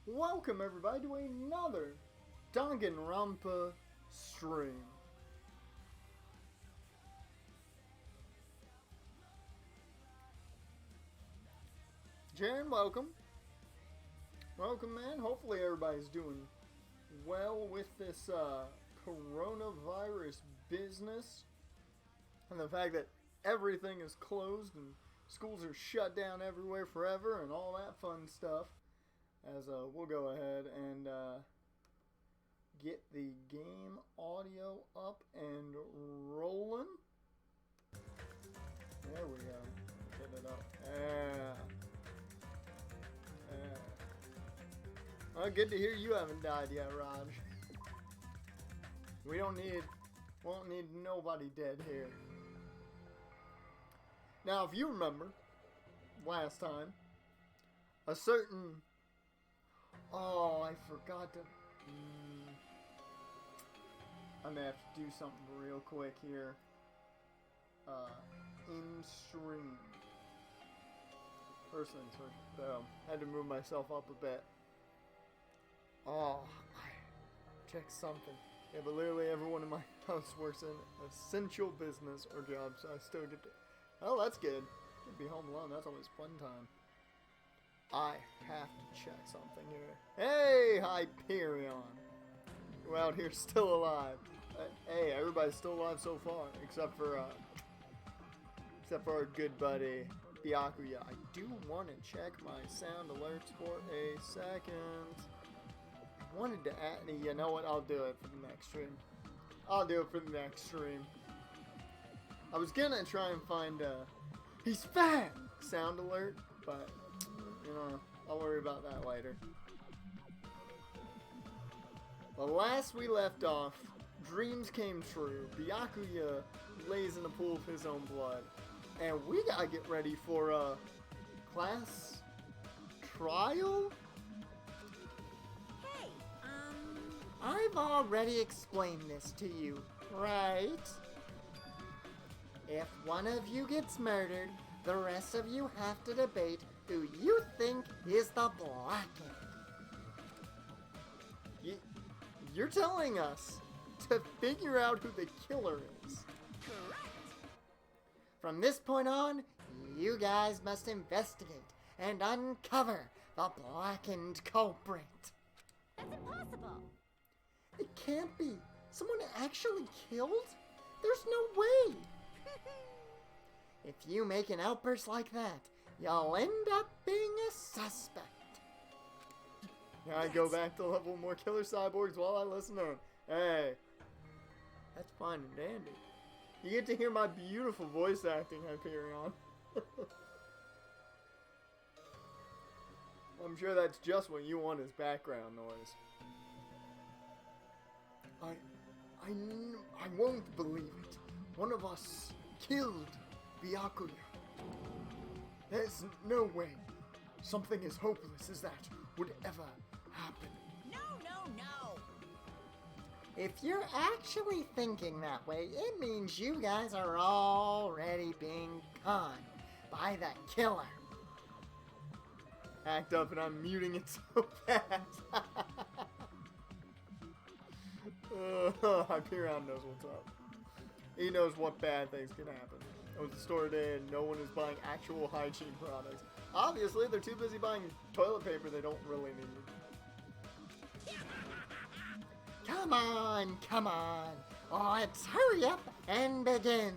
Welcome everybody to another Danganronpa stream. Jaren, welcome. Welcome, man. Hopefully everybody's doing well with this coronavirus business. And the fact that everything is closed and schools are shut down everywhere forever and all that fun stuff. As we'll go ahead and get the game audio up and rolling. There we go. Get it up. Yeah. Yeah. Well, good to hear you haven't died yet, Raj. We won't need nobody dead here. Now, if you remember, last time, a certain... Oh, I forgot to... I'm gonna have to do something real quick here. In stream. First things first. Had to move myself up a bit. Oh, I checked something. Yeah, but literally everyone in my house works in essential business or job, so I still get to... Oh, that's good. Get to be home alone. That's always fun time. I have to check something here. Hey, Hyperion! We're out here still alive. Hey, everybody's still alive so far, except for our good buddy Byakuya. I do want to check my sound alerts for a second. I wanted to add. You know what? I'll do it for the next stream. I was gonna try and find he's fat sound alert, but. You know, I'll worry about that later. Well, last we left off, dreams came true. Byakuya lays in a pool of his own blood. And we gotta get ready for a class trial? Hey, I've already explained this to you, right? If one of you gets murdered, the rest of you have to debate who you think is the blackened. You're telling us to figure out who the killer is. correct. From this point on, you guys must investigate and uncover the blackened culprit. That's impossible. It can't be. Someone actually killed? There's no way. If you make an outburst like that, you'll end up being a suspect. Now I go back to level more killer cyborgs while I listen to him. Hey, that's fine and dandy. You get to hear my beautiful voice acting, Hyperion. I'm sure that's just what you want as background noise. I won't believe it. One of us killed Byakuya. There's no way something as hopeless as that would ever happen. No, no, no. If you're actually thinking that way, it means you guys are already being conned by the killer. Act up and I'm muting it so fast. Hyperion knows what's up. He knows what bad things can happen. I was at the store today and no one is buying actual hygiene products. Obviously, they're too busy buying toilet paper they don't really need. Come on, come on. Let's hurry up and begin.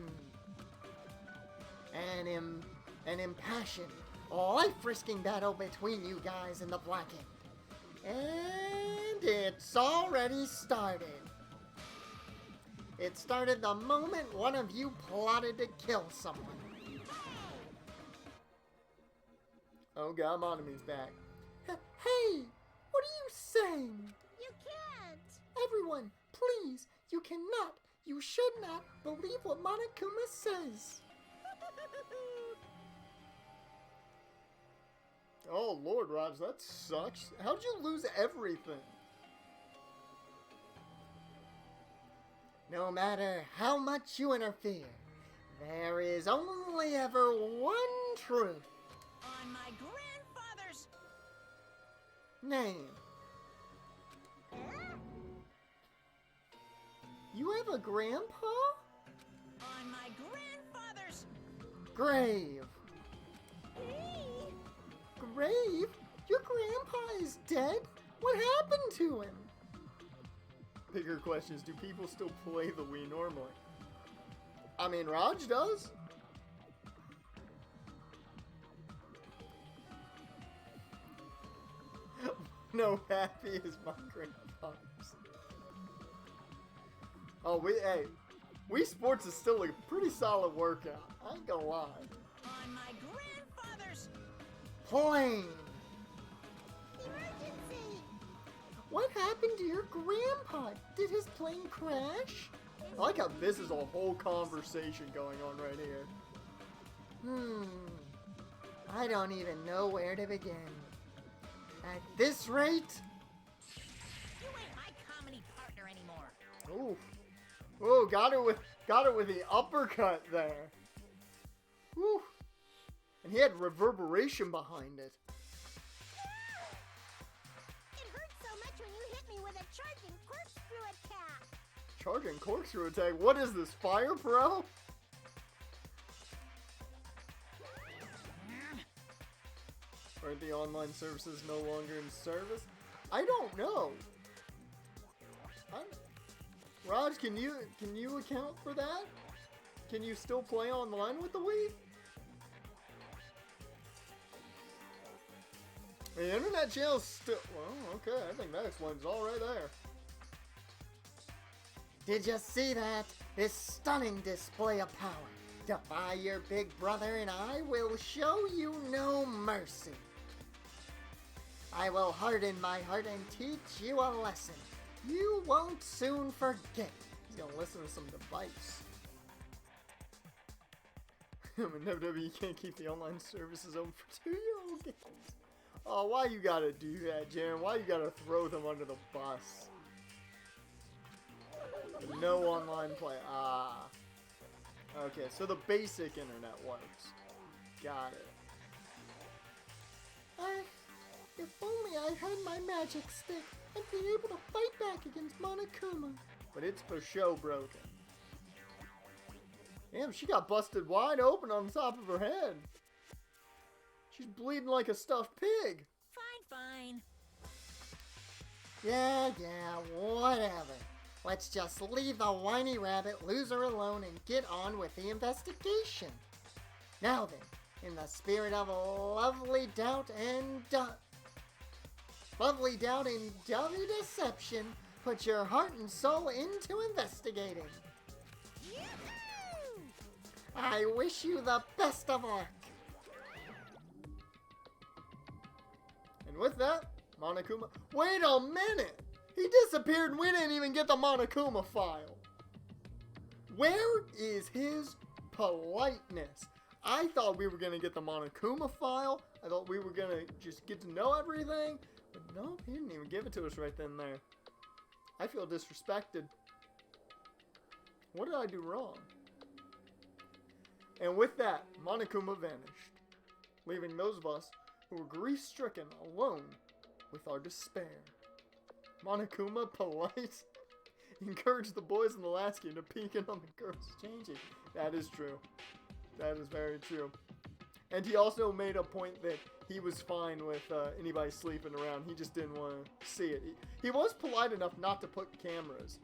An impassioned, life-risking battle between you guys and the blackened. And it's already started. It started the moment one of you plotted to kill someone. Oh god, Monomi's back. Hey, what are you saying? You can't. Everyone, please, you cannot, you should not believe what Monokuma says. Oh lord, Raj, that sucks. How'd you lose everything? No matter how much you interfere, there is only ever one truth. On my grandfather's Name. You have a grandpa? On my grandfather's. Grave. Hey. Grave? Your grandpa is dead? What happened to him? Bigger question is, do people still play the Wii normally? I mean, Raj does. No happy is my grandfather's. Oh, hey, Wii Sports is still a pretty solid workout. I ain't gonna lie. On my grandfather's. Plane. Emergency. What happened to your grandpa? Did his plane crash? I like how this is a whole conversation going on right here. I don't even know where to begin. At this rate... You ain't my comedy partner anymore. Ooh. Oh, got her with the uppercut there. Whew. And he had reverberation behind it. It hurt so much when you hit me with a charging corkscrew attack. Charging corkscrew attack. What is this, Fire Pro? Aren't the online services no longer in service? I don't know. Raj, can you account for that? Can you still play online with the Wii? The internet channel's still... Well, okay, I think that explains it all right there. Did you see that? This stunning display of power. Defy your big brother and I will show you no mercy. I will harden my heart and teach you a lesson you won't soon forget. He's gonna listen to some device. I mean, WWE can't keep the online services open for 2-year-old games. Oh, why you gotta do that, Jaren? Why you gotta throw them under the bus? No online play. Ah. Okay, so the basic internet works. Got it. If only I had my magic stick, I'd be able to fight back against Monokuma. But it's for show broken. Damn, she got busted wide open on the top of her head. She's bleeding like a stuffed pig. Fine. Yeah, whatever. Let's just leave the whiny rabbit loser alone and get on with the investigation. Now then, in the spirit of lovely doubt and dummy deception, put your heart and soul into investigating. Yoo-hoo! I wish you the best of luck. And with that, Monokuma... Wait a minute! He disappeared and we didn't even get the Monokuma file. Where is his politeness? I thought we were going to get the Monokuma file. I thought we were going to just get to know everything. But no, he didn't even give it to us right then and there. I feel disrespected. What did I do wrong? And with that, Monokuma vanished, leaving those of us who were grief-stricken alone with our despair. Monokuma, polite, encouraged the boys in the last game to peek in on the girls changing. That is true. That is very true. And he also made a point that he was fine with anybody sleeping around. He just didn't want to see it. He was polite enough not to put cameras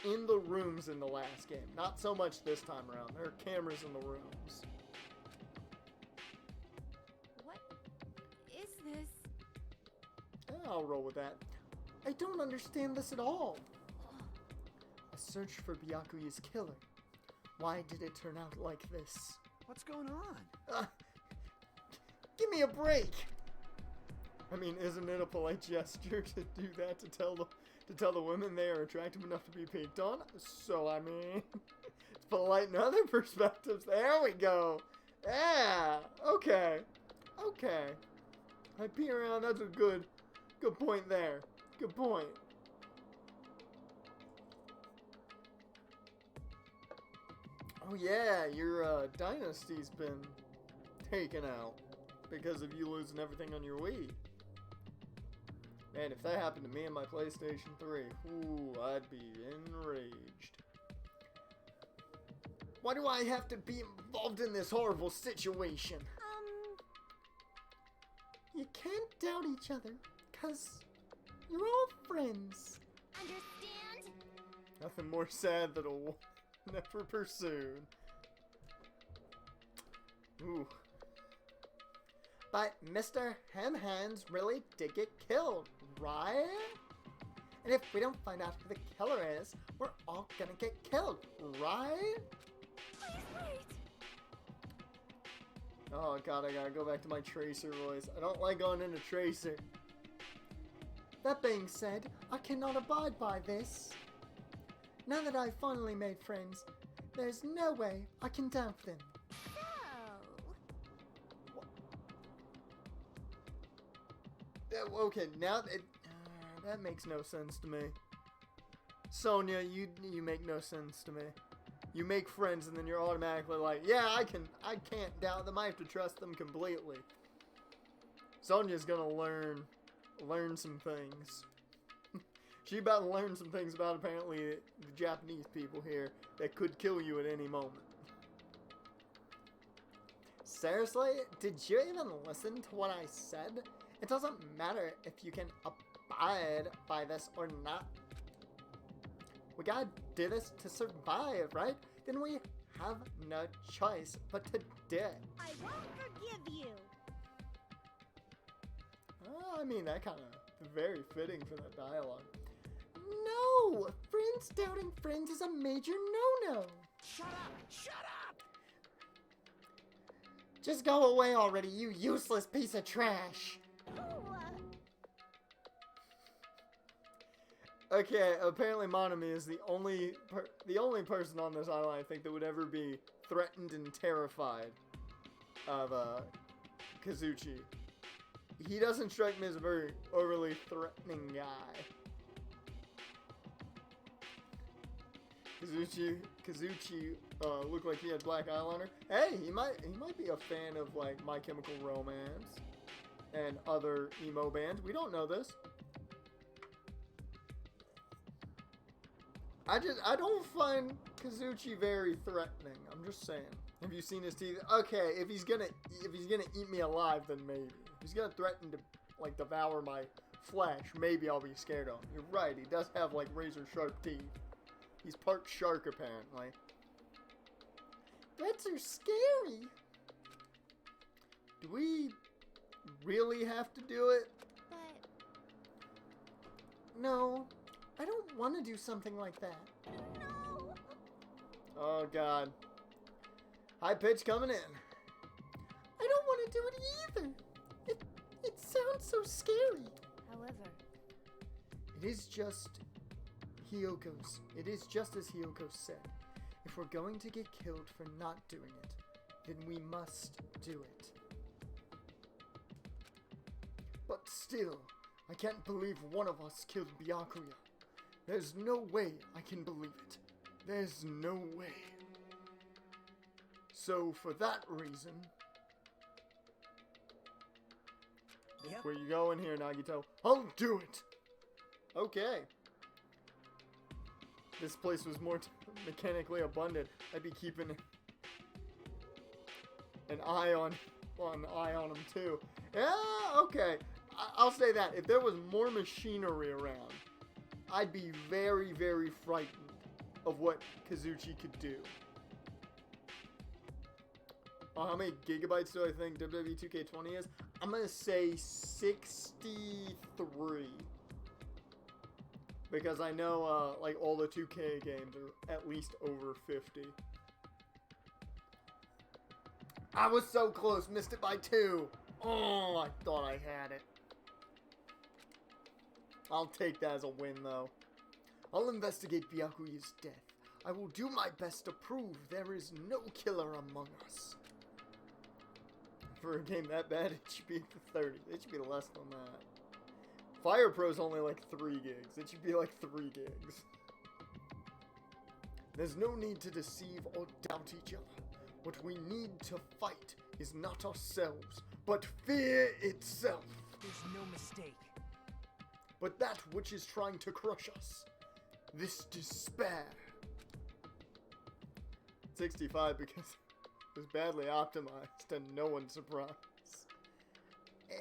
in the rooms in the last game. Not so much this time around. There are cameras in the rooms. What is this? I'll roll with that. I don't understand this at all. A search for Byakuya's killer. Why did it turn out like this? What's going on? Give me a break. I mean, isn't it a polite gesture to do that, to tell the women they are attractive enough to be peeked on? So I mean, it's polite in other perspectives. There we go. Yeah. Okay. I pee around. That's a good point there. Good point. Oh yeah, your dynasty's been taken out because of you losing everything on your Wii. Man, if that happened to me and my PlayStation 3, ooh, I'd be enraged. Why do I have to be involved in this horrible situation? You can't doubt each other, 'cause you're all friends. Understand? Nothing more sad than a never pursued. Ooh. But Mr. Hamhands really did get killed, right? And if we don't find out who the killer is, we're all gonna get killed, right? Please wait. Oh god, I gotta go back to my Tracer voice. I don't like going into Tracer. That being said, I cannot abide by this. Now that I've finally made friends, there's no way I can doubt them. Okay, now that makes no sense to me. Sonia, you make no sense to me. You make friends and then you're automatically like, yeah, I can't doubt them. I have to trust them completely. Sonia's gonna learn some things. She about to learn some things about apparently the Japanese people here that could kill you at any moment. Seriously? Did you even listen to what I said? It doesn't matter if you can abide by this or not. We gotta do this to survive, right? Then we have no choice but to do it. I won't forgive you. I mean, that kind of very fitting for that dialogue. No! Friends doubting friends is a major no-no. Shut up! Shut up! Just go away already, you useless piece of trash. Okay, apparently Monami is the only person on this island I think that would ever be threatened and terrified of Kazuchi. He doesn't strike me as a very overly threatening guy. Kazuchi looked like he had black eyeliner. Hey, he might be a fan of like My Chemical Romance and other emo bands. We don't know this. I don't find Kazuchi very threatening. I'm just saying. Have you seen his teeth? Okay, if he's gonna eat me alive, then maybe. If he's gonna threaten to like devour my flesh, maybe I'll be scared of him. You're right. He does have like razor sharp teeth. He's part shark apparently. Threats are scary. Do we really have to do it? But no. I don't want to do something like that. no. Oh god. High pitch coming in. I don't want to do it either. It sounds so scary. However, It is just Hyoko's. It is just as Hyoko said. If we're going to get killed for not doing it, then we must do it. But still, I can't believe one of us killed Byakuya. There's no way I can believe it. There's no way. So for that reason... Yep. Where you going here, Nagito? I'll do it! Okay. This place was more mechanically abundant. I'd be keeping an eye on him too. Yeah, okay. I'll say that. If there was more machinery around, I'd be very, very frightened of what Kazuchi could do. How many gigabytes do I think WWE 2K20 is? I'm gonna say 63. Because I know, like, all the 2K games are at least over 50. I was so close, missed it by 2. Oh, I thought I had it. I'll take that as a win, though. I'll investigate Byakuya's death. I will do my best to prove there is no killer among us. For a game that bad, it should be 30. It should be less than that. Fire Pro's only like 3 gigs. It should be like 3 gigs. There's no need to deceive or doubt each other. What we need to fight is not ourselves, but fear itself. There's no mistake. but that which is trying to crush us. This despair. 65 because it was badly optimized and no one's surprised. Yeah.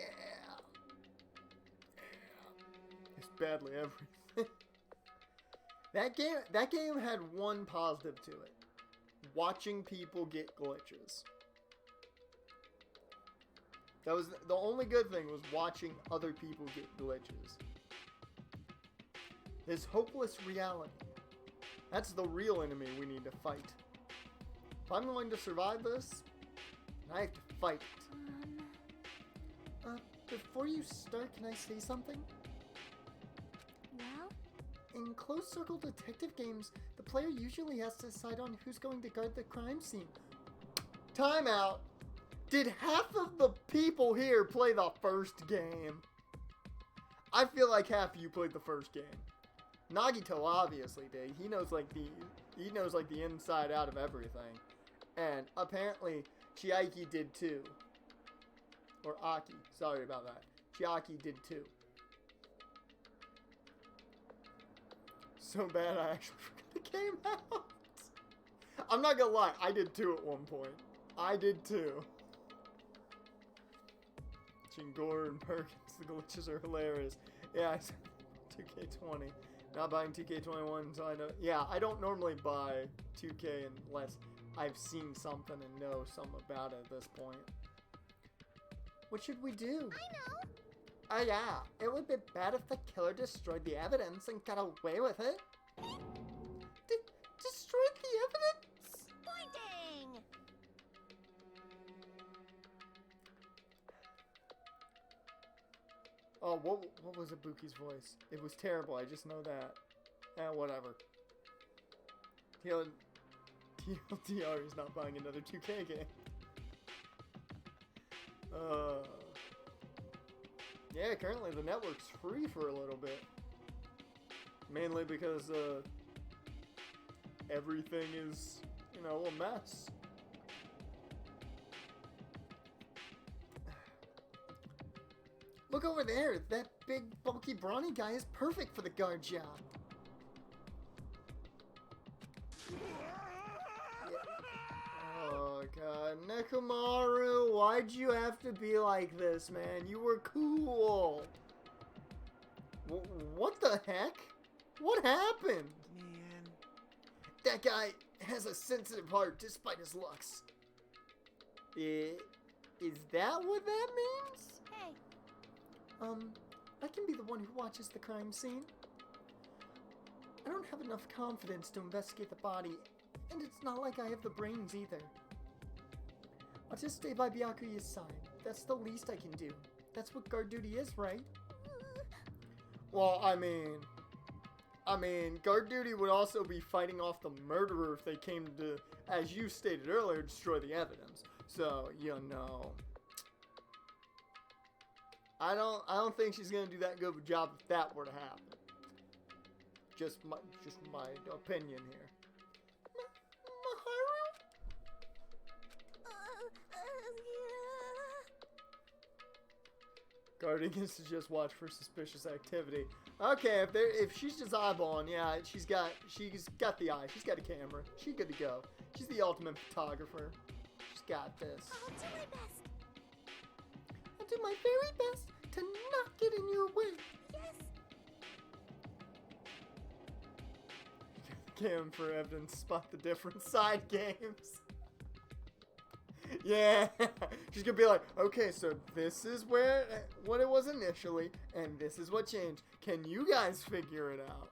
It's badly everything. That game had one positive to it. Watching people get glitches. That was the only good thing, was watching other people get glitches. This hopeless reality. That's the real enemy we need to fight. If I'm going to survive this, I have to fight it. Before you start, can I say something? Well? In closed circle detective games, the player usually has to decide on who's going to guard the crime scene. Time out. Did half of the people here play the first game? I feel like half of you played the first game. Nagito obviously did. He knows like the inside out of everything. And apparently Chiaki did too. Or Aki, sorry about that. Chiaki did too. So bad I actually forgot the game out. I'm not gonna lie, I did too at one point. I did too. Chingor and Perkins, the glitches are hilarious. Yeah, I said 2K20. Not buying 2K21 until I know. Yeah, I don't normally buy 2K unless I've seen something and know something about it at this point. What should we do? I know. Oh yeah, it would be bad if the killer destroyed the evidence and got away with it. Destroyed the evidence? Pointing. Oh, what was Ibuki's voice? It was terrible, I just know that. Whatever. TLDR is not buying another 2K game. Yeah, currently the network's free for a little bit. Mainly because, everything is, a mess. Look over there! That big, bulky, brawny guy is perfect for the guard job. Oh god, Nekomaru, why'd you have to be like this, man? You were cool. What the heck? What happened? Man. That guy has a sensitive heart despite his looks. Is that what that means? Hey. I can be the one who watches the crime scene. I don't have enough confidence to investigate the body, and it's not like I have the brains either. I'll just stay by Byakuya's side. That's the least I can do. That's what guard duty is, right? Well, I mean, guard duty would also be fighting off the murderer if they came to, as you stated earlier, destroy the evidence. So, I don't think she's gonna do that good of a job if that were to happen. Just my opinion here. Maharu? Yeah. Guarding is to just watch for suspicious activity. Okay, if she's just eyeballing, yeah, she's got the eye, she's got a camera, she's good to go. She's the ultimate photographer. She's got this. I'll do my best. I'll do my very best to not get in your way. Yes. Cam for evidence, spot the different side games. Yeah, she's gonna be like, okay, so this is what it was initially, and this is what changed. Can you guys figure it out?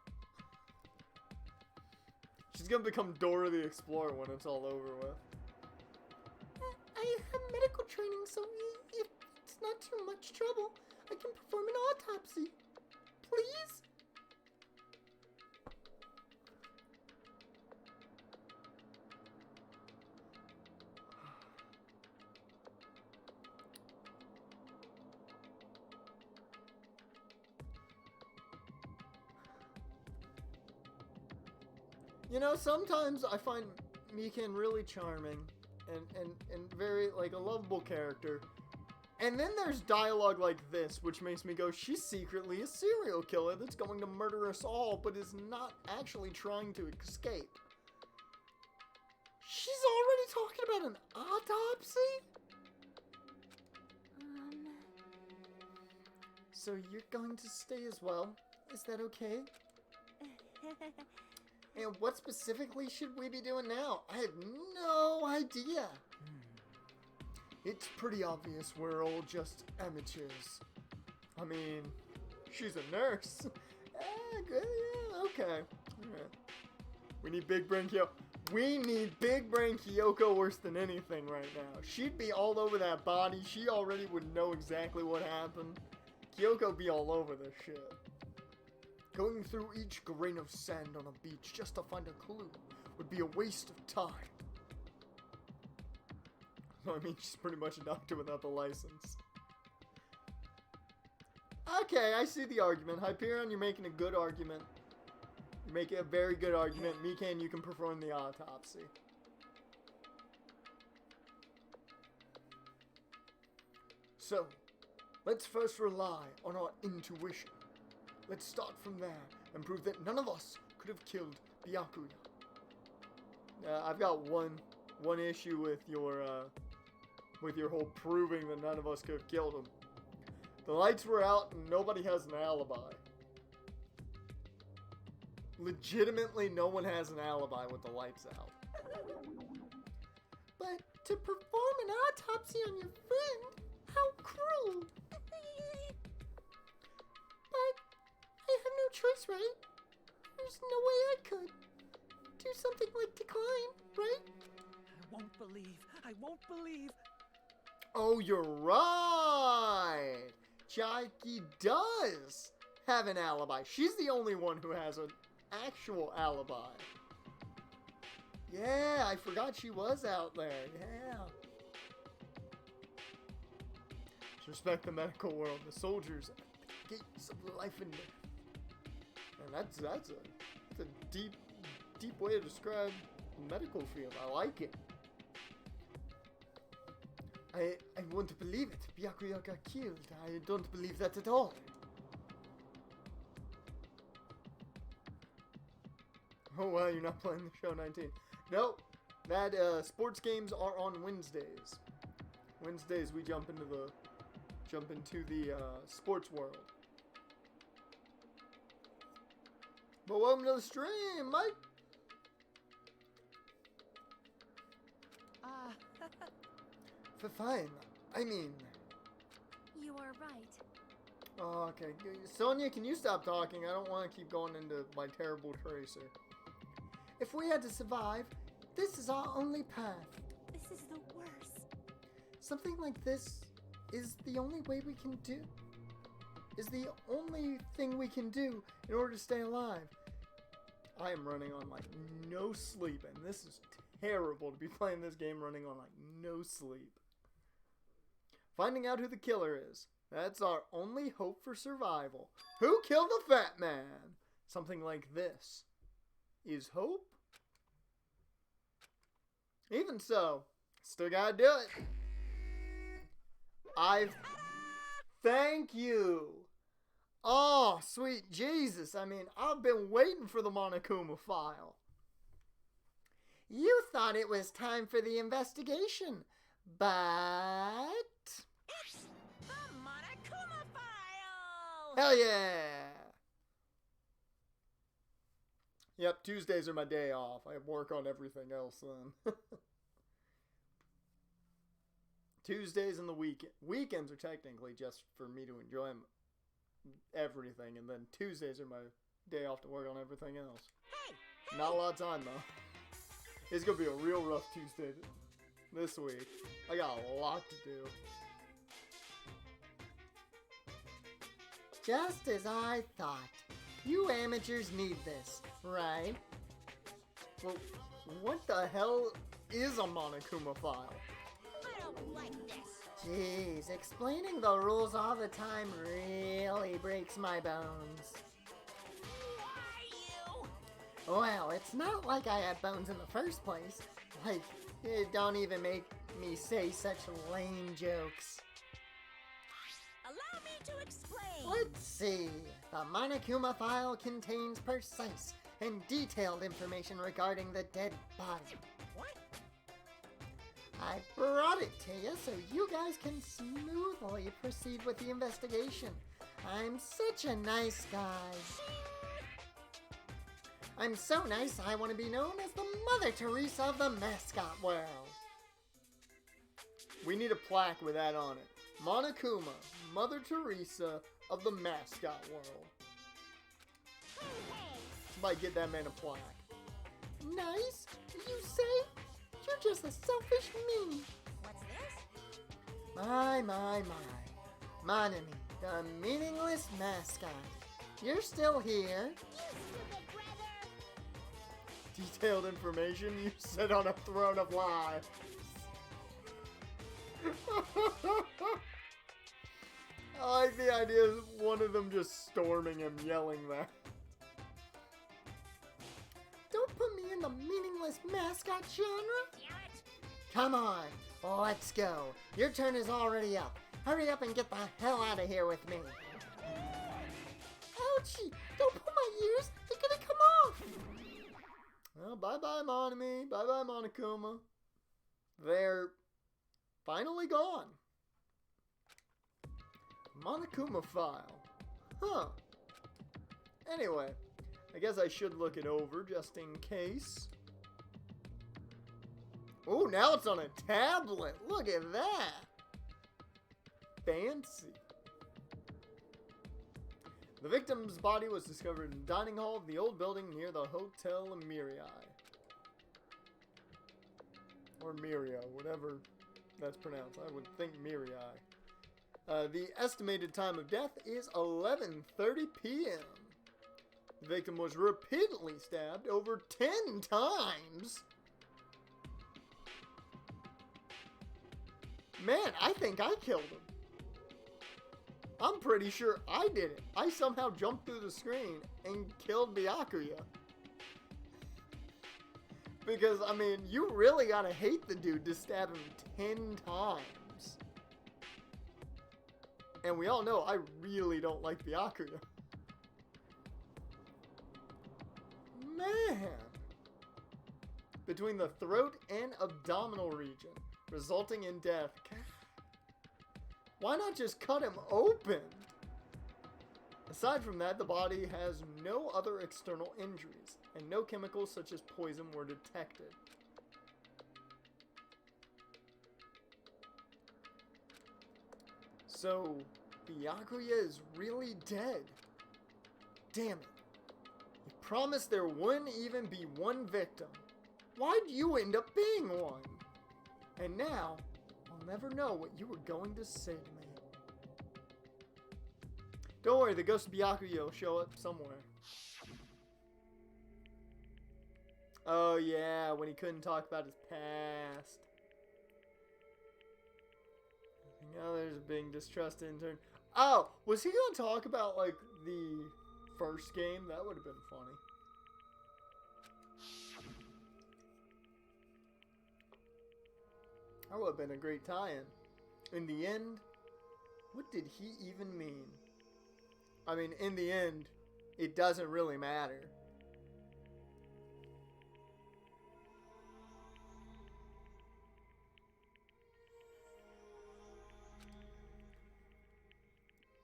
She's gonna become Dora the Explorer when it's all over with. I have medical training, so if it's not too much trouble, I can perform an autopsy. Please? Sometimes I find Mikan really charming and very, like, a lovable character. And then there's dialogue like this, which makes me go, she's secretly a serial killer that's going to murder us all, but is not actually trying to escape. She's already talking about an autopsy? So you're going to stay as well? Is that okay? And what specifically should we be doing now? I have no idea. It's pretty obvious we're all just amateurs. I mean, she's a nurse. Good, yeah, okay. Alright. We need Big Brain Kyoko. We need Big Brain Kyoko worse than anything right now. She'd be all over that body. She already would know exactly what happened. Kyoko be all over this shit. Going through each grain of sand on a beach just to find a clue would be a waste of time. So I mean, she's pretty much a doctor without the license. Okay, I see the argument. Hyperion, you're making a good argument. You're making a very good argument. Mikan, you can perform the autopsy. So, let's first rely on our intuition. Let's start from there and prove that none of us could have killed Byakuya. I've got one issue with your whole proving that none of us could have killed him. The lights were out and nobody has an alibi. Legitimately, no one has an alibi with the lights out. But to perform an autopsy on your friend, how cruel! But I have no choice, right? There's no way I could do something like decline, right? I won't believe. Oh, you're right! Chaiki does have an alibi. She's the only one who has an actual alibi. Yeah, I forgot she was out there. Yeah. Respect the medical world, the soldiers at the gates of life and death. And that's a deep way to describe the medical field. I like it. I want to believe it. Byakuya got killed. I don't believe that at all. Oh wow, you're not playing the show 19. Nope. That sports games are on Wednesdays. Wednesdays we jump into the sports world. But welcome to the stream, Mike. Fine. I mean. You are right. Oh, okay. Sonia, can you stop talking? I don't want to keep going into my terrible tracer. If we had to survive, this is our only path. This is the worst. Something like this is the only way we can do. Is the only thing we can do in order to stay alive. I am running on like no sleep, and this is terrible to be playing this game running on like no sleep. Finding out who the killer is. That's our only hope for survival. Who killed the fat man? Something like this is hope. Even so, still gotta do it. Thank you. Oh, sweet Jesus. I mean, I've been waiting for the Monokuma file. You thought it was time for the investigation, but... It's the Monokuma file! Hell yeah! Yep, Tuesdays are my day off. I work on everything else then. Tuesdays and the weekend. Weekends are technically just for me to enjoy everything, and then Tuesdays are my day off to work on everything else. Hey! Not a lot of time though. It's gonna be a real rough Tuesday this week. I got a lot to do. Just as I thought. You amateurs need this, right? Well, what the hell is a Monokuma file? I don't like this. Jeez, explaining the rules all the time really breaks my bones. Why you? Well, it's not like I had bones in the first place. Like, don't even make me say such lame jokes. to explain. Let's see. The Monokuma file contains precise and detailed information regarding the dead body. What? I brought it to you so you guys can smoothly proceed with the investigation. I'm such a nice guy. I'm so nice I want to be known as the Mother Teresa of the mascot world. We need a plaque with that on it. Monokuma, Mother Teresa of the mascot world. Hey, hey. Somebody get that man a plaque. Nice? You say? You're just a selfish me. What's this? My. Monami, the meaningless mascot. You're still here. You stupid brother. Detailed information you sit on a throne of lies. I like the idea of one of them just storming him, yelling that. Don't put me in the meaningless mascot genre. Damn it. Come on, let's go. Your turn is already up. Hurry up and get the hell out of here with me. Ouchie! Don't pull my ears. They're gonna come off. Well, bye-bye, Monami. Bye-bye, Monokuma. They're finally gone. Monokuma file. Huh. Anyway, I guess I should look it over just in case. Oh, now it's on a tablet. Look at that. Fancy. The victim's body was discovered in the dining hall of the old building near the Hotel Mirai. Or Miria, whatever that's pronounced. I would think Mirai. The estimated time of death is 11:30 p.m. The victim was repeatedly stabbed over 10 times. Man, I think I killed him. I'm pretty sure I did it. I somehow jumped through the screen and killed Byakuya. Because, I mean, you really gotta hate the dude to stab him 10 times. And we all know I really don't like Byakuya. Man. Between the throat and abdominal region, resulting in death. Why not just cut him open? Aside from that, the body has no other external injuries, and no chemicals such as poison were detected. So, Byakuya is really dead. Damn it. You promised there wouldn't even be one victim. Why'd you end up being one? And now, I'll never know what you were going to say to me. Don't worry, the ghost of Byakuya will show up somewhere. Oh yeah, when he couldn't talk about his past. Now there's being distrust intern. Oh, was he going to talk about like the first game? That would have been funny. That would have been a great tie-in. In the end, what did he even mean? I mean, in the end, it doesn't really matter.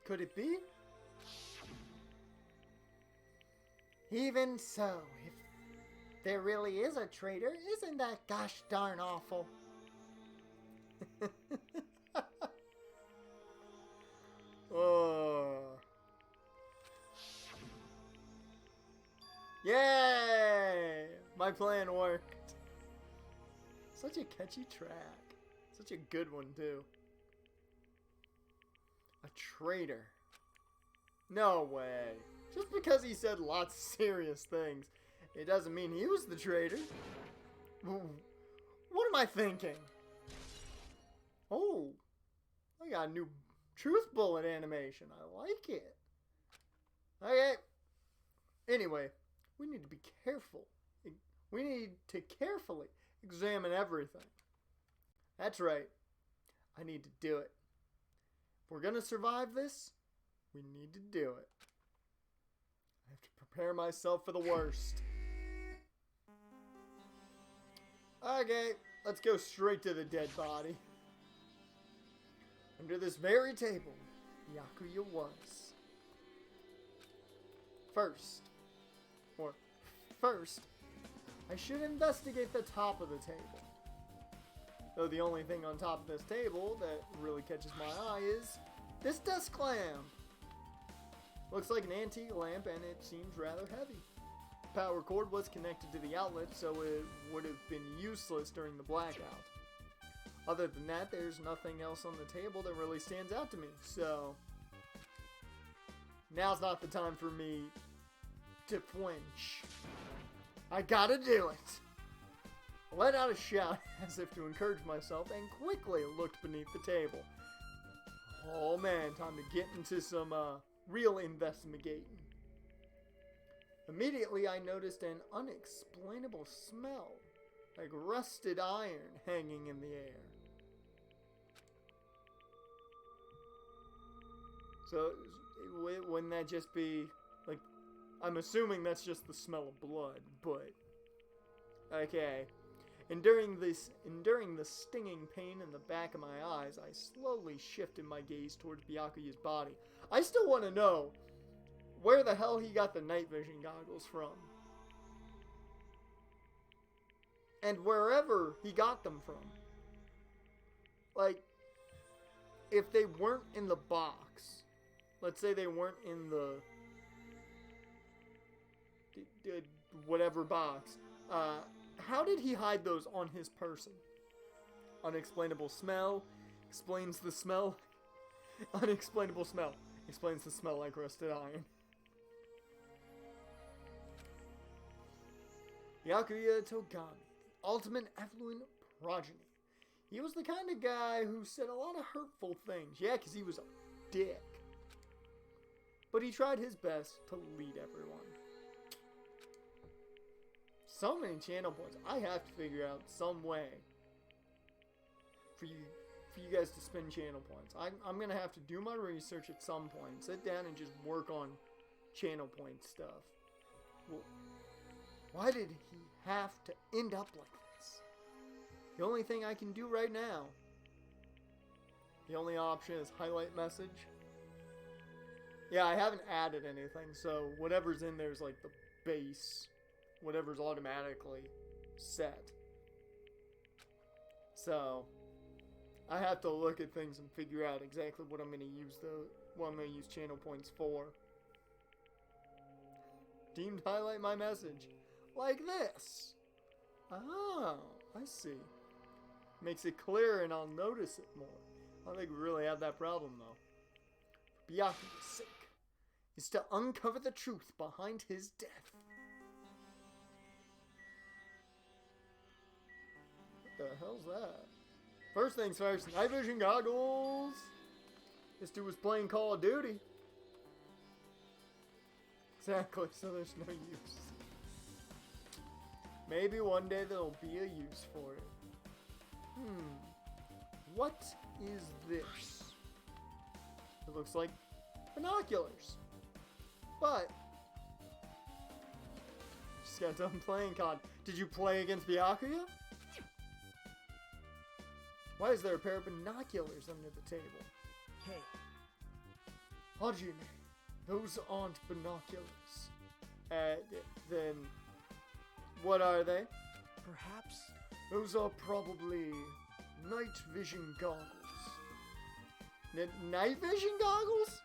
Could it be? Even so, if there really is a traitor, isn't that gosh darn awful? Oh. Yay! My plan worked. Such a catchy track. Such a good one, too. A traitor. No way. Just because he said lots of serious things, it doesn't mean he was the traitor. What am I thinking? Oh, I got a new truth bullet animation. I like it. Okay. Anyway, we need to be careful. We need to carefully examine everything. That's right. I need to do it. If we're going to survive this, We need to do it. I have to prepare myself for the worst. Okay, let's go straight to the dead body. Under this very table, Byakuya was. First, I should investigate the top of the table. Though the only thing on top of this table that really catches my eye is this desk lamp. Looks like an antique lamp and it seems rather heavy. The power cord was connected to the outlet, so it would have been useless during the blackout. Other than that, there's nothing else on the table that really stands out to me, so now's not the time for me to flinch. I gotta do it! I let out a shout as if to encourage myself and quickly looked beneath the table. Oh man, time to get into some real investigating. Immediately I noticed an unexplainable smell, like rusted iron hanging in the air. So, wouldn't that just be, like, I'm assuming that's just the smell of blood, but, okay. Enduring the stinging pain in the back of my eyes, I slowly shifted my gaze towards Byakuya's body. I still want to know where the hell he got the night vision goggles from. And wherever he got them from. Like, if they weren't in the box, let's say they weren't in the whatever box, how did he hide those on his person? Unexplainable smell explains the smell. Unexplainable smell explains the smell like rusted iron. Byakuya Togami, the ultimate affluent progeny. He was the kind of guy who said a lot of hurtful things. Yeah, because he was a dick. But he tried his best to lead everyone. So many channel points. I have to figure out some way for you guys to spend channel points. I'm going to have to do my research at some point. Sit down and just work on channel point stuff. Well, why did he have to end up like this? The only thing I can do right now, the only option is highlight message. Yeah, I haven't added anything, so whatever's in there is like the base. Whatever's automatically set. So, I have to look at things and figure out exactly what I'm going to use channel points for. Deemed highlight my message. Like this. Oh, I see. Makes it clearer and I'll notice it more. I don't think we really have that problem though. Byakuya's sake is to uncover the truth behind his death. What the hell's that? First things first, night vision goggles. This dude was playing Call of Duty. Exactly, so there's no use. Maybe one day there'll be a use for it. What is this? It looks like binoculars. But just got done playing COD. Did you play against Byakuya? Why is there a pair of binoculars under the table? Hey, Hajime, those aren't binoculars. Then what are they? perhaps? Those are probably night vision goggles. Night vision goggles?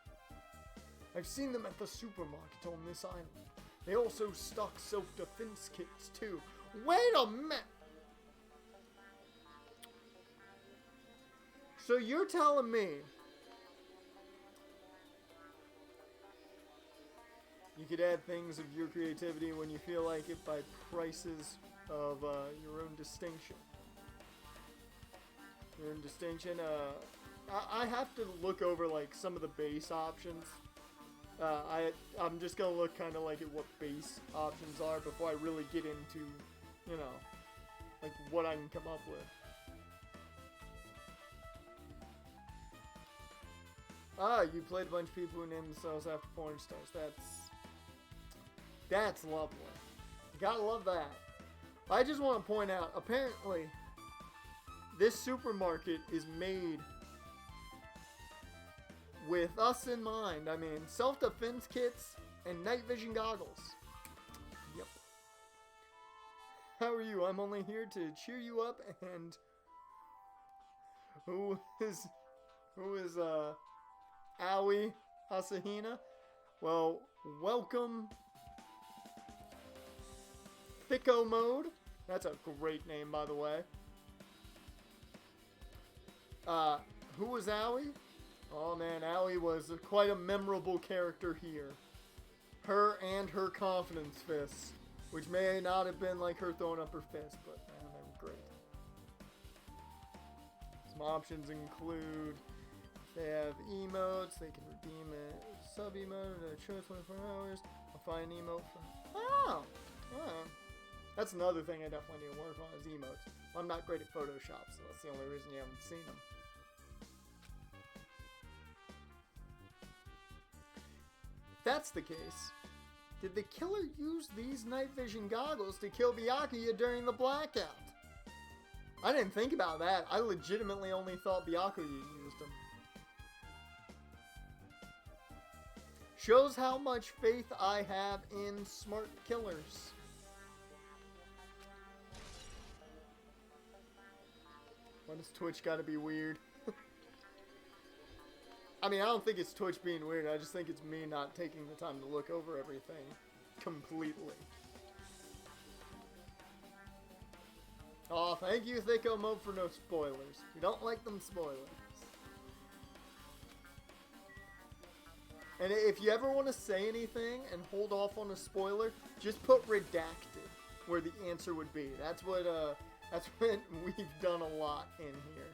I've seen them at the supermarket on this island. They also stock self-defense kits too. Wait a minute! So you're telling me you could add things of your creativity when you feel like it by prices of your own distinction. Your own distinction. I have to look over like some of the base options. I'm just gonna look kind of like at what base options are before I really get into, you know, like what I can come up with. Ah, you played a bunch of people who named themselves after porn stars. That's lovely. You gotta love that. I just want to point out, apparently, this supermarket is made with us in mind. I mean, self-defense kits and night vision goggles. Yep. How are you? I'm only here to cheer you up. And who is Aoi Asahina? Well, welcome, Thicko Mode. That's a great name, by the way. Who was Aoi? Oh man, Aoi was quite a memorable character here. Her and her confidence fists, which may not have been like her throwing up her fist, but man, they were great. Some options include, they have emotes, they can redeem a sub emote at a show 24 hours, a fine emote for... Oh! That's another thing I definitely need to work on is emotes. I'm not great at Photoshop, so that's the only reason you haven't seen them. If that's the case, did the killer use these night vision goggles to kill Byakuya during the blackout? I didn't think about that. I legitimately only thought Byakuya used them. Shows how much faith I have in smart killers. Why does Twitch gotta be weird? I mean, I don't think it's Twitch being weird. I just think it's me not taking the time to look over everything completely. Oh, thank you, Thicko Mode, for no spoilers. We don't like them spoilers. And if you ever want to say anything and hold off on a spoiler, just put redacted where the answer would be. That's what we've done a lot in here.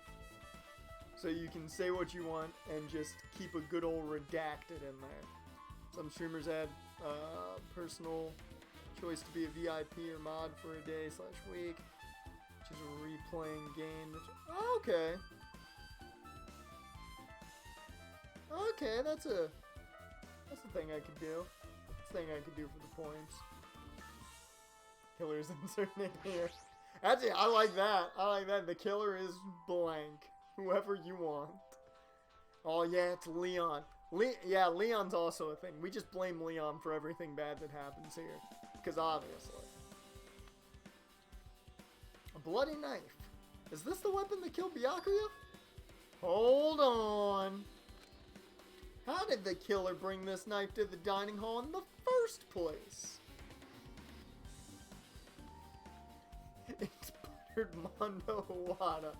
So you can say what you want and just keep a good old redacted in there. Some streamers add personal choice to be a VIP or mod for a day/week, which is a replaying game. Okay. Okay, that's a thing I could do. That's a thing I could do for the points. Killer's inserted in here. Actually, I like that. I like that. The killer is blank. Whoever you want. Oh yeah, it's Leon. Yeah, Leon's also a thing. We just blame Leon for everything bad that happens here. Because obviously. A bloody knife. Is this the weapon that killed Byakuya? Hold on. How did the killer bring this knife to the dining hall in the first place? It's buttered Mondo Iwata.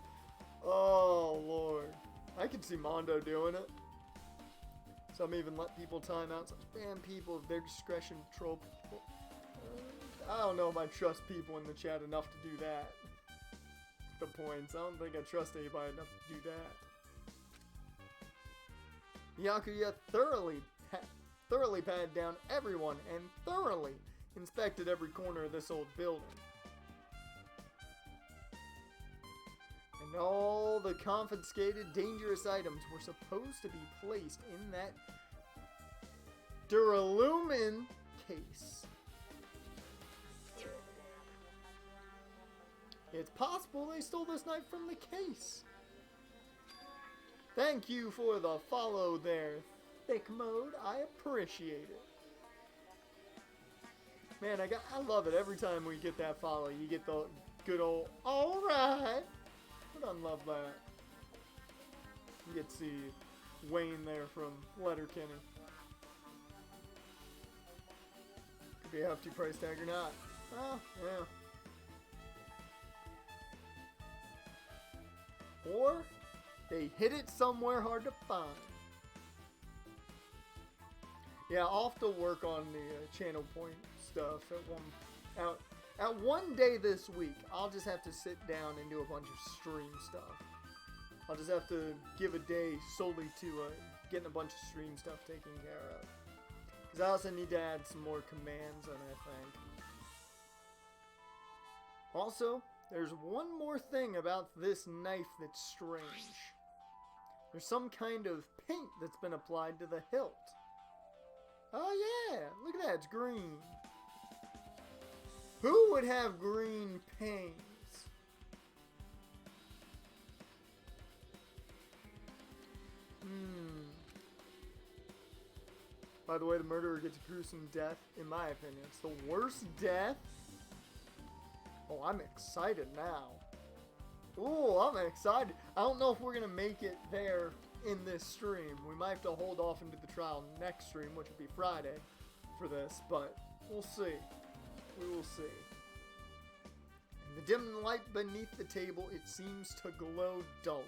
Oh, Lord. I can see Mondo doing it. Some even let people time out, such ban people of their discretion troll people. I don't know if I trust people in the chat enough to do that. The points. I don't think I trust anybody enough to do that. Byakuya thoroughly patted down everyone and thoroughly inspected every corner of this old building. And all the confiscated dangerous items were supposed to be placed in that Duralumin case. It's possible they stole this knife from the case. Thank you for the follow there, Thick Mode. I appreciate it. Man, I love it. Every time we get that follow, you get the good old alright. I don't love that. You get to see Wayne there from Letterkenny. Could be a hefty price tag or not. Oh, yeah. Or they hid it somewhere hard to find. Yeah, I'll have to work on the channel point stuff at one day this week. I'll just have to sit down and do a bunch of stream stuff. I'll just have to give a day solely to getting a bunch of stream stuff taken care of. Because I also need to add some more commands in, I think. Also, there's one more thing about this knife that's strange. There's some kind of paint that's been applied to the hilt. Oh yeah, look at that, it's green. Who would have green paint? By the way, the murderer gets a gruesome death, in my opinion. It's the worst death. Oh, I'm excited now. Ooh, I'm excited. I don't know if we're going to make it there in this stream. We might have to hold off into the trial next stream, which will be Friday, for this, but we'll see. We will see. In the dim light beneath the table, it seems to glow dully.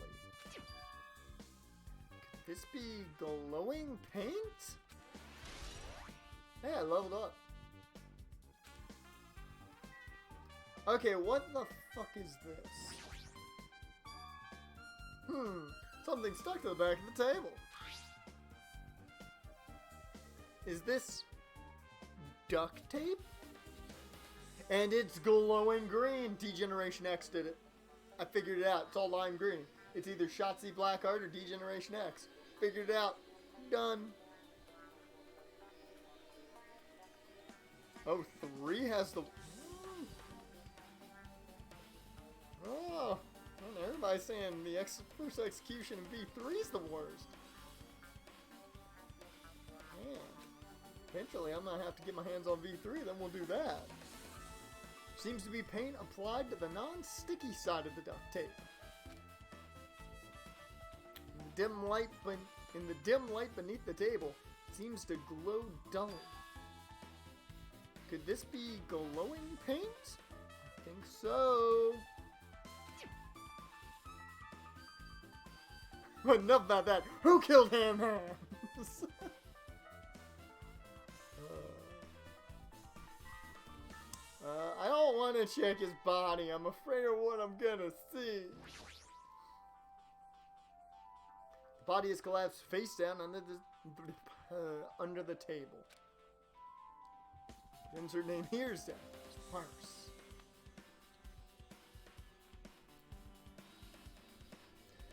Could this be glowing paint? Hey, I leveled up. Okay, what the fuck is this? Something stuck to the back of the table. Is this duct tape? And it's glowing green. D-Generation X did it. I figured it out. It's all lime green. It's either Shotzi Blackheart or D-Generation X. Figured it out. Done. Oh, 3 has the... Oh, and everybody's saying the first execution in V3 is the worst. Man. Eventually, I'm going to have to get my hands on V3, then we'll do that. Seems to be paint applied to the non-sticky side of the duct tape. In the dim light beneath the table, it seems to glow dully. Could this be glowing paint? I think so. Enough about that. Who killed Ham Hands? I don't want to check his body. I'm afraid of what I'm gonna see. The body is collapsed face down under the table. The insert name here is down. Sparse.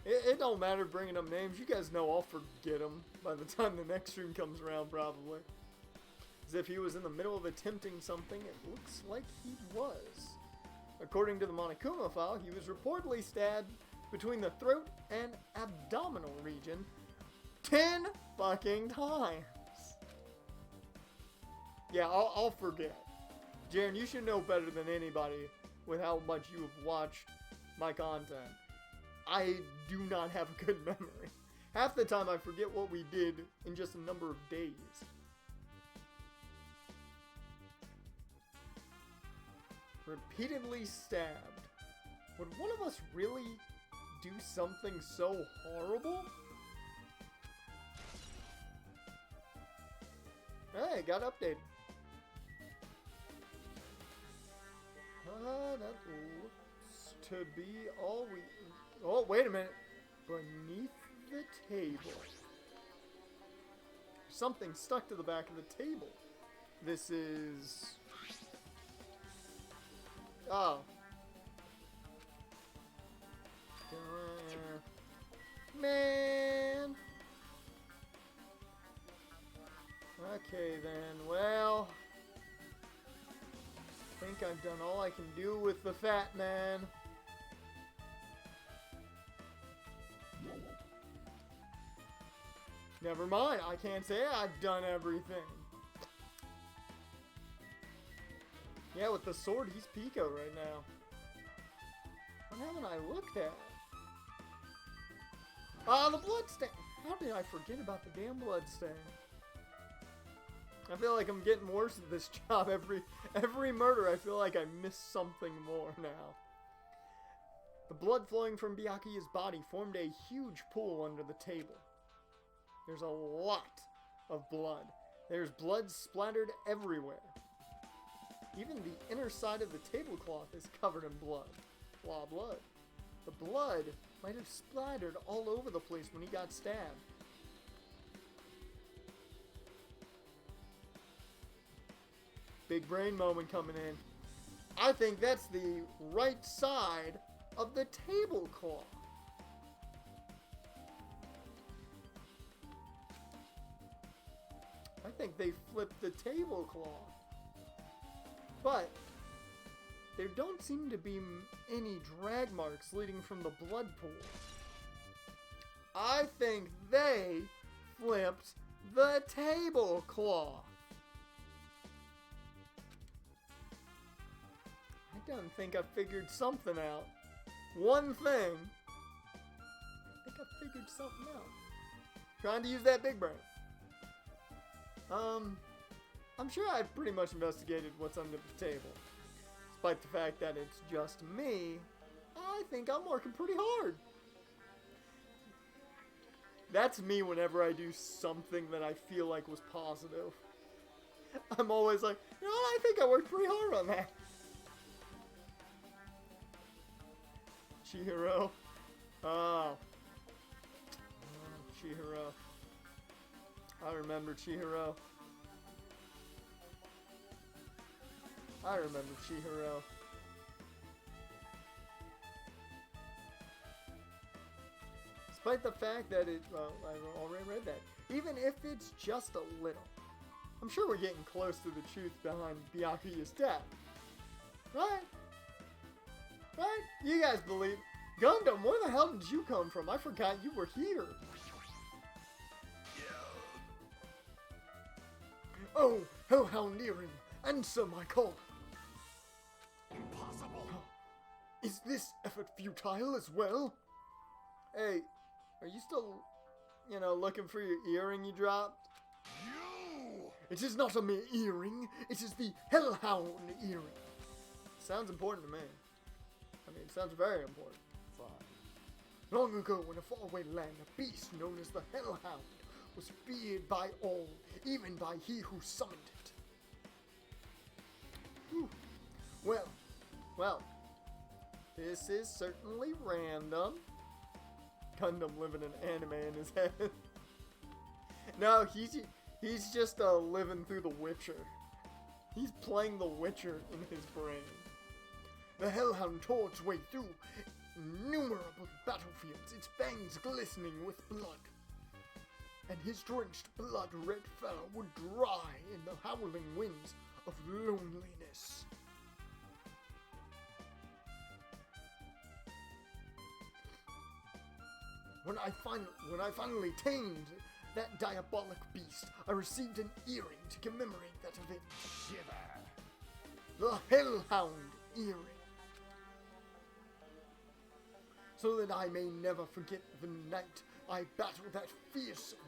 It don't matter bringing up names. You guys know I'll forget them by the time the next stream comes around, probably. As if he was in the middle of attempting something, it looks like he was. According to the Monokuma file, he was reportedly stabbed between the throat and abdominal region 10 fucking times. Yeah, I'll forget. Jaren, you should know better than anybody with how much you have watched my content. I do not have a good memory. Half the time I forget what we did in just a number of days. Repeatedly stabbed. Would one of us really do something so horrible? Hey, got updated. That looks to be all we... Oh, wait a minute. Beneath the table. Something stuck to the back of the table. This is... Oh. Man. Okay then, well. I think I've done all I can do with the fat man. Never mind, I can't say I've done everything. Yeah, with the sword, he's Pico right now. What haven't I looked at? Ah, the bloodstain! How did I forget about the damn bloodstain? I feel like I'm getting worse at this job. Every murder, I feel like I missed something more now. The blood flowing from Byakuya's body formed a huge pool under the table. There's a lot of blood. There's blood splattered everywhere. Even the inner side of the tablecloth is covered in blood. Blah, blood. The blood might have splattered all over the place when he got stabbed. Big brain moment coming in. I think that's the right side of the tablecloth. I think they flipped the tablecloth. But there don't seem to be any drag marks leading from the blood pool. I think they flipped the tablecloth. I don't think I figured something out. One thing. I think I figured something out. Trying to use that big brain. I'm sure I've pretty much investigated what's under the table. Despite the fact that it's just me, I think I'm working pretty hard. That's me whenever I do something that I feel like was positive. I'm always like, you know what, I think I worked pretty hard on that. Chihiro. Oh. Chihiro. I remember Chihiro. I remember Chihiro. Despite the fact that well, I've already read that. Even if it's just a little. I'm sure we're getting close to the truth behind Byakuya's death. Right? Right? You guys believe. Gundam, where the hell did you come from? I forgot you were here. Oh, Hellhound Earring, answer my call. Impossible. Is this effort futile as well? Hey, are you still, looking for your earring you dropped? You! It is not a mere earring, it is the Hellhound Earring. Sounds important to me. I mean, it sounds very important. Fine. Long ago in a faraway land, a beast known as the Hellhound was feared by all, even by he who summoned it. Whew. Well, this is certainly random. Gundam living an anime in his head. No, he's just living through The Witcher. He's playing The Witcher in his brain. The Hellhound tore its way through innumerable battlefields, its fangs glistening with blood. And his drenched blood-red fur would dry in the howling winds of loneliness. When I finally tamed that diabolic beast, I received an earring to commemorate that event. Shiver. The Hellhound Earring. So that I may never forget the night I battled that fearsome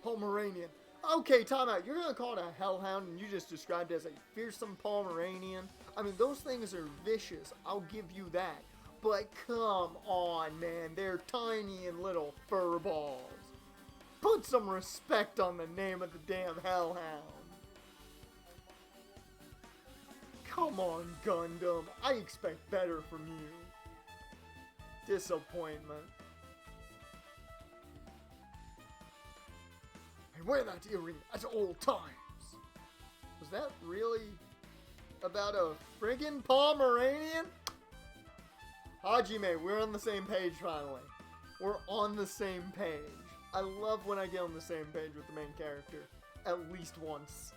Pomeranian. Okay, time out. You're gonna call it a Hellhound and you just described it as a fearsome Pomeranian? I mean, those things are vicious. I'll give you that. But come on, man. They're tiny and little fur balls. Put some respect on the name of the damn Hellhound. Come on, Gundam. I expect better from you. Disappointment. I wear that earring at all times. Was that really about a friggin' Pomeranian? Hajime, we're on the same page finally. We're on the same page. I love when I get on the same page with the main character. At least once.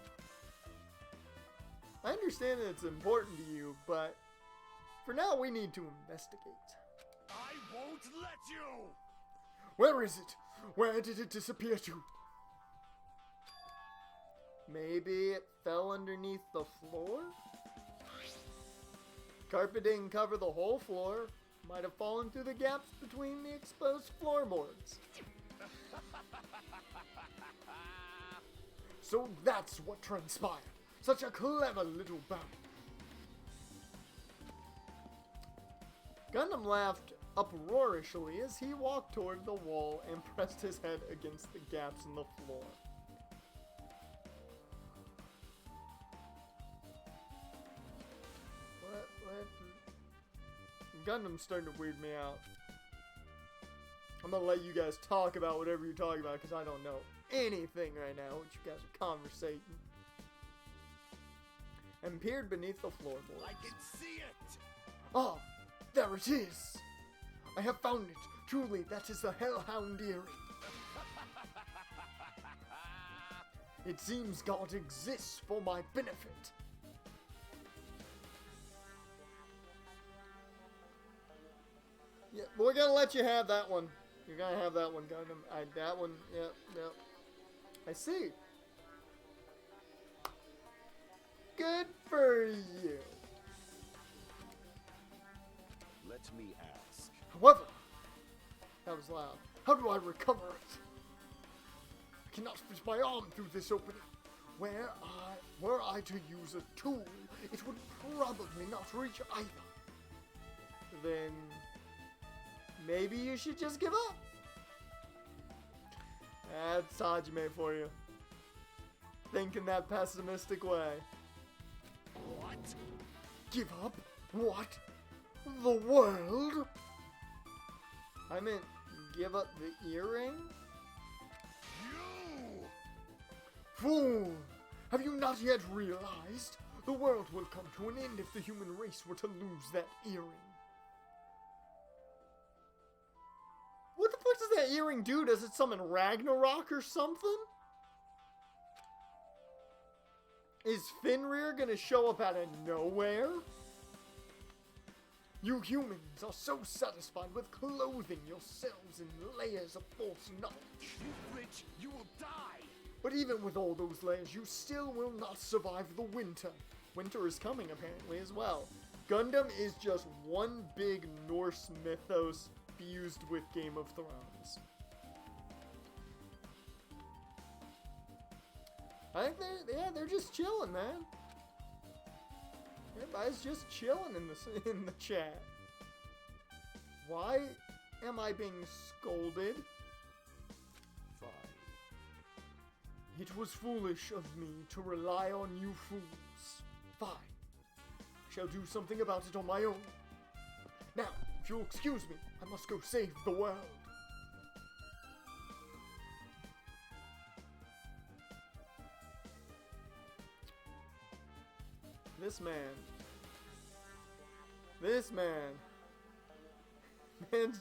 I understand that it's important to you, but for now we need to investigate. I won't let you! Where is it? Where did it disappear to? Maybe it fell underneath the floor? Carpet didn't cover the whole floor. Might have fallen through the gaps between the exposed floorboards. So that's what transpired. Such a clever little bout. Gundam laughed uproariously as he walked toward the wall and pressed his head against the gaps in the floor. Gundam's starting to weird me out. I'm gonna let you guys talk about whatever you're talking about because I don't know anything right now what you guys are conversating. And peered beneath the floorboards. I can see it! Ah, there it is! I have found it. Truly, that is the Hellhound Earring. It seems God exists for my benefit. Yeah, we're gonna let you have that one. You're gonna have that one, Gundam. That one, yep. I see. Good for you. Let me ask. However, that was loud. How do I recover it? I cannot fit my arm through this opening. Were I to use a tool, it would probably not reach either. Then maybe you should just give up. That's Hajime for you. Think in that pessimistic way. What? Give up? What? The world? I meant give up the earring? You! Fool! Have you not yet realized? The world will come to an end if the human race were to lose that earring. What the fuck does that earring do? Does it summon Ragnarok or something? Is Fenrir gonna show up out of nowhere? You humans are so satisfied with clothing yourselves in layers of false knowledge. You rich, you will die! But even with all those layers, you still will not survive the winter. Winter is coming, apparently, as well. Gundam is just one big Norse mythos fused with Game of Thrones. I think they're just chilling, man. Everybody's just chilling in the chat. Why am I being scolded? Fine. It was foolish of me to rely on you fools. Fine. I shall do something about it on my own. Now, if you'll excuse me, I must go save the world. This man's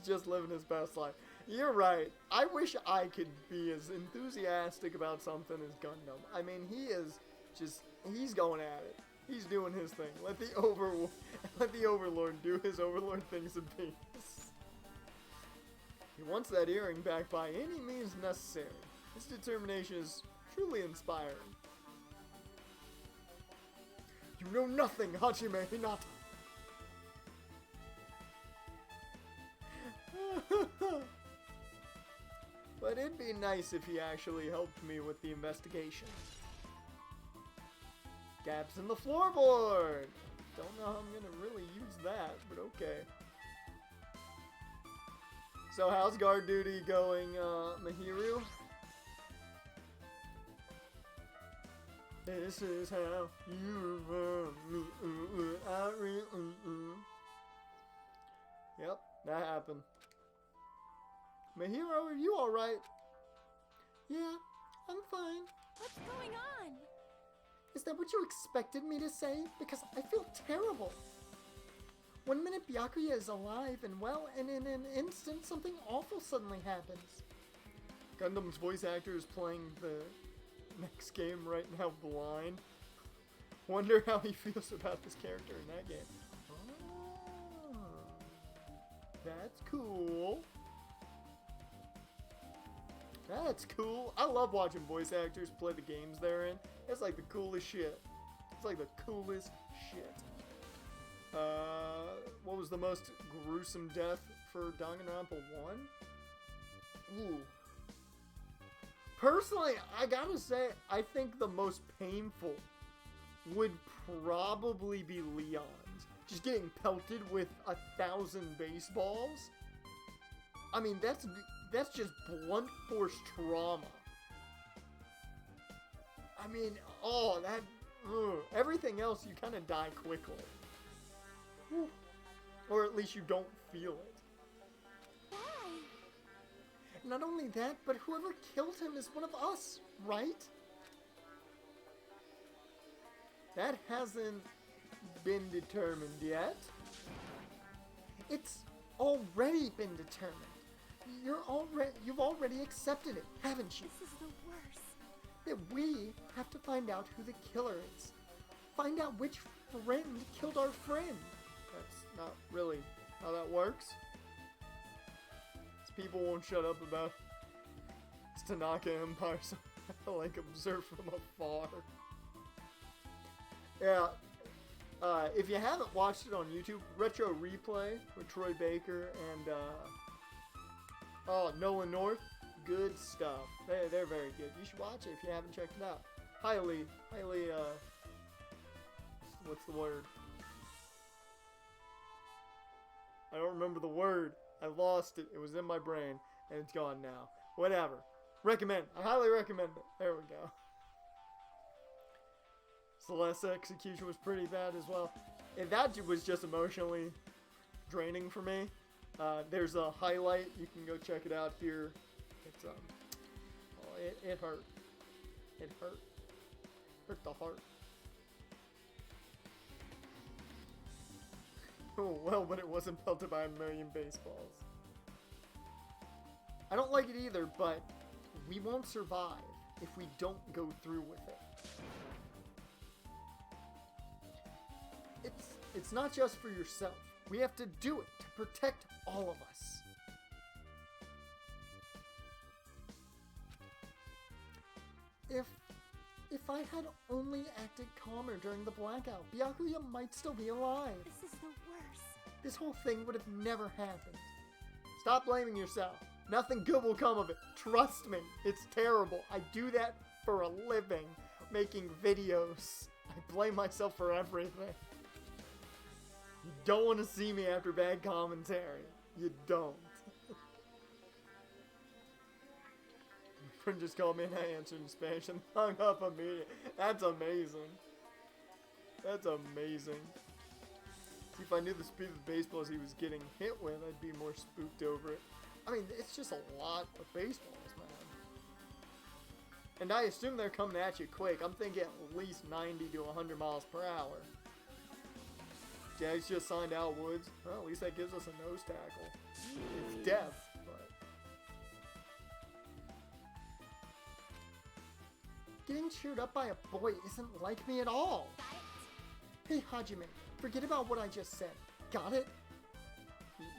just living his best life. You're right. I wish I could be as enthusiastic about something as Gundam. I mean, he's going at it. He's doing his thing. Let the Overlord do his Overlord things in peace. He wants that earring back by any means necessary. His determination is truly inspiring. You know nothing, Hajime Hinata. But it'd be nice if he actually helped me with the investigation. Gaps in the floorboard! Don't know how I'm gonna really use that, but okay. So how's guard duty going, Mahiru? This is how you run me. Yep, that happened. Mahiru, are you alright? Yeah, I'm fine. What's going on? Is that what you expected me to say? Because I feel terrible. One minute Byakuya is alive and well, and in an instant something awful suddenly happens. Gundam's voice actor is playing the next game right now blind. Wonder how he feels about this character in that game. Oh, that's cool. That's cool. I love watching voice actors play the games they're in. It's like the coolest shit. It's like the coolest shit. What was the most gruesome death for Danganronpa 1? Ooh. Personally, I gotta say, I think the most painful would probably be Leon's. Just getting pelted with 1,000 baseballs. I mean, that's just blunt force trauma. I mean, everything else you kind of die quickly. Whew. Or at least you don't feel it. Why? Not only that, but whoever killed him is one of us, right? That hasn't been determined yet. It's already been determined. You've already accepted it, haven't you? This is the worst. that we have to find out who the killer is. Find out which friend killed our friend. That's not really how that works. These people won't shut up about it's Tanaka Empire, so I like observe from afar. Yeah, if you haven't watched it on YouTube, Retro Replay with Troy Baker and Nolan North, good stuff. They're very good. You should watch it if you haven't checked it out. Highly, what's the word? I don't remember the word. I lost it. It was in my brain, and it's gone now. Whatever. Recommend. I highly recommend it. There we go. Celeste's execution was pretty bad as well. And that was just emotionally draining for me. There's a highlight. You can go check it out here. It's it hurt. It hurt. Hurt the heart. Oh, well, but it wasn't pelted by a million baseballs. I don't like it either, but we won't survive if we don't go through with it. It's not just for yourself. We have to do it to protect all of us. If I had only acted calmer during the blackout, Byakuya might still be alive. This is the worst. This whole thing would have never happened. Stop blaming yourself. Nothing good will come of it. Trust me, it's terrible. I do that for a living, making videos. I blame myself for everything. You don't want to see me after bad commentary. You don't. My friend just called me and I answered in Spanish and hung up immediately. That's amazing. That's amazing. See, if I knew the speed of the baseballs he was getting hit with, I'd be more spooked over it. I mean, it's just a lot of baseballs, man. And I assume they're coming at you quick. I'm thinking at least 90 to 100 miles per hour. Jags just signed Al Woods. Well, at least that gives us a nose tackle. It's death, but... Getting cheered up by a boy isn't like me at all. Hey, Hajime, forget about what I just said. Got it?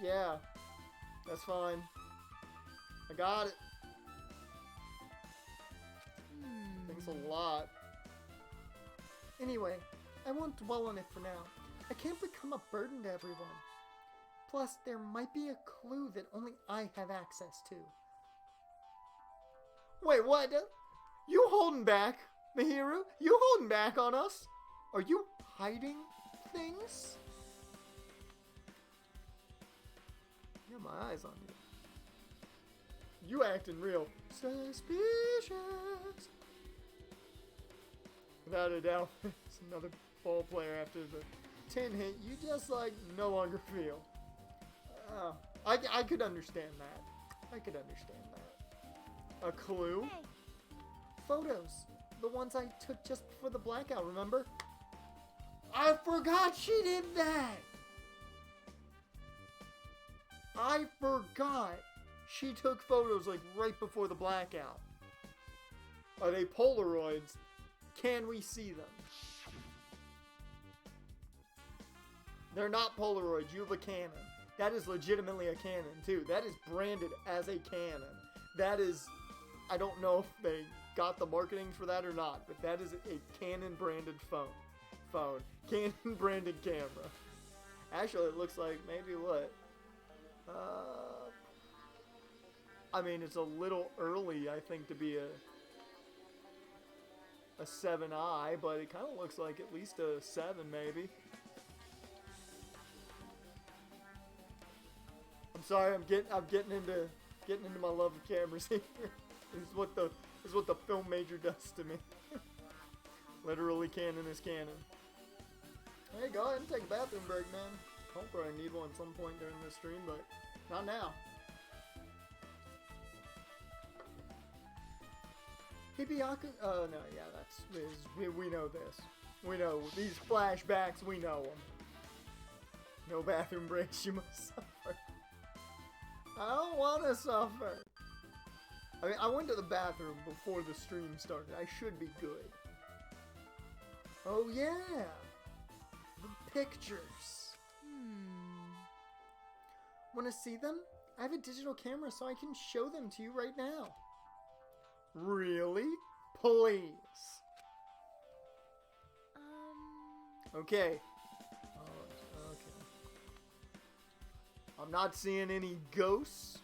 Yeah, that's fine. I got it. Thanks a lot. Anyway, I won't dwell on it for now. I can't become a burden to everyone. Plus, there might be a clue that only I have access to. Wait, what? You holding back, Mihiru? You holding back on us? Are you hiding things? I got my eyes on you. You acting real suspicious. Without a doubt, it's another ball player after the 10 hit you just like no longer feel. I could understand that. I could understand that. A clue? Hey. Photos. The ones I took just before the blackout, remember? I forgot she did that! I forgot she took photos like right before the blackout. Are they Polaroids? Can we see them? They're not Polaroids. You have a Canon. That is legitimately a Canon, too. That is branded as a Canon. That is... I don't know if they got the marketing for that or not, but that is a Canon-branded phone. Canon-branded camera. Actually, it looks like maybe what? I mean, it's a little early, I think, to be a 7i, but it kind of looks like at least a 7, maybe. I'm sorry, I'm getting into my love of cameras here. This is what the film major does to me. Literally, Canon is Canon. Hey, go ahead and take a bathroom break, man. I'll probably need one at some point during this stream, but not now. Hibiyaku, oh no, yeah, we know this. We know these flashbacks, we know them. No bathroom breaks, you must suffer. I don't want to suffer. I mean, I went to the bathroom before the stream started. I should be good. Oh yeah, the pictures. Want to see them? I have a digital camera so I can show them to you right now. Really? Please. Okay. Oh, okay. I'm not seeing any ghosts.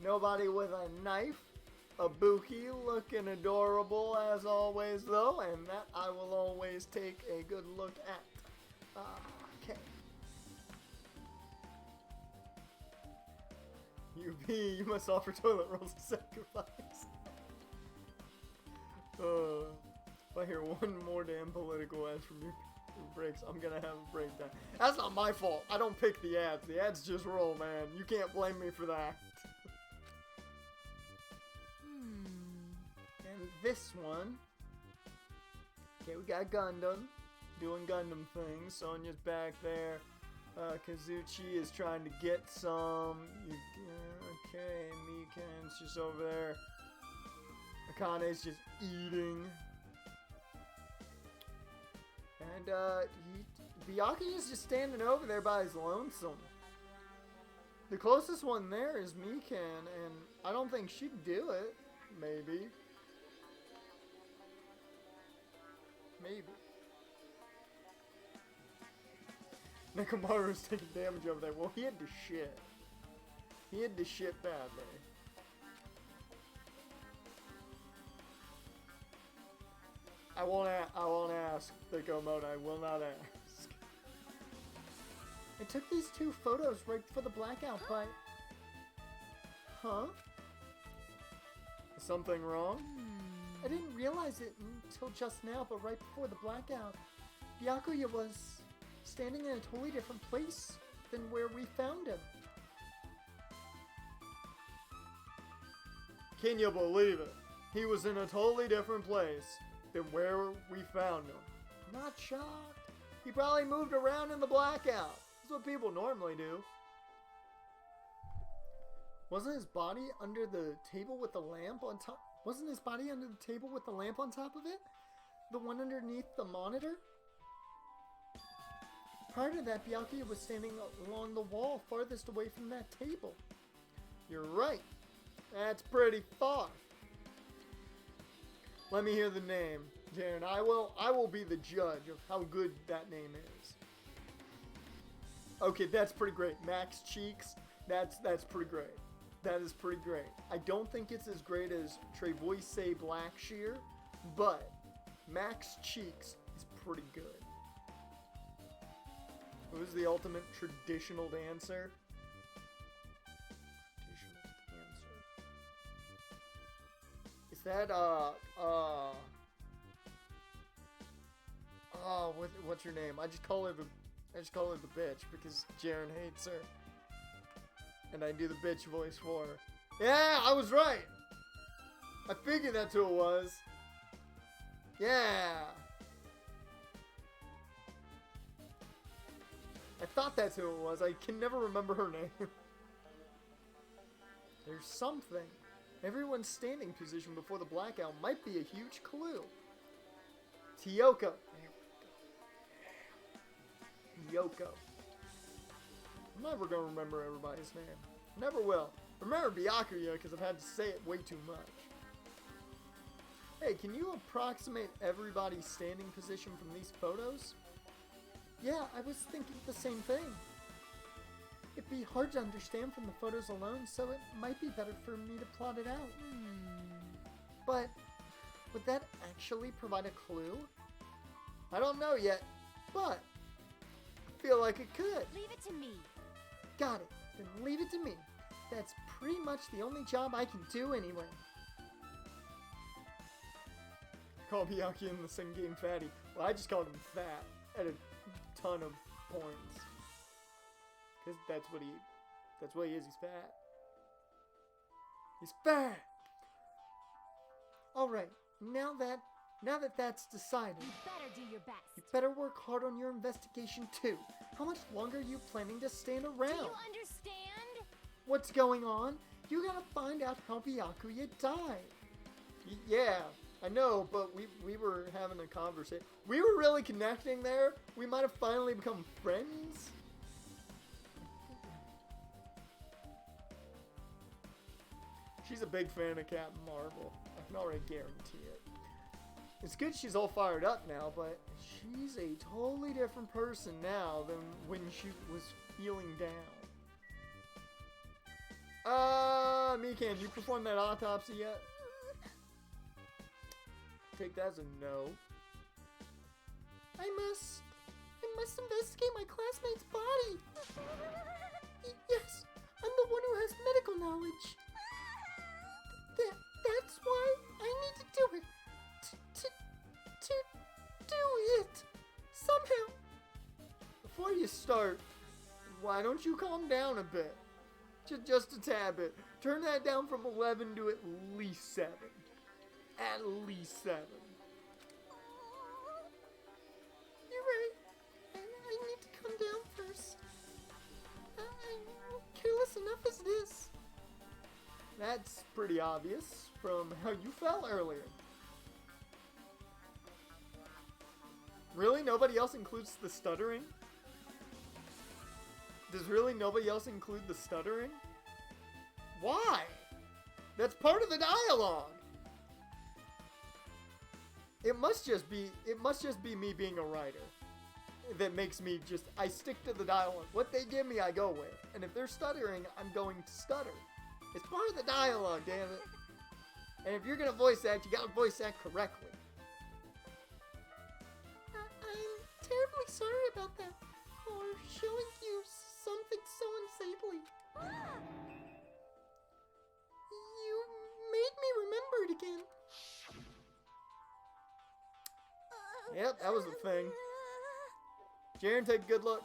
Nobody with a knife. A Buki looking adorable as always though, and that I will always take a good look at. Okay. You must offer toilet rolls as sacrifice. If I hear one more damn political ads from your breaks, I'm gonna have a breakdown. That's not my fault. I don't pick the ads. The ads just roll, man. You can't blame me for that. And this one. Okay, we got Gundam. Doing Gundam things. Sonya's back there. Kazuchi is trying to get some. Okay, Mikan's just over there. Akane's just eating. And Byakuya is just standing over there by his lonesome. The closest one there is Mikan, and I don't think she'd do it. Maybe. Nekomaru's taking damage over there. Well, he had to shit. He had to shit badly. I won't ask the Gomoda. I will not ask. I took these two photos right for the blackout fight. Huh? Is something wrong? I didn't realize it until just now, but right before the blackout, Byakuya was standing in a totally different place than where we found him. Can you believe it? He was in a totally different place than where we found him. Not shocked. He probably moved around in the blackout. That's what people normally do. Wasn't his body under the table with the lamp on top? Wasn't his body under the table with the lamp on top of it? The one underneath the monitor? Prior to that, Byakuya was standing along the wall farthest away from that table. You're right. That's pretty far. Let me hear the name, Jaren. I will be the judge of how good that name is. Okay, that's pretty great. Max Cheeks, that's pretty great. That is pretty great. I don't think it's as great as Trevoise Blackshear, but Max Cheeks is pretty good. Who's the ultimate traditional dancer? Is that, what's her name? I just call her the bitch because Jaren hates her. And I do the bitch voice for her. Yeah, I was right! I figured that's who it was. Yeah! I thought that's who it was. I can never remember her name. There's something. Everyone's standing position before the blackout might be a huge clue. Tiyoko. Yoko. I'm never gonna remember everybody's name. Never will. Remember Byakuya because I've had to say it way too much. Hey, can you approximate everybody's standing position from these photos? Yeah, I was thinking the same thing. It'd be hard to understand from the photos alone, so it might be better for me to plot it out. But would that actually provide a clue? I don't know yet, but I feel like it could. Leave it to me. Got it. Then leave it to me. That's pretty much the only job I can do anyway. Call Byakuya in the same game fatty. Well, I just called him fat at a ton of points. Because that's what he is, he's fat. He's fat! Alright, now that that's decided, You better do your best. you better work hard on your investigation too. How much longer are you planning to stand around? Do you understand? What's going on? You gotta find out how Byakuya died. Yeah, I know, but we were having a conversation. We were really connecting there. We might have finally become friends. She's a big fan of Captain Marvel. I can already guarantee it. It's good she's all fired up now, but she's a totally different person now than when she was feeling down. Mikan, you performed that autopsy yet? Take that as a no. I must investigate my classmate's body. Yes, I'm the one who has medical knowledge. That's why I need to do it. To do it. Somehow. Before you start, why don't you calm down a bit? Just a tad bit. Turn that down from 11 to at least 7. At least 7. You're right. I need to calm down first. I'm careless enough as it is. That's pretty obvious from how you felt earlier. Really? Nobody else includes the stuttering? Does really nobody else include the stuttering? Why? That's part of the dialogue. It must just be me being a writer that makes me I stick to the dialogue. What they give me, I go with. And if they're stuttering, I'm going to stutter. It's part of the dialogue, damn it. And if you're gonna voice act, you gotta voice act correctly. I'm terribly sorry about that. For showing you something so unsightly. You made me remember it again. Yep, that was the thing. Jaren, take a good look.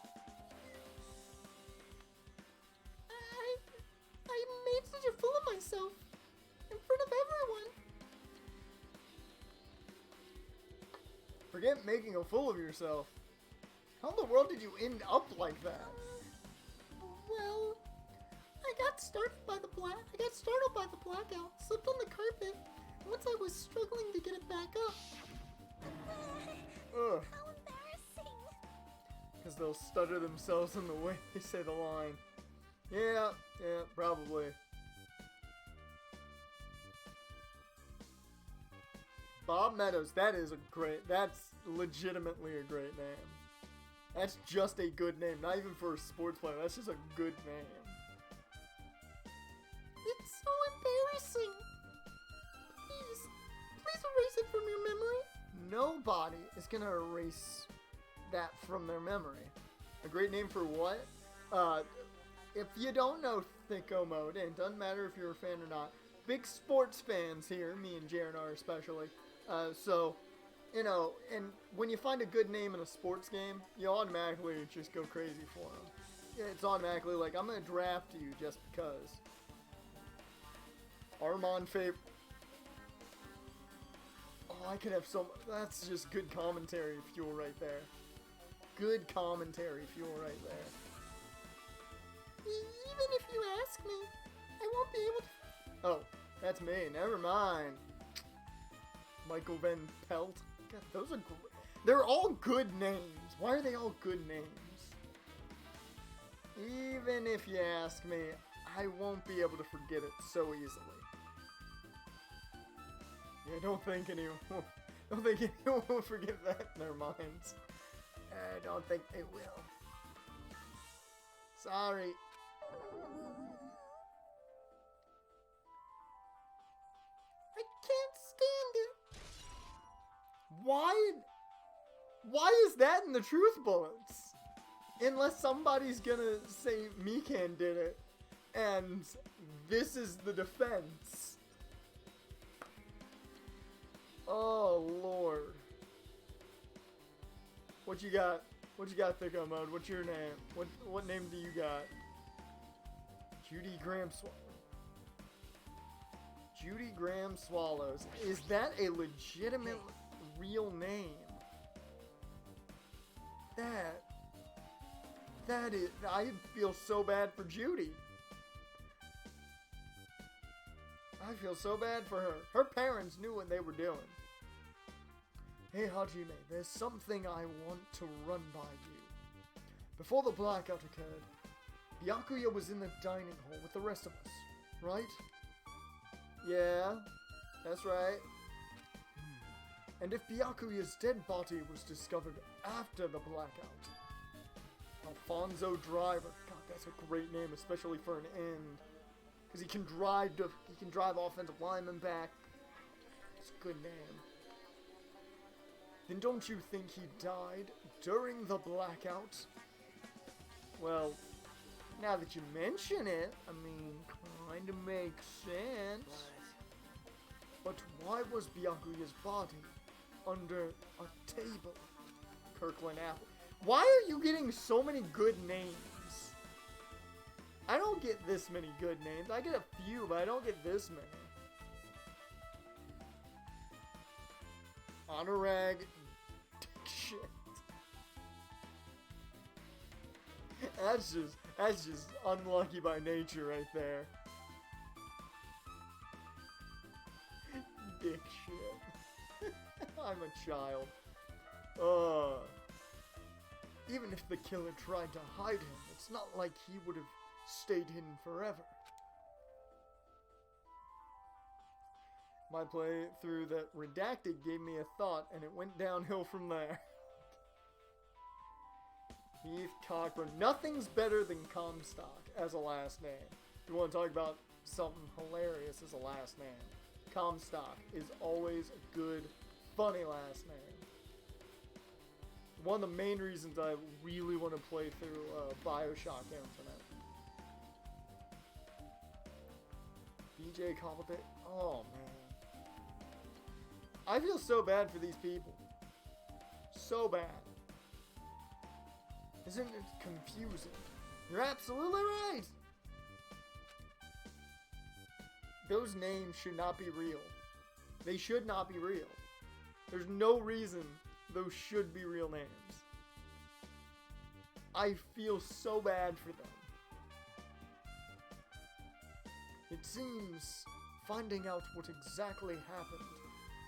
I made such a fool of myself. In front of everyone. Forget making a fool of yourself. How in the world did you end up like that? Well, I got startled by the blackout, slipped on the carpet. Once I was struggling to get it back up. Ugh. How embarrassing. Because they'll stutter themselves in the way they say the line. Yeah, probably. Bob Meadows, that's legitimately a great name. That's just a good name, not even for a sports player, that's just a good name. It's so embarrassing. Please erase it from your memory. Nobody is gonna erase that from their memory. A great name for what? If you don't know Thicko Mode, and it doesn't matter if you're a fan or not, big sports fans here, me and Jaren are especially, so, you know, and when you find a good name in a sports game, you automatically just go crazy for them. It's automatically like, I'm gonna draft you just because. Armand Fabre. Oh, I could have that's just good commentary fuel right there. Good commentary fuel right there. Even if you ask me, I won't be able to... Oh, that's me. Never mind. Michael Van Pelt. God, those are... They're all good names. Why are they all good names? Even if you ask me, I won't be able to forget it so easily. Yeah, don't think anyone will forget that in their minds. I don't think they will. Sorry. I can't stand it. Why is that in the truth bullets? Unless somebody's gonna say Mikan did it, and this is the defense. Oh, Lord. What you got? What you got, Thicko Mode? What's your name? What name do you got? Judy Graham Judy Graham Swallows. Is that a legitimate real name? That is... I feel so bad for Judy. I feel so bad for her. Her parents knew what they were doing. Hey Hajime, there's something I want to run by you. Before the blackout occurred, Byakuya was in the dining hall with the rest of us, right? Yeah, that's right. And if Byakuya's dead body was discovered after the blackout, Alfonso Driver, God, that's a great name, especially for an end, because he can drive offensive linemen back. It's a good name. Then don't you think he died during the blackout? Well, now that you mention it, I mean, kinda makes sense. But why was Byakuya's body under a table? Kirkland Apple. Why are you getting so many good names? I don't get this many good names. I get a few, but I don't get this many. Honorag shit. That's just unlucky by nature right there. Dick shit. I'm a child. Even if the killer tried to hide him, it's not like he would have stayed hidden forever. My playthrough that Redacted gave me a thought, and it went downhill from there. Heath Cochran. Nothing's better than Comstock as a last name. If you want to talk about something hilarious as a last name, Comstock is always a good, funny last name. One of the main reasons I really want to play through Bioshock Infinite. BJ Cobblepit. Oh, man. I feel so bad for these people. So bad. Isn't it confusing? You're absolutely right! Those names should not be real. They should not be real. There's no reason those should be real names. I feel so bad for them. It seems finding out what exactly happened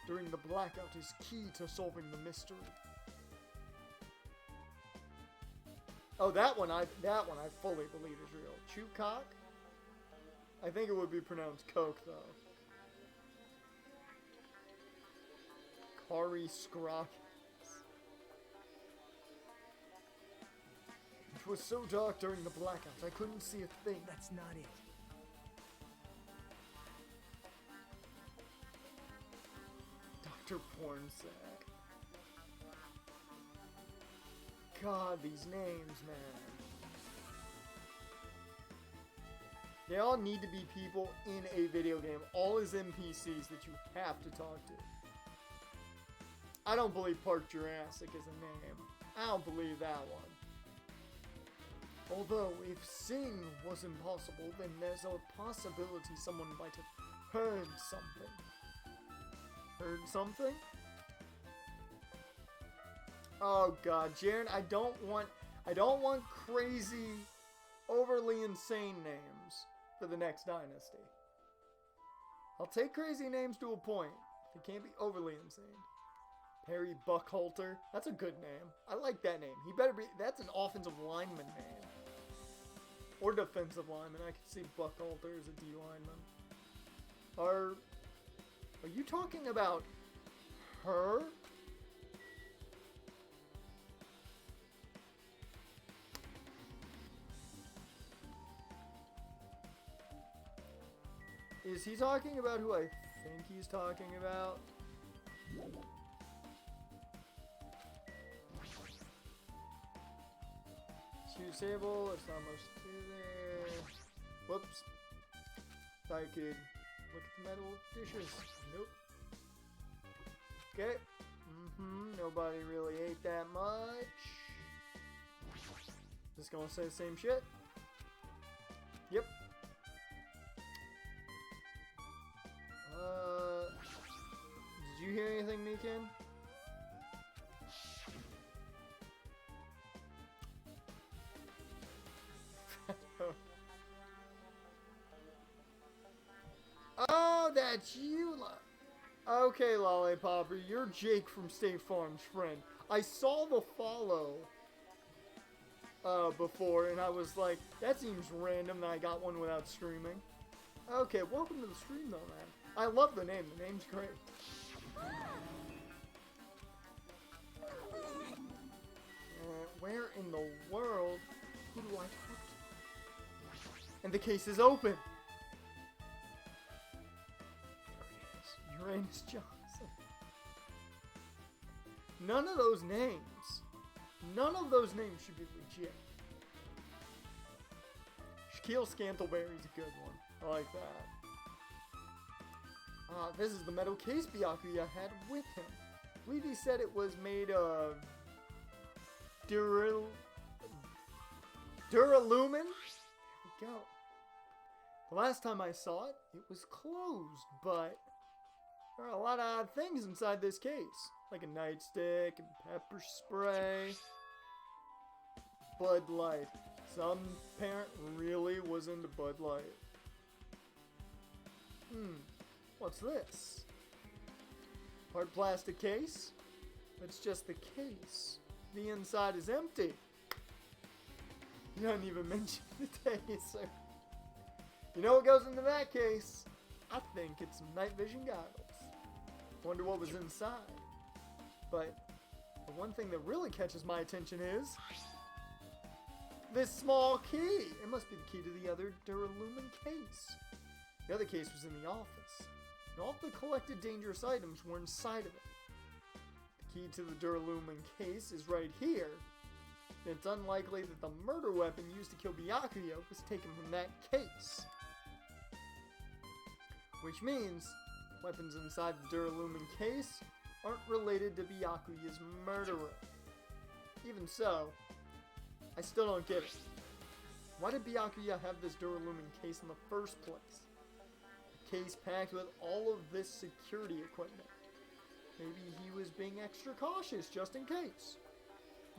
during the blackout is key to solving the mystery. Oh, that one I fully believe is real. Chukok? I think it would be pronounced Coke, though. Kari Skrock. It was so dark during the blackout, I couldn't see a thing. That's not it. Dr. Pornsack. God, these names, man. They all need to be people in a video game. All as NPCs that you have to talk to. I don't believe Park Jurassic is a name. I don't believe that one. Although, if seeing was impossible, then there's a possibility someone might have heard something. Heard something? Oh god, Jaren, I don't want crazy, overly insane names for the next dynasty. I'll take crazy names to a point. They can't be overly insane. Perry Buckhalter. That's a good name. I like that name. He better be. That's an offensive lineman name. Or defensive lineman. I could see Buckhalter as a D lineman. Are you talking about her? Is he talking about who I think he's talking about? Choose table, it's almost there. Whoops. Thought I could look at the metal dishes. Nope. Okay. Nobody really ate that much. Just gonna say the same shit. Yep. Did you hear anything, Mikan? Oh, that's you. Okay, Lollipopper, you're Jake from State Farm's friend. I saw the follow before, and I was like, that seems random that I got one without streaming. Okay, welcome to the stream, though, man. I love the name. The name's great. Where in the world who do I talk to? And the case is open. Uranus Johnson. None of those names should be legit. Shaquille Scantleberry's a good one. I like that. This is the metal case Byakuya had with him. I believe he said it was made of Duralumin? There we go. The last time I saw it, it was closed, but there are a lot of odd things inside this case. Like a nightstick and pepper spray. Bud Light. Some parent really was into Bud Light. What's this? Hard plastic case? It's just the case. The inside is empty. You don't even mention the taser. You know what goes into that case? I think it's some night vision goggles. Wonder what was inside. But the one thing that really catches my attention is this small key. It must be the key to the other Duralumin case. The other case was in the office. And all of the collected dangerous items were inside of it. The key to the Duralumin case is right here. And it's unlikely that the murder weapon used to kill Byakuya was taken from that case. Which means weapons inside the Duralumin case aren't related to Byakuya's murderer. Even so, I still don't get it. Why did Byakuya have this Duralumin case in the first place? A case packed with all of this security equipment. Maybe he was being extra cautious just in case.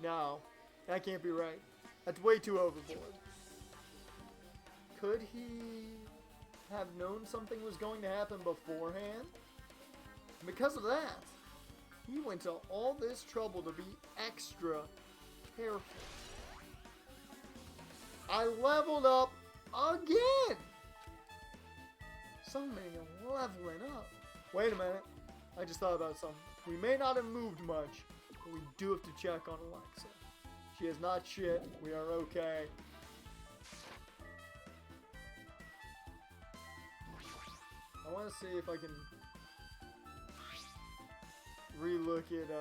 No, that can't be right. That's way too overboard. Could he have known something was going to happen beforehand? And because of that, he went to all this trouble to be extra careful. I leveled up again! So many leveling up. Wait a minute. I just thought about something. We may not have moved much, but we do have to check on Alexa. She is not shit. We are okay. I want to see if I can relook at,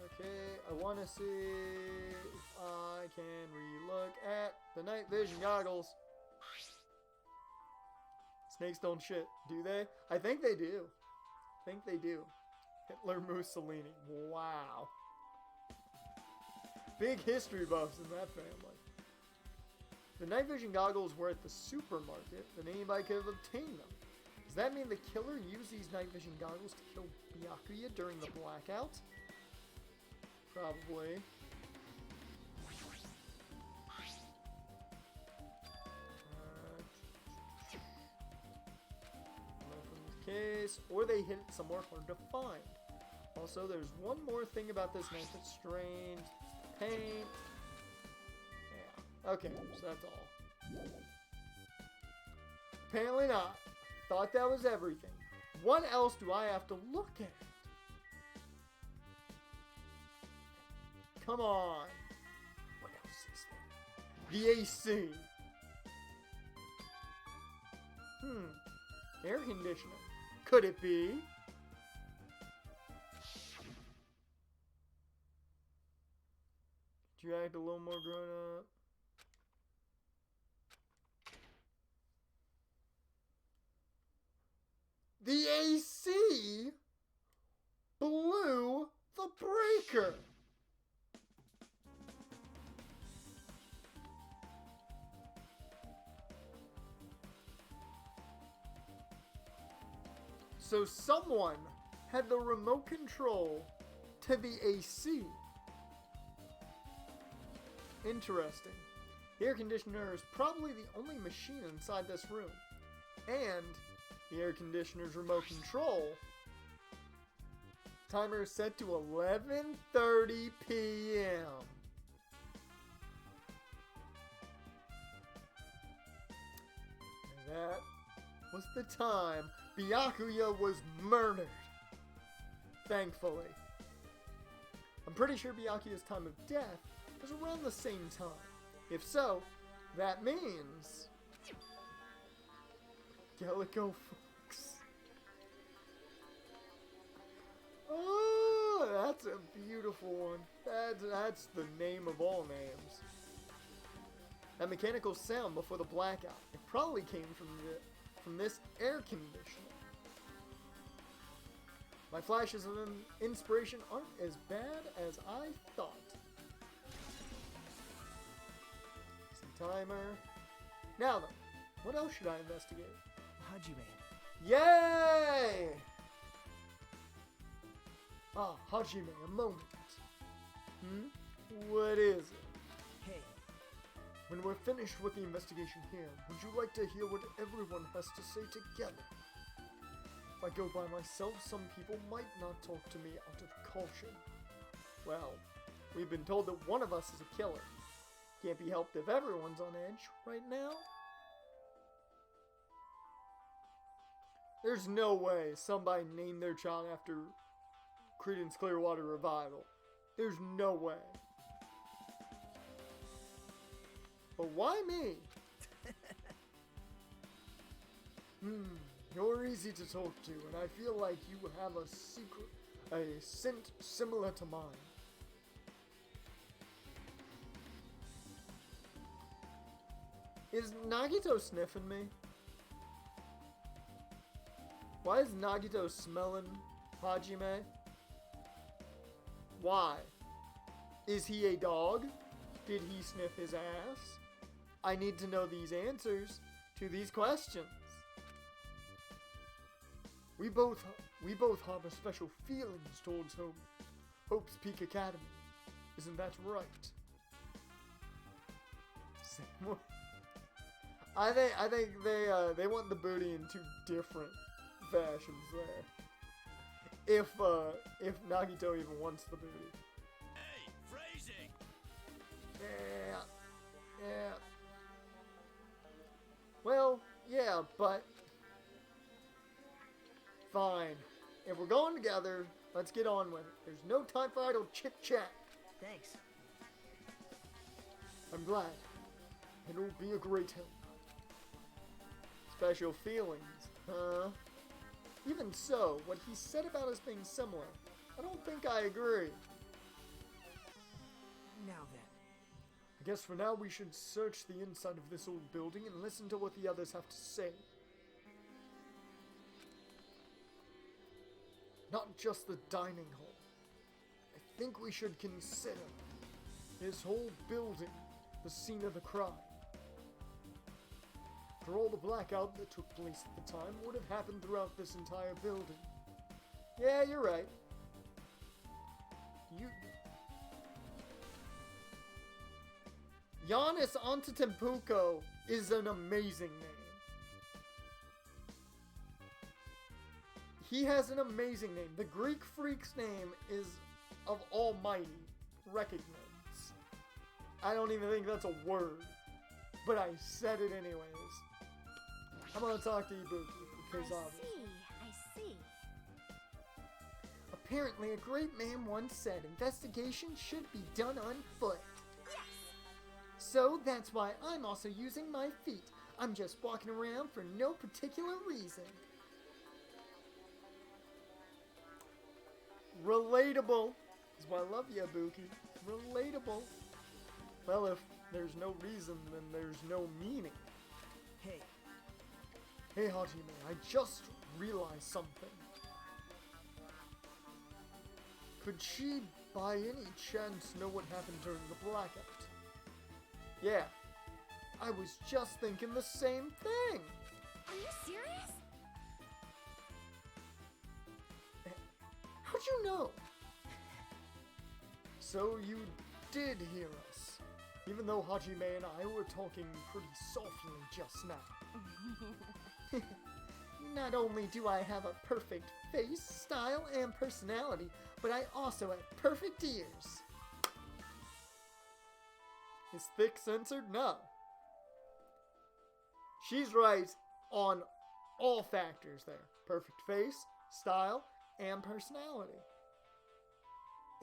okay, I want to see if I can relook at the night vision goggles. Snakes don't shit, do they? I think they do. I think they do. Hitler Mussolini. Wow. Big history buffs in that family. The night vision goggles were at the supermarket, and anybody could have obtained them. Does that mean the killer used these night vision goggles to kill Byakuya during the blackout? Probably. Case, or they hid it somewhere hard to find. Also, there's one more thing about this knife that's strange. It's the paint. Yeah. Okay, so that's all. Apparently not. Thought that was everything. What else do I have to look at? Come on. What else is there? The AC. Air conditioner. Could it be? Could you act a little more grown up? The AC blew the breaker. So someone had the remote control to the AC. Interesting. The air conditioner is probably the only machine inside this room. and the air conditioner's remote control. Timer is set to 11:30 p.m. And that was the time Byakuya was murdered. Thankfully. I'm pretty sure Byakuya's time of death was around the same time. If so, that means Calico Fox. Oh, that's a beautiful one. That's the name of all names. That mechanical sound before the blackout, it probably came from this air conditioner. My flashes of inspiration aren't as bad as I thought. Some timer. Now then, what else should I investigate? Hajime. Yay! Ah, Hajime, a moment. What is it? Hey, When we're finished with the investigation here, would you like to hear what everyone has to say together? If I go by myself, some people might not talk to me out of caution. Well, we've been told that one of us is a killer. Can't be helped if everyone's on edge right now. There's no way somebody named their child after Creedence Clearwater Revival. There's no way. But why me? You're easy to talk to, and I feel like you have a scent similar to mine. Is Nagito sniffing me? Why is Nagito smelling Hajime? Why? Is he a dog? Did he sniff his ass? I need to know these answers to these questions. We both harbor special feelings towards Hope's Peak Academy. Isn't that right? I think they want the booty in two different fashions there. If Nagito even wants the booty. Hey, phrasing! Yeah. Well, yeah, but fine. If we're going together, let's get on with it. There's no time for idle chit-chat. thanks. I'm glad. It'll be a great help. Special feelings, huh? Even so, what he said about us being similar, I don't think I agree. Now then. I guess for now we should search the inside of this old building and listen to what the others have to say. Not just the dining hall. I think we should consider this whole building the scene of the crime. For all the blackout that took place at the time would have happened throughout this entire building. Yeah, you're right. Giannis Antetokounmpo is an amazing name. He has an amazing name. The Greek freak's name is of Almighty Recognize. I don't even think that's a word, but I said it anyways. I'm gonna talk to Ibuki because obviously. I see. Apparently, a great man once said investigation should be done on foot. Yes! So that's why I'm also using my feet. I'm just walking around for no particular reason. Relatable. That's why I love you, Ibuki. Relatable. Well, if there's no reason, then there's no meaning. Hey, Hey, Hajime, I just realized something. Could she, by any chance, know what happened during the blackout? Yeah, I was just thinking the same thing. Are you serious? How'd you know? So you did hear us. Even though Hajime and I were talking pretty softly just now. Not only do I have a perfect face, style, and personality, but I also have perfect ears. Is thick censored? No. She's right on all factors there. Perfect face, style, and personality.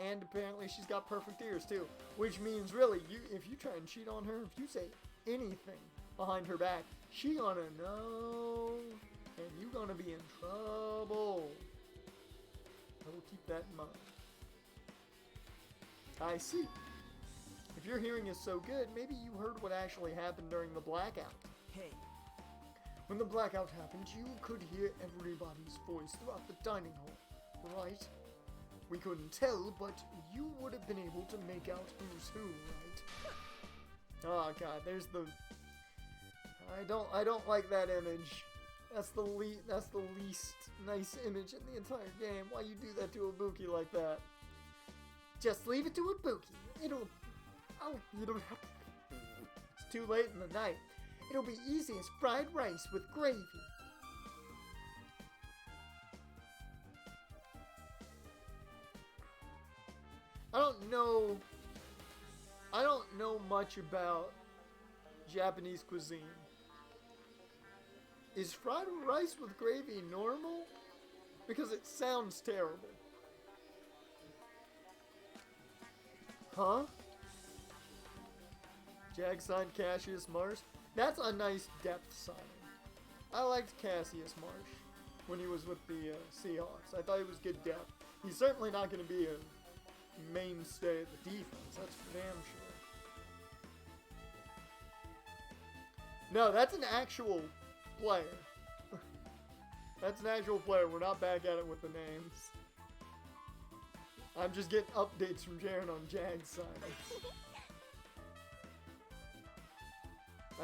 And apparently she's got perfect ears too. Which means really, if you try and cheat on her, if you say anything behind her back, she gonna know, and you gonna be in trouble. I will keep that in mind. I see. If your hearing is so good, maybe you heard what actually happened during the blackout. Hey, When the blackout happened, you could hear everybody's voice throughout the dining hall, right? We couldn't tell, but you would have been able to make out who's who, right? Oh god, there's the... I don't like that image. That's the least nice image in the entire game. Why you do that to Ibuki like that? Just leave it to Ibuki. You don't have to... It's too late in the night. It'll be easy as fried rice with gravy. I don't know much about Japanese cuisine. Is fried rice with gravy normal? Because it sounds terrible. Huh? Jag signed Cassius Marsh? That's a nice depth signing. I liked Cassius Marsh when he was with the Seahawks. I thought he was good depth. He's certainly not going to be a mainstay of the defense. That's for damn sure. No, that's an actual player. That's an actual player. We're not back at it with the names. I'm just getting updates from Jaren on Jag signings.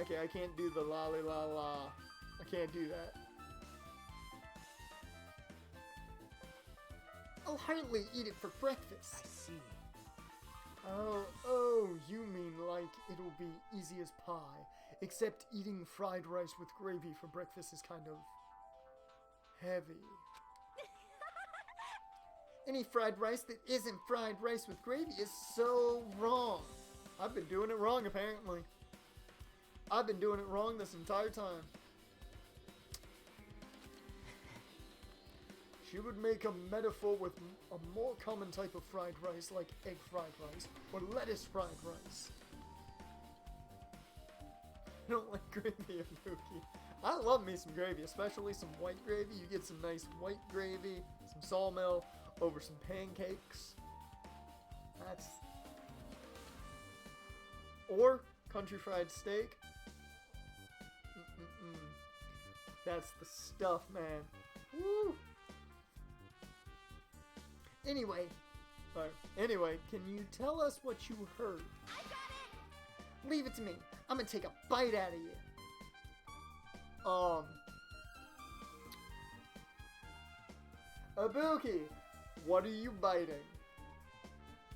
Okay, I can't do the lolly la la. I can't do that. I'll hardly eat it for breakfast. I see. Oh, you mean like it'll be easy as pie, except eating fried rice with gravy for breakfast is kind of heavy. Any fried rice that isn't fried rice with gravy is so wrong. I've been doing it wrong, apparently. I've been doing it wrong this entire time. She would make a metaphor with a more common type of fried rice, like egg fried rice or lettuce fried rice. I don't like gravy, Ibuki. I love me some gravy, especially some white gravy. You get some nice white gravy, some sawmill over some pancakes. Or country fried steak. That's the stuff, man. Woo! Anyway, can you tell us what you heard? I got it! leave it to me. I'm gonna take a bite out of you. Ibuki, what are you biting?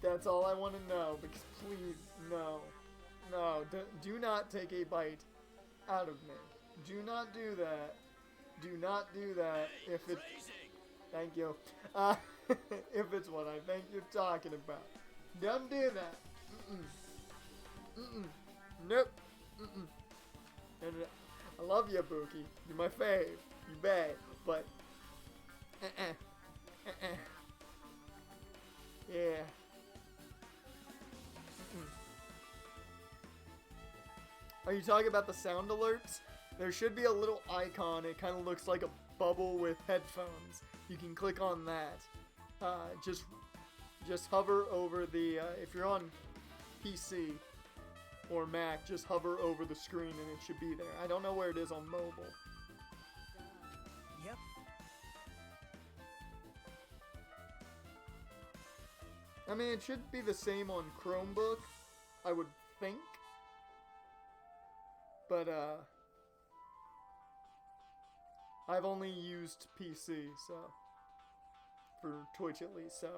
That's all I want to know, because please, no, do not take a bite out of me. Do not do that. Do not do that if it's... Thank you. If it's what I think you're talking about. Don't do that. Nope. And I love you, Ibuki. You're my fave. You bae. But... Yeah. Are you talking about the sound alerts? There should be a little icon. It kind of looks like a bubble with headphones. You can click on that. Just hover over the, if you're on PC or Mac, just hover over the screen and it should be there. I don't know where it is on mobile. Yep. I mean, it should be the same on Chromebook, I would think. But, I've only used PC, so, for Twitch at least, so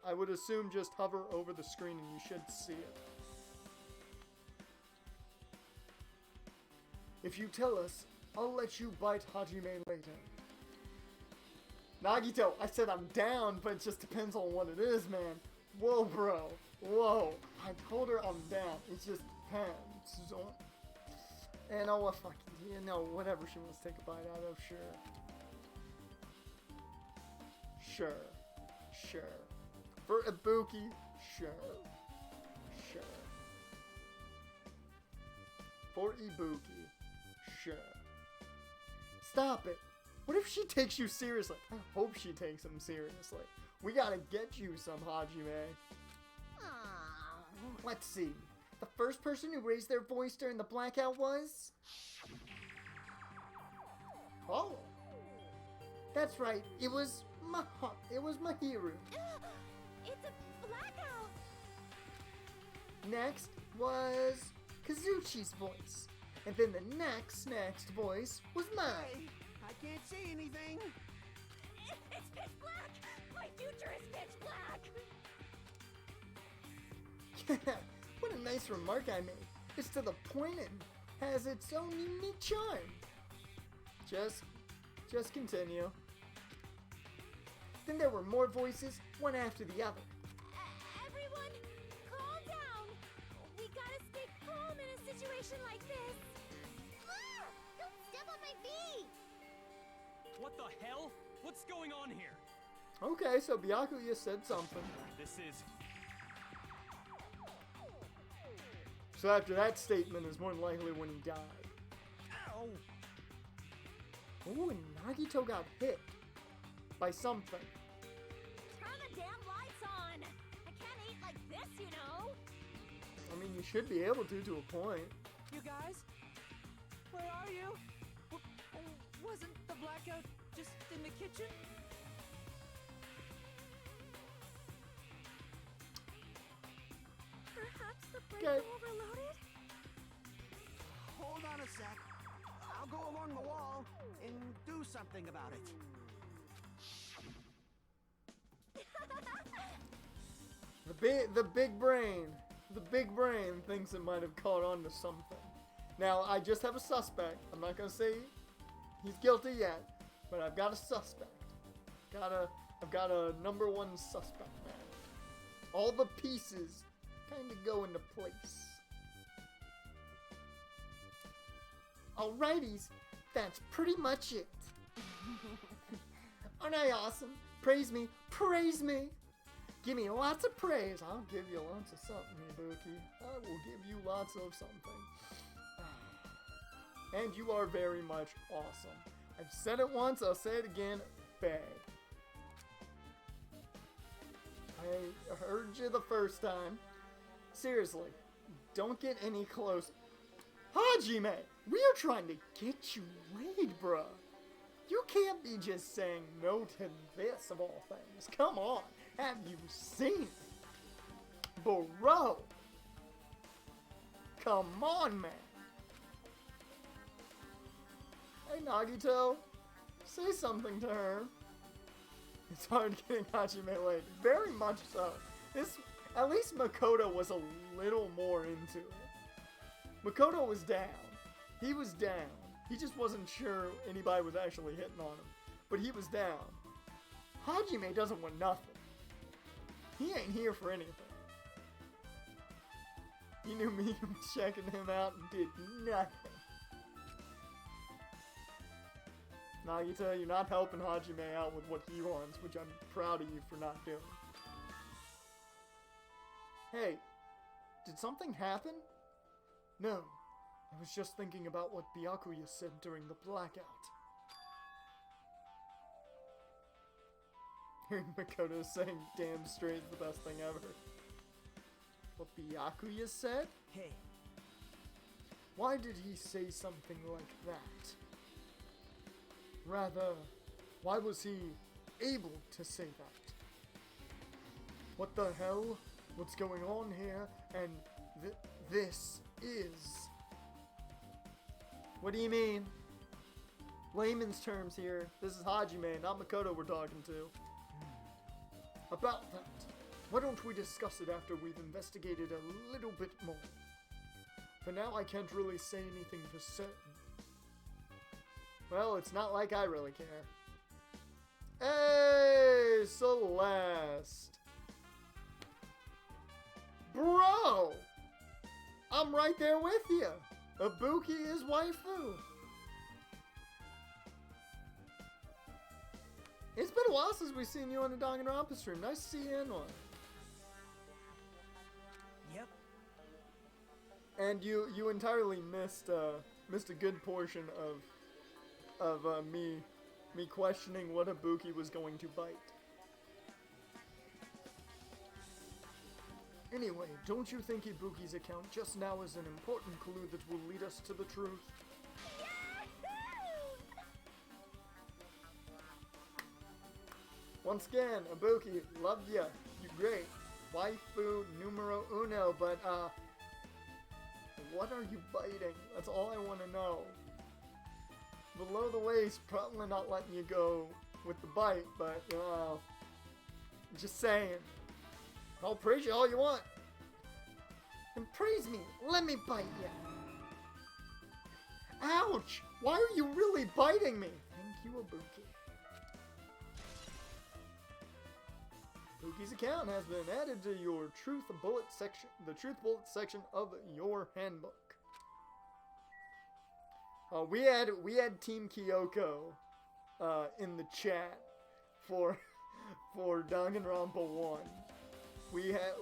I would assume just hover over the screen and you should see it. If you tell us, I'll let you bite Hajime later. Nagito, I said I'm down, but it just depends on what it is, man. Whoa, bro. Whoa. I told her I'm down. It just depends. And oh, fuck, you know, whatever she wants to take a bite out of, sure. Sure. For Ibuki, sure. For Ibuki, sure. Stop it. What if she takes you seriously? I hope she takes him seriously. We gotta get you some, Hajime. Let's see. The first person who raised their voice during the blackout was... Oh. That's right. It was Mahiru. It's a blackout. Next was Kazuchi's voice. And then the next voice was mine. I can't see anything. It's pitch black. My future is pitch black. What a nice remark I made. It's to the point and has its own unique charm. Just continue. Then there were more voices, one after the other. Everyone, calm down. We gotta stay calm in a situation like this. Don't step on my feet. What the hell? What's going on here? Okay, so Byakuya said something. This is... So after that statement is more than likely when he died. Ow! Oh, and Nagito got hit by something. Turn the damn lights on. I can't eat like this, you know. I mean, you should be able to a point. You guys? Where are you? Wasn't the blackout just in the kitchen? Perhaps the Okay. breaker overloaded? Hold on a sec. I'll go along the wall and do something about it. The big brain thinks it might have caught on to something. Now, I just have a suspect. I'm not gonna say he's guilty yet, but I've got a suspect. I've got a number one suspect now. All the pieces kind of go into place. Alrighties, that's pretty much it. Aren't I awesome? Praise me, praise me! Give me lots of praise. I'll give you lots of something, Ibuki. I will give you lots of something. And you are very much awesome. I've said it once, I'll say it again. Bae. I heard you the first time. Seriously, don't get any close. Hajime, we are trying to get you laid, bruh. You can't be just saying no to this of all things. Come on, have you seen it? Bro. Come on, man. Hey, Nagito, say something to her. It's hard getting Hajime laid. Very much so. At least Makoto was a little more into it. Makoto was down. He was down. He just wasn't sure anybody was actually hitting on him. But he was down. Hajime doesn't want nothing. He ain't here for anything. He knew me checking him out and did nothing. Nagito, you're not helping Hajime out with what he wants, which I'm proud of you for not doing. Hey, did something happen? No, I was just thinking about what Byakuya said during the blackout. Hearing Makoto saying damn straight is the best thing ever. What Byakuya said? Hey, Why did he say something like that? Rather, why was he able to say that? What the hell? What's going on here? And this is... What do you mean? Layman's terms here. This is Hajime, not Makoto we're talking to. About that, why don't we discuss it after we've investigated a little bit more? For now, I can't really say anything for certain. Well, it's not like I really care. Hey, Celeste. Bro! I'm right there with you. Ibuki is waifu. It's been a while since we've seen you on the Danganronpa stream. Nice to see you in one. Yep. And you entirely missed a good portion of me questioning what Ibuki was going to bite. Anyway, don't you think Ibuki's account just now is an important clue that will lead us to the truth? Once again, Ibuki, loved ya. You great. Waifu numero uno, but what are you biting? That's all I want to know. Below the waist, probably not letting you go with the bite, but just saying. I'll praise you all you want. And praise me. Let me bite you. Ouch! Why are you really biting me? Thank you, Ibuki. Ibuki's account has been added to your truth bullet section, the truth bullet section of your handbook. We had Team Kyoko in the chat for Danganronpa 1. We had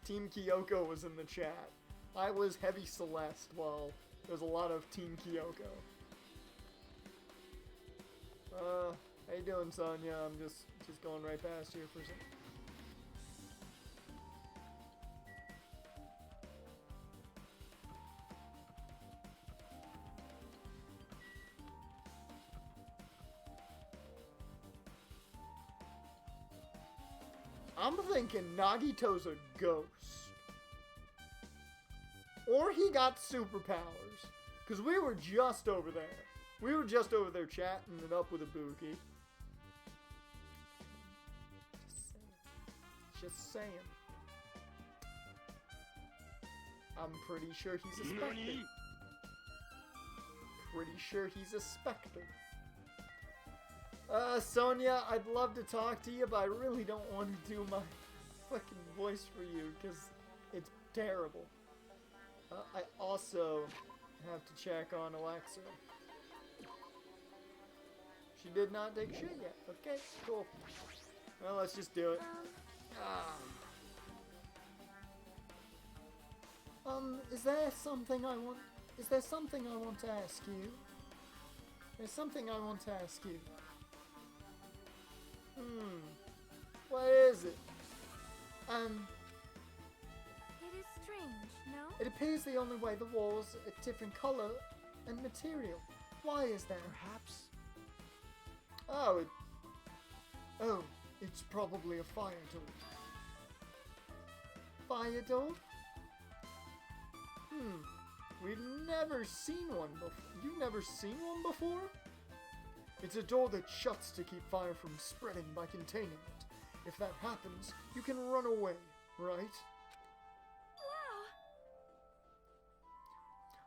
Team Kyoko was in the chat. I was Heavy Celeste while there was a lot of Team Kyoko. How you doing, Sonya? I'm just going right past you for a second. I'm thinking Nagito's a ghost. Or he got superpowers. Because we were just over there. We were just over there chatting it up with Ibuki. Just saying. I'm pretty sure he's a specter. Pretty sure he's a specter. Sonia, I'd love to talk to you, but I really don't want to do my fucking voice for you, because it's terrible. I also have to check on Alexa. She did not take shit yet. Okay, cool. Well, let's just do it. Is there something I want to ask you? There's something I want to ask you. What is it? It is strange, no? It appears the only way the walls are different color and material. Why is that? Perhaps. Oh, it's probably a fire door. Fire door? We've never seen one before. You've never seen one before? It's a door that shuts to keep fire from spreading by containing it. If that happens, you can run away, right?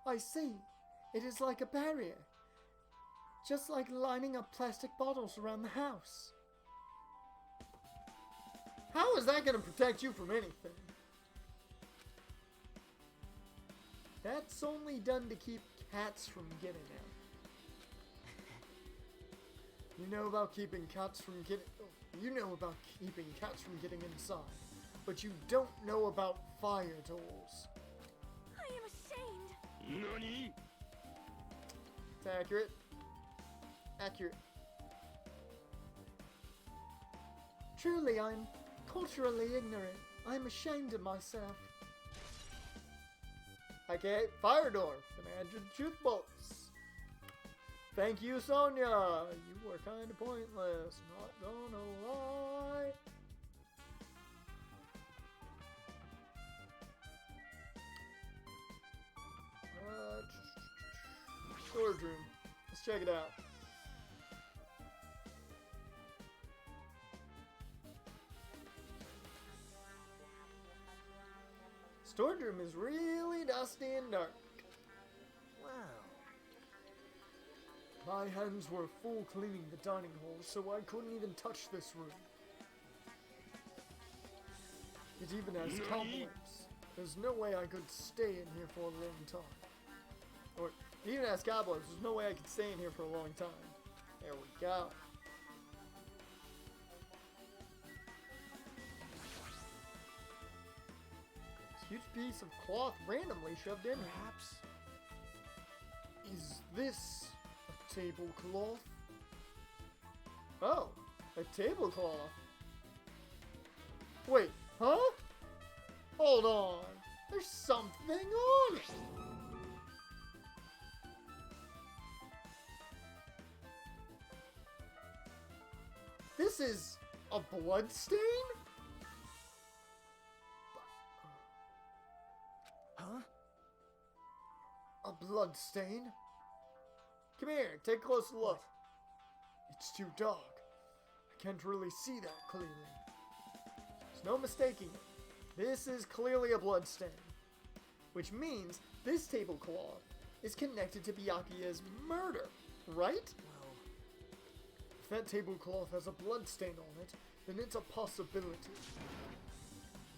Wow! I see. It is like a barrier. Just like lining up plastic bottles around the house. How is that going to protect you from anything? That's only done to keep cats from getting out. You know about keeping cats from getting... You know about keeping cats from getting inside. But you don't know about fire doors. I am ashamed. Nani? It's accurate. Accurate. Truly, I'm culturally ignorant. I'm ashamed of myself. Okay, fire door. Gonna add your truth bolts. Thank you, Sonia. You were kind of pointless. Not gonna lie. Storage room. Let's check it out. Storage room is really dusty and dark. Well, My hands were full cleaning the dining hall, so I couldn't even touch this room. It even has cobwebs. There's no way I could stay in here for a long time. Or, it even has cobwebs. There's no way I could stay in here for a long time. There we go. This huge piece of cloth randomly shoved in here. Perhaps. Is this a tablecloth? Oh, a tablecloth. Wait, huh? Hold on. There's something on it. This is a blood stain? Huh? A blood stain? Come here, take a closer look. It's too dark. I can't really see that clearly. There's no mistaking it. This is clearly a blood stain. Which means this tablecloth is connected to Byakuya's murder, right? Well, If that tablecloth has a blood stain on it, then it's a possibility.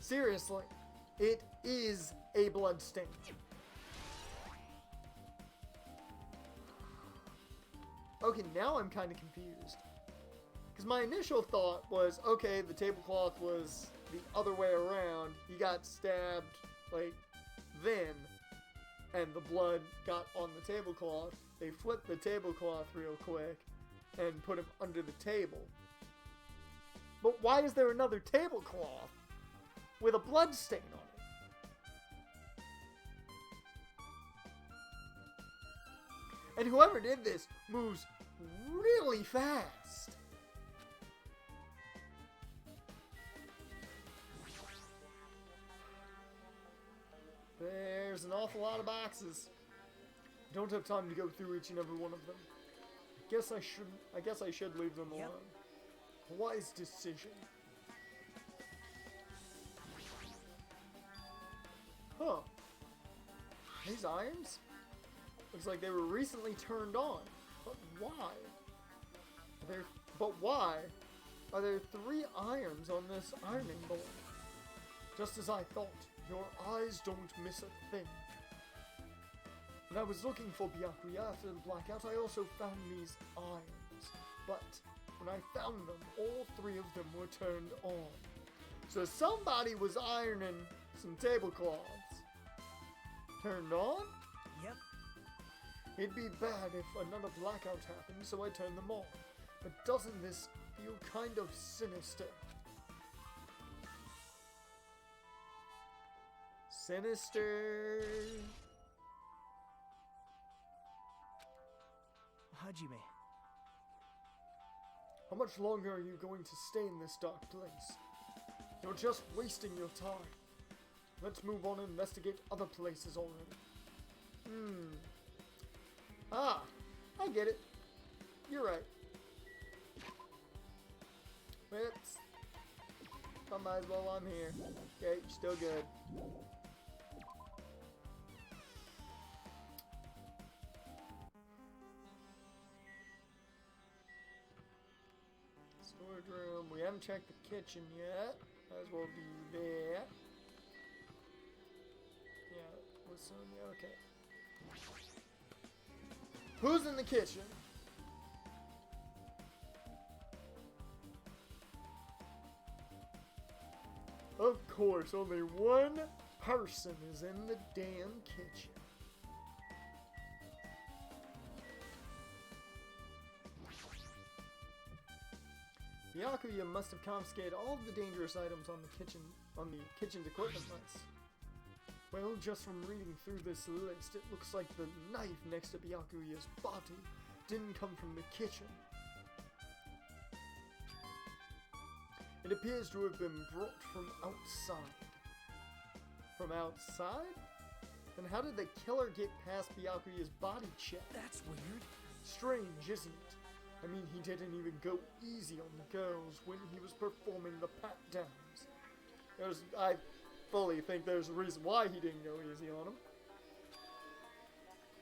Seriously, it is a blood stain. Okay, now I'm kind of confused. Because my initial thought was, okay, the tablecloth was the other way around. He got stabbed, like, then, and the blood got on the tablecloth. They flipped the tablecloth real quick and put him under the table. But why is there another tablecloth with a blood stain on it? And whoever did this moves really fast. There's an awful lot of boxes. Don't have time to go through each and every one of them. I guess I should leave them alone. Wise decision. Huh. These irons? Looks like they were recently turned on. But why? Why are there 3 irons on this ironing board? Just as I thought, your eyes don't miss a thing. When I was looking for Byakuya after the blackout, I also found these irons. But when I found them, all 3 of them were turned on. So somebody was ironing some tablecloths. Turned on? yep. It'd be bad if another blackout happened, so I turned them on. But doesn't this feel kind of sinister? Sinister. Hajime. How much longer are you going to stay in this dark place? You're just wasting your time. Let's move on and investigate other places already. Ah, I get it. You're right. Whoops. I might as well I'm here. Okay, still good. Storage room. We haven't checked the kitchen yet. Might as well do that. Yeah, what's on the okay. Who's in the kitchen? Of course, only one person is in the damn kitchen. Byakuya must have confiscated all of the dangerous items on the kitchen's equipment list. Well, just from reading through this list, it looks like the knife next to Byakuya's body didn't come from the kitchen. It appears to have been brought from outside. From outside? Then how did the killer get past Byakuya's body check? That's weird. Strange, isn't it? I mean, he didn't even go easy on the girls when he was performing the pat-downs. I fully think there's a reason why he didn't go easy on them.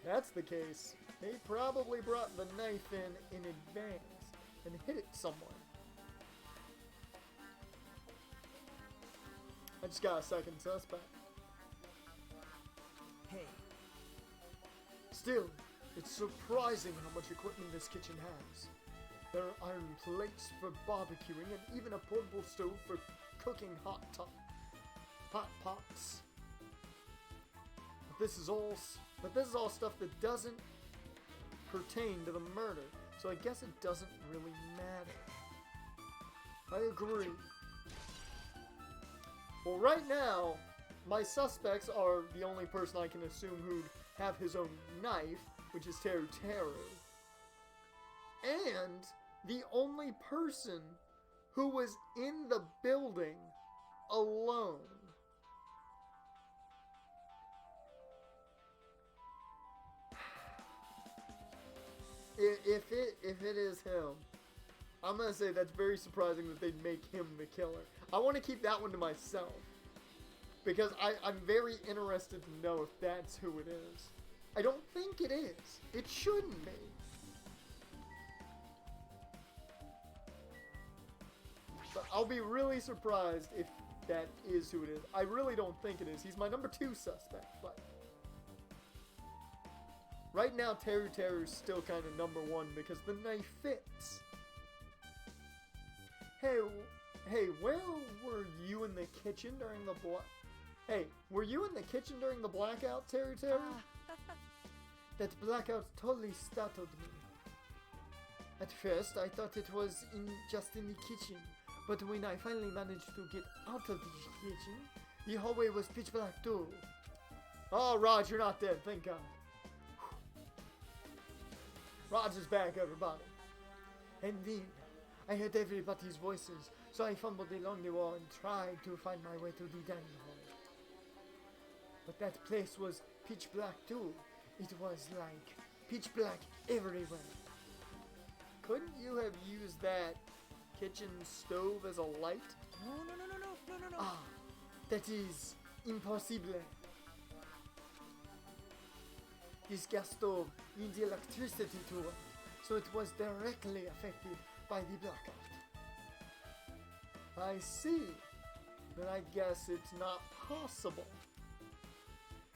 that's the case, they probably brought the knife in advance and hid it somewhere. I just got a second suspect. Hey, Still, it's surprising how much equipment this kitchen has. There are iron plates for barbecuing and even a portable stove for cooking hot pots. But this is all stuff that doesn't pertain to the murder, so I guess it doesn't really matter. I agree. Well, right now, my suspects are the only person I can assume who'd have his own knife, which is Teru Teru, and the only person who was in the building alone. If it is him, I'm gonna say that's very surprising that they'd make him the killer. I want to keep that one to myself because I'm very interested to know if that's who it is. I don't think it is. It shouldn't be. But I'll be really surprised if that is who it is. I really don't think it is. He's my number 2 suspect, but right now Teru Teru's still kind of number 1 because the knife fits. Hey, where were you in the kitchen during the were you in the kitchen during the blackout, Teru Teru? That blackout totally startled me. At first, I thought it was just in the kitchen, but when I finally managed to get out of the kitchen, the hallway was pitch black too. Oh, Raj, you're not dead, thank God. Raj is back, everybody. And then, I heard everybody's voices, so I fumbled along the wall and tried to find my way to the dining hall. But that place was pitch black too. It was like pitch black everywhere. Couldn't you have used that kitchen stove as a light? No. Ah, that is impossible. This gas stove needs electricity to work, so it was directly affected by the blackout. I see. Then I guess it's not possible.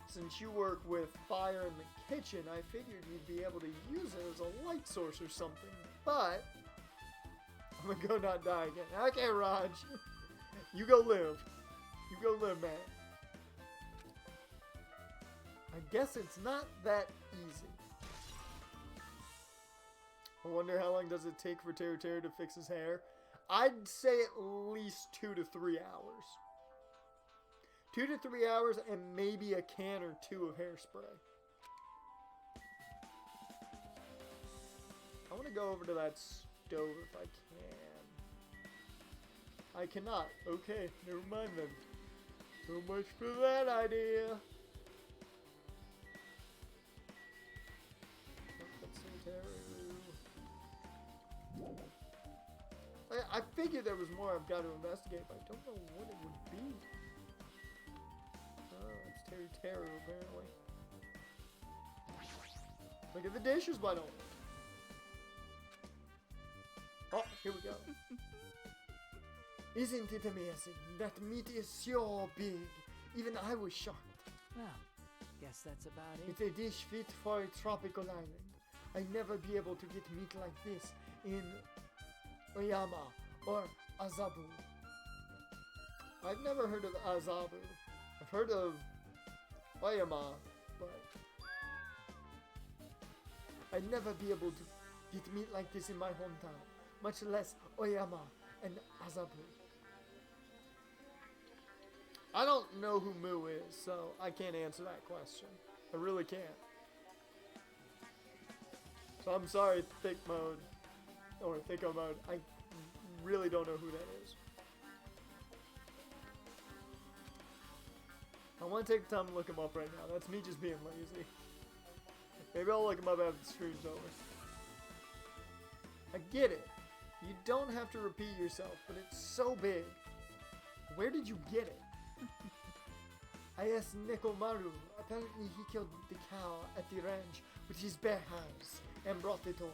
Since you work with fire in the kitchen, I figured you'd be able to use it as a light source or something. But I'm gonna go not die again. Okay, Raj. You go live. You go live, man. I guess it's not that easy. I wonder how long does it take for Teru Teru to fix his hair? I'd say at least 2 to 3 hours. 2 to 3 hours and maybe a can or 2 of hairspray. I want to go over to that stove if I can. I cannot. Okay, never mind then. So much for that idea. I figured there was more I've got to investigate, but I don't know what it would be. Oh, it's Teru Teru, apparently. Look at the dishes, why don't we? Oh, here we go. Isn't it amazing? That meat is so big. Even I was shocked. Well, guess that's about it. It's a dish fit for a tropical island. I'd never be able to get meat like this in Oyama or Azabu. I've never heard of Azabu. I've heard of Oyama, but I'd never be able to get meat like this in my hometown, much less Oyama and Azabu. I don't know who Mu is, so I can't answer that question. I really can't. So I'm sorry, Thick Mode, or Thicko Mode. I really don't know who that is. I want to take the time to look him up right now. That's me just being lazy. Maybe I'll look him up after the stream's over. I get it. You don't have to repeat yourself, but it's so big. Where did you get it? I asked Nekomaru Apparently he killed the cow at the ranch with his bare hands and brought it over.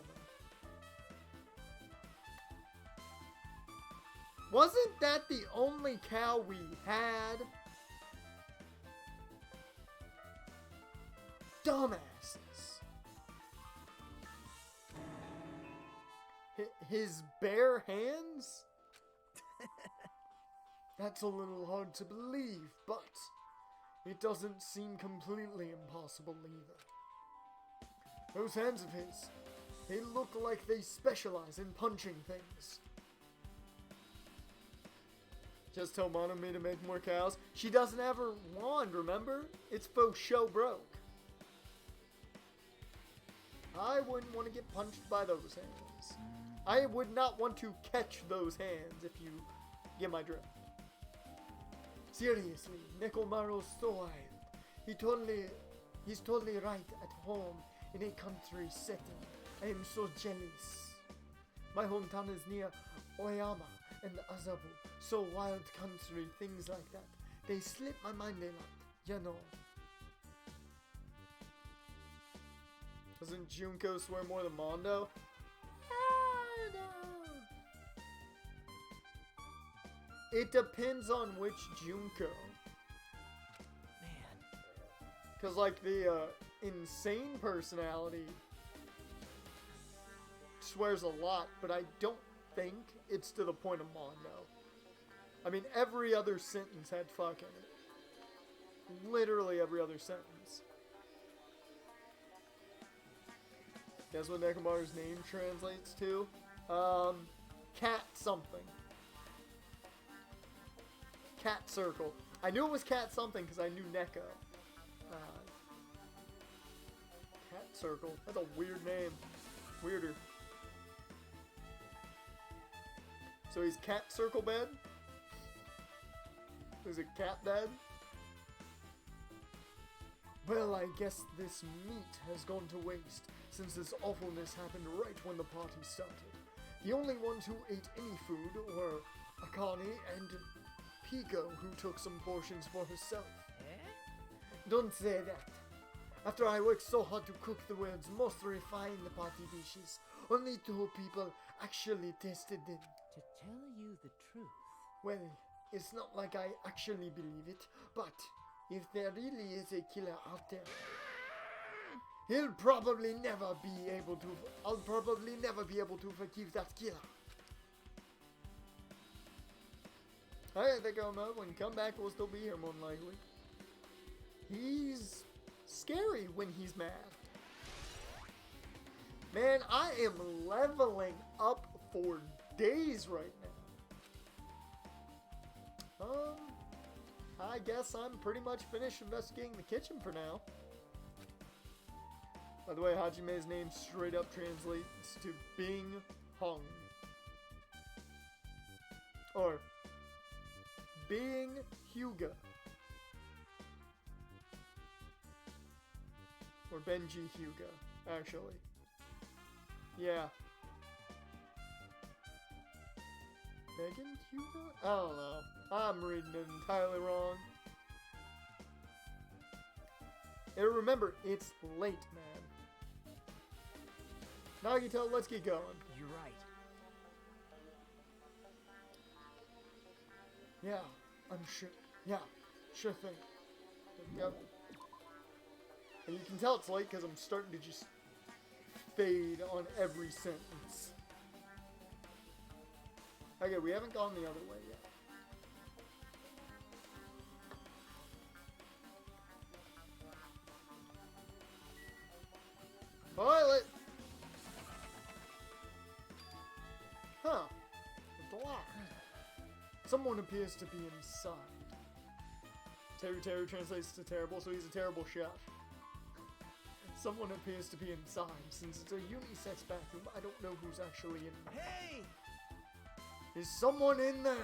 Wasn't that the only cow we had? Dumbasses. His bare hands? That's a little hard to believe, but it doesn't seem completely impossible either. Those hands of his, they look like they specialize in punching things. Just tell Monami to make more cows. She doesn't have her wand, remember? It's faux show broke. I wouldn't want to get punched by those hands. I would not want to catch those hands, if you get my drift. Seriously, Nekomaru's so wild. He's totally right at home in a country setting. I am so jealous. My hometown is near Oyama and Azabu. So wild country, things like that. They slip my mind a lot, you know. Doesn't Junko swear more than Mondo? It depends on which Junko. Man. Because, like, the insane personality swears a lot, but I don't think it's to the point of Mondo. I mean, every other sentence had fuck in it. Literally every other sentence. Guess what Nekomaru's name translates to? Cat something. Cat circle. I knew it was cat something because I knew Neko. Cat circle. That's a weird name. Weirder. So he's cat circle bed? Is it cat bed? Well, I guess this meat has gone to waste, since this awfulness happened right when the party started. The only ones who ate any food were Akane and Pico, who took some portions for herself. Don't say that. After I worked so hard to cook the world's most refined party dishes, only 2 people actually tasted them. To tell you the truth. Well, it's not like I actually believe it, but if there really is a killer out there, I'll probably never be able to forgive that killer. I think when you come back, we'll still be here more than likely. He's scary when he's mad. Man, I am leveling up for days right now. I guess I'm pretty much finished investigating the kitchen for now. By the way, Hajime's name straight up translates to Bing Hung. Or Being Hyuga. Or Benji Hyuga, actually. Yeah. Megan Hyuga? I don't know. I'm reading it entirely wrong. And remember, it's late, man. Nagito, let's get going. You're right. Yeah, I'm sure. Yeah, sure thing. Yep. And you can tell it's late because I'm starting to just fade on every sentence. Okay, we haven't gone the other way yet. Toilet! Huh. It's locked. Someone appears to be inside. Teru translates to terrible, so he's a terrible chef. Someone appears to be inside. Since it's a unisex bathroom, I don't know who's actually in there. Hey! Is someone in there?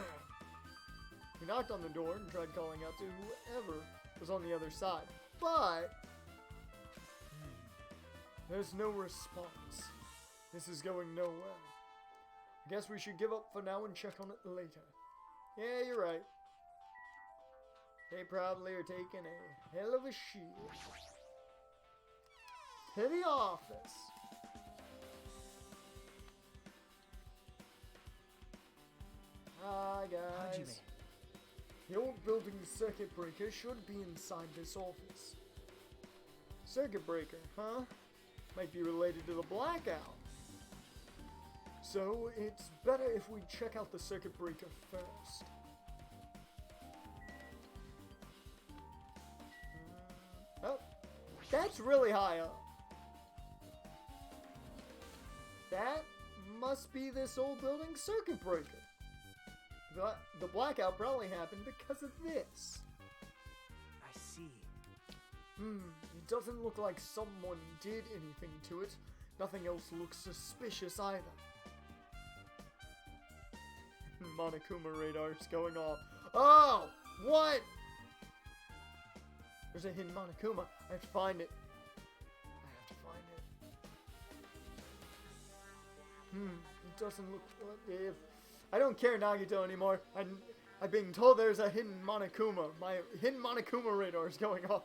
We knocked on the door and tried calling out to whoever was on the other side, but there's no response. This is going nowhere. I guess we should give up for now and check on it later. Yeah, you're right. They probably are taking a hell of a shit. To the office. Hi guys. The old building circuit breaker should be inside this office. Circuit breaker, huh? Might be related to the blackout. So it's better if we check out the circuit breaker first. Oh, that's really high up. That must be this old building circuit breaker. The blackout probably happened because of this. I see. It doesn't look like someone did anything to it. Nothing else looks suspicious either. Monokuma radar's going off. Oh! What? There's a hidden Monokuma. I have to find it. It doesn't look... I don't care, Nagito, anymore. I've been told there's a hidden Monokuma. My hidden Monokuma radar is going off.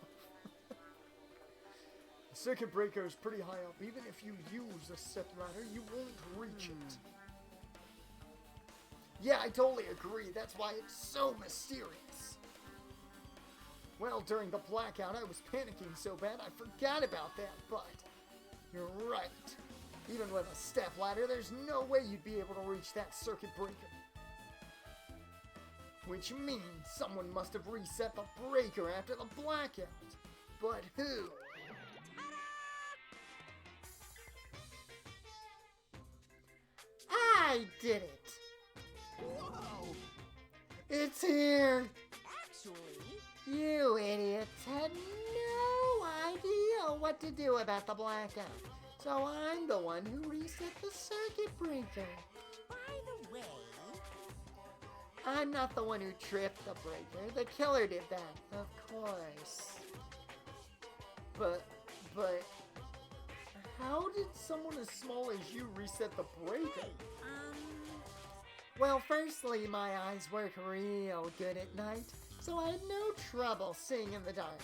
The circuit breaker is pretty high up. Even if you use a step ladder, you won't reach it. Yeah, I totally agree. That's why it's so mysterious. Well, during the blackout, I was panicking so bad I forgot about that, but you're right. Even with a step ladder, there's no way you'd be able to reach that circuit breaker. Which means someone must have reset the breaker after the blackout. But who? I did it! Whoa! It's here! Actually, You idiots had no idea what to do about the blackout. So I'm the one who reset the circuit breaker. by the way, I'm not the one who tripped the breaker. The killer did that, of course. But, How did someone as small as you reset the breaker? well, firstly, my eyes work real good at night, so I had no trouble seeing in the dark.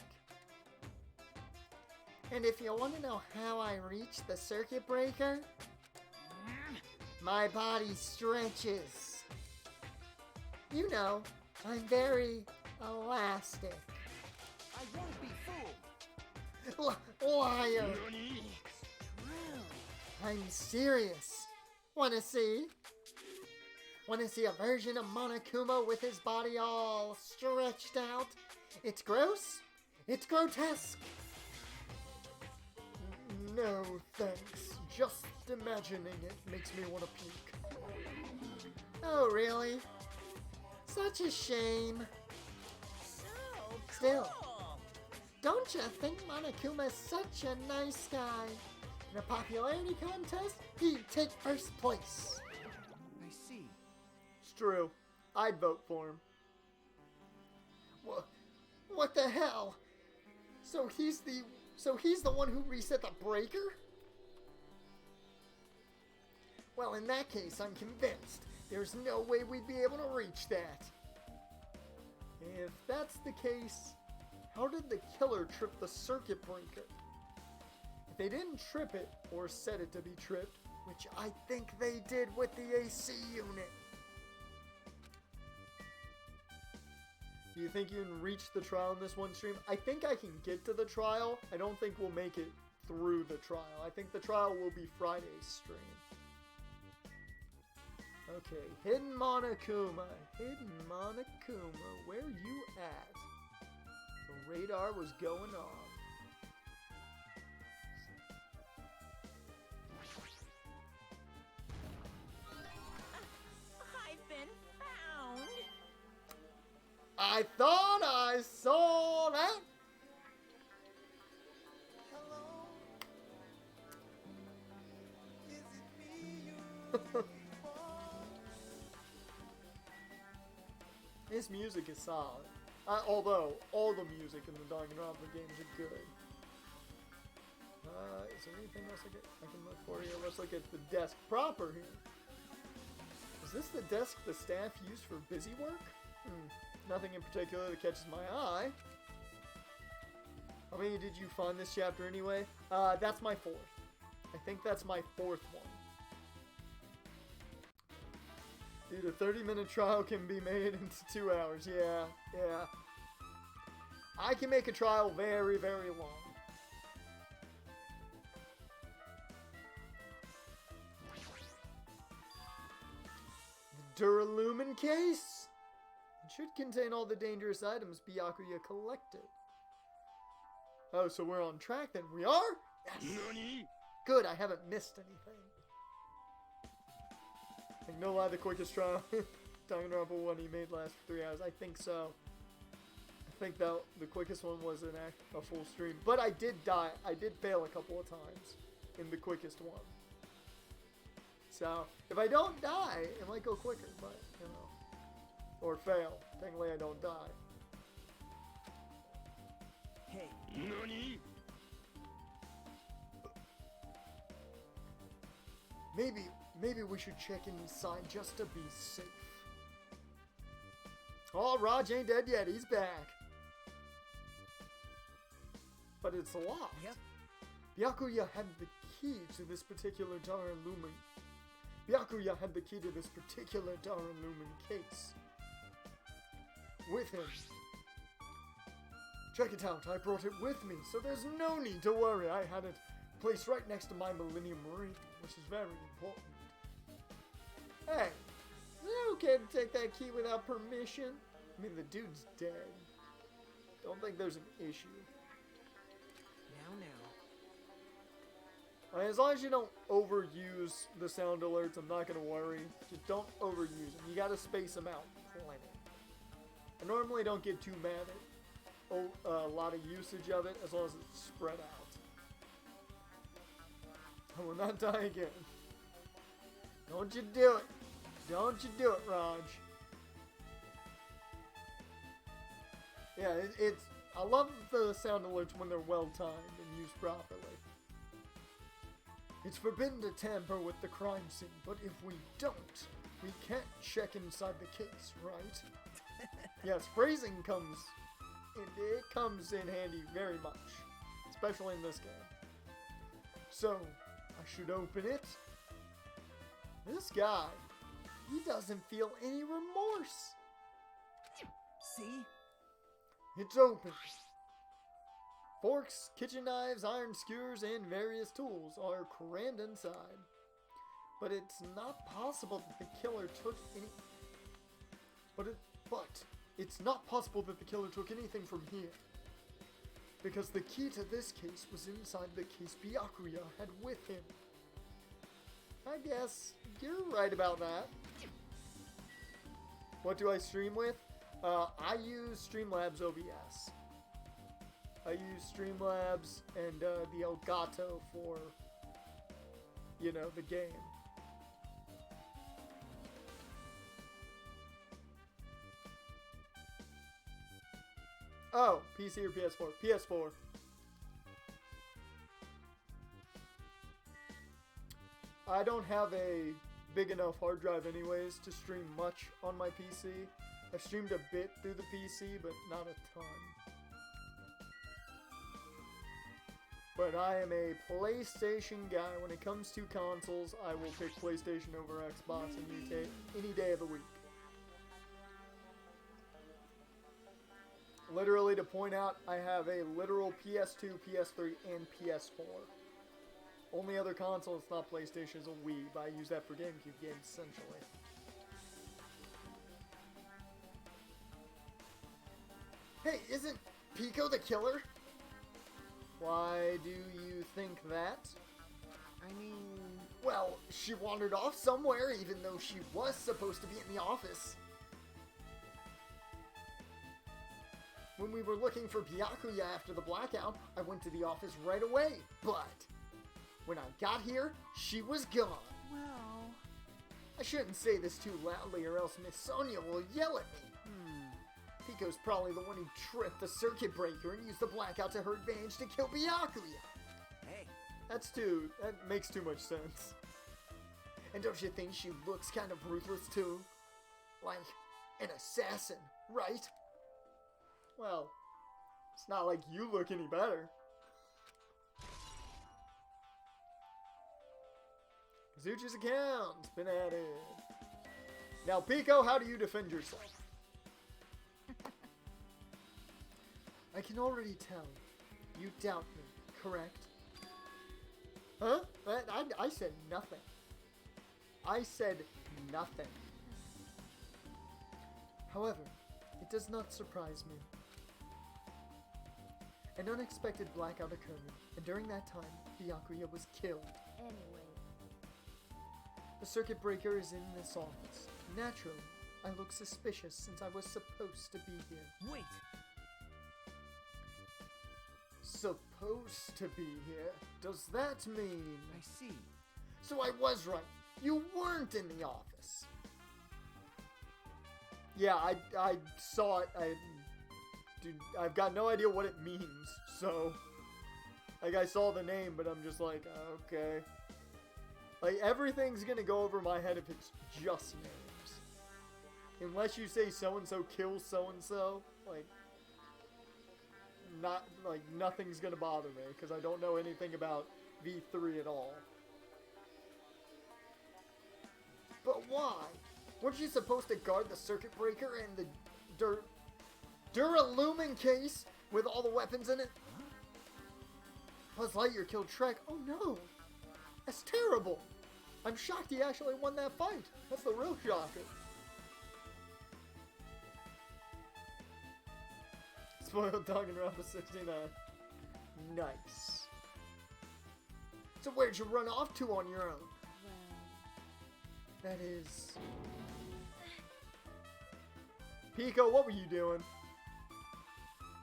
And if you want to know how I reached the circuit breaker, my body stretches. You know, I'm very elastic. I won't be fooled. Liar! I'm serious. Wanna see? Wanna see a version of Monokuma with his body all stretched out? It's gross. It's grotesque. No, thanks. Just imagining it makes me want to puke. Oh, really? Such a shame. so Still, cool. don't you think Monokuma's such a nice guy? In a popularity contest, he'd take first place. I see. It's true. I'd vote for him. What the hell? So he's the one who reset the breaker? Well, in that case, I'm convinced. There's no way we'd be able to reach that. If that's the case, how did the killer trip the circuit breaker? If they didn't trip it, or set it to be tripped, which I think they did with the AC unit. Do you think you can reach the trial in this one stream? I think I can get to the trial. I don't think we'll make it through the trial. I think the trial will be Friday's stream. Okay, Hidden Monokuma. Hidden Monokuma, where you at? The radar was going off. I've been found. I thought I saw that. Hello? Is it me you're looking for? This music is solid. Although, all the music in the Danganronpa games are good. Is there anything else I can look for here? Let's look at the desk proper here. Is this the desk the staff use for busy work? Nothing in particular that catches my eye. How many did you find this chapter anyway? That's my fourth. I think that's my fourth one. Dude, a 30-minute trial can be made into 2 hours. Yeah. I can make a trial very, very long. The Duralumin case? It should contain all the dangerous items Byakuya collected. Oh, so we're on track then. We are? Yes! Good, I haven't missed anything. Like, no lie, the quickest trial Danganronpa 1 he made last 3 hours. I think so. I think that the quickest one was a full stream. But I did die. I did fail a couple of times in the quickest one. So, if I don't die, it might go quicker, but, you know. Or fail. Technically, I don't die. Hey, Maybe we should check inside just to be safe. Oh, Raj ain't dead yet. He's back. But it's locked. Yep. Byakuya had the key to this particular Duralumin. Byakuya had the key to this particular Duralumin case. With him. Check it out. I brought it with me, so there's no need to worry. I had it placed right next to my Millennium Ring, which is very important. Hey, is it okay to take that key without permission? I mean, the dude's dead. Don't think there's an issue. now. As long as you don't overuse the sound alerts, I'm not going to worry. Just don't overuse them. You got to space them out plenty. I normally don't get too mad at a lot of usage of it, as long as it's spread out. I will not die again. Don't you do it. Don't you do it, Raj. Yeah, it's... I love the sound alerts when they're well timed and used properly. It's forbidden to tamper with the crime scene, but if we don't, we can't check inside the case, right? Yes, phrasing comes in handy very much, especially in this game. So, I should open it. This guy, he doesn't feel any remorse. See? It's open. Forks, kitchen knives, iron skewers, and various tools are crammed inside. But it's not possible that the killer took any... But it's not possible that the killer took anything from here. Because the key to this case was inside the case Byakuya had with him. I guess you're right about that. What do I stream with? I use Streamlabs OBS. I use Streamlabs and the Elgato for, you know, the game. Oh, PC or PS4? PS4. I don't have a big enough hard drive anyways to stream much on my PC. I've streamed a bit through the PC, but not a ton. But I am a PlayStation guy. When it comes to consoles, I will pick PlayStation over Xbox any day of the week. Literally, to point out, I have a literal PS2, PS3, and PS4. Only other console that's not PlayStation is a Wii, but I use that for GameCube games, essentially. Hey, isn't Pico the killer? Why do you think that? I mean... Well, she wandered off somewhere, even though she was supposed to be in the office. When we were looking for Byakuya after the blackout, I went to the office right away, but when I got here, she was gone. Well... I shouldn't say this too loudly or else Miss Sonia will yell at me. Pico's probably the one who tripped the circuit breaker and used the blackout to her advantage to kill Byakuya. Hey. That makes too much sense. And don't you think she looks kind of ruthless too? Like, an assassin, right? Well, it's not like you look any better. Kazuchi's account's been added. Now, Pico, how do you defend yourself? I can already tell. You doubt me, correct? Huh? I said nothing. I said nothing. However, it does not surprise me. An unexpected blackout occurred, and during that time, Byakuya was killed. Anyway, The circuit breaker is in this office. Naturally, I look suspicious since I was supposed to be here. Wait! Supposed to be here? Does that mean... I see. So I was right. You weren't in the office. Yeah, I saw it. Dude, I've got no idea what it means, so... Like, I saw the name, but I'm just like, okay. Like, everything's gonna go over my head if it's just names. Unless you say so-and-so kills so-and-so, like... nothing's gonna bother me, because I don't know anything about V3 at all. But why? Weren't you supposed to guard the circuit breaker and the Duralumin case with all the weapons in it? Buzz Lightyear killed Shrek. Oh no! That's terrible! I'm shocked he actually won that fight. That's the real shocker. Spoiled Danganronpa 69. Nice. So where'd you run off to on your own? well, That is... Pico, what were you doing?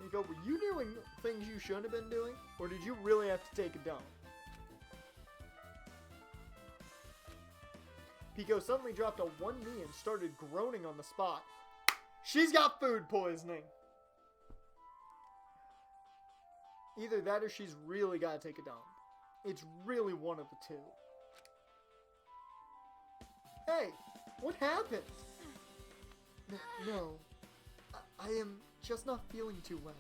Pico, were you doing things you shouldn't have been doing? Or did you really have to take a dump? Pico suddenly dropped on one knee and started groaning on the spot. She's got food poisoning! Either that or she's really got to take a dump. It's really one of the two. Hey, what happened? No. I am just not feeling too well.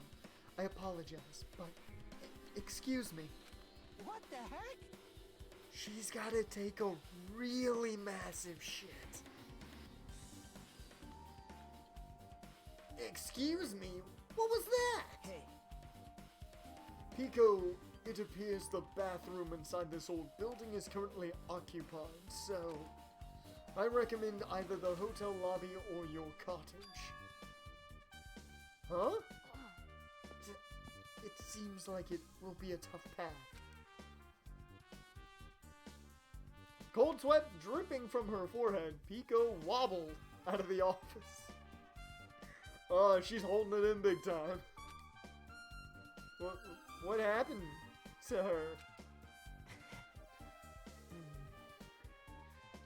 I apologize, but... Excuse me. What the heck? She's gotta take a really massive shit. Excuse me? What was that? Hey, Pico, it appears the bathroom inside this old building is currently occupied, so I recommend either the hotel lobby or your cottage. Huh? It seems like it will be a tough path. Cold sweat dripping from her forehead, Pico wobbled out of the office. Oh, she's holding it in big time. What happened to her?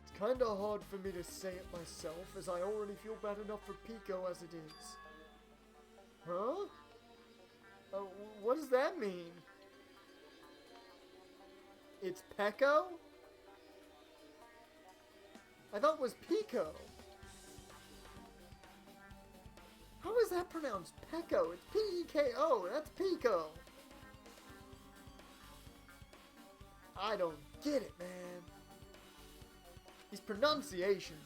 It's kinda hard for me to say it myself, as I already feel bad enough for Pico as it is. Huh? What does that mean? It's Peko? I thought it was Pico. How is that pronounced? Peko. It's P-E-K-O. That's Pico. I don't get it, man. These pronunciations.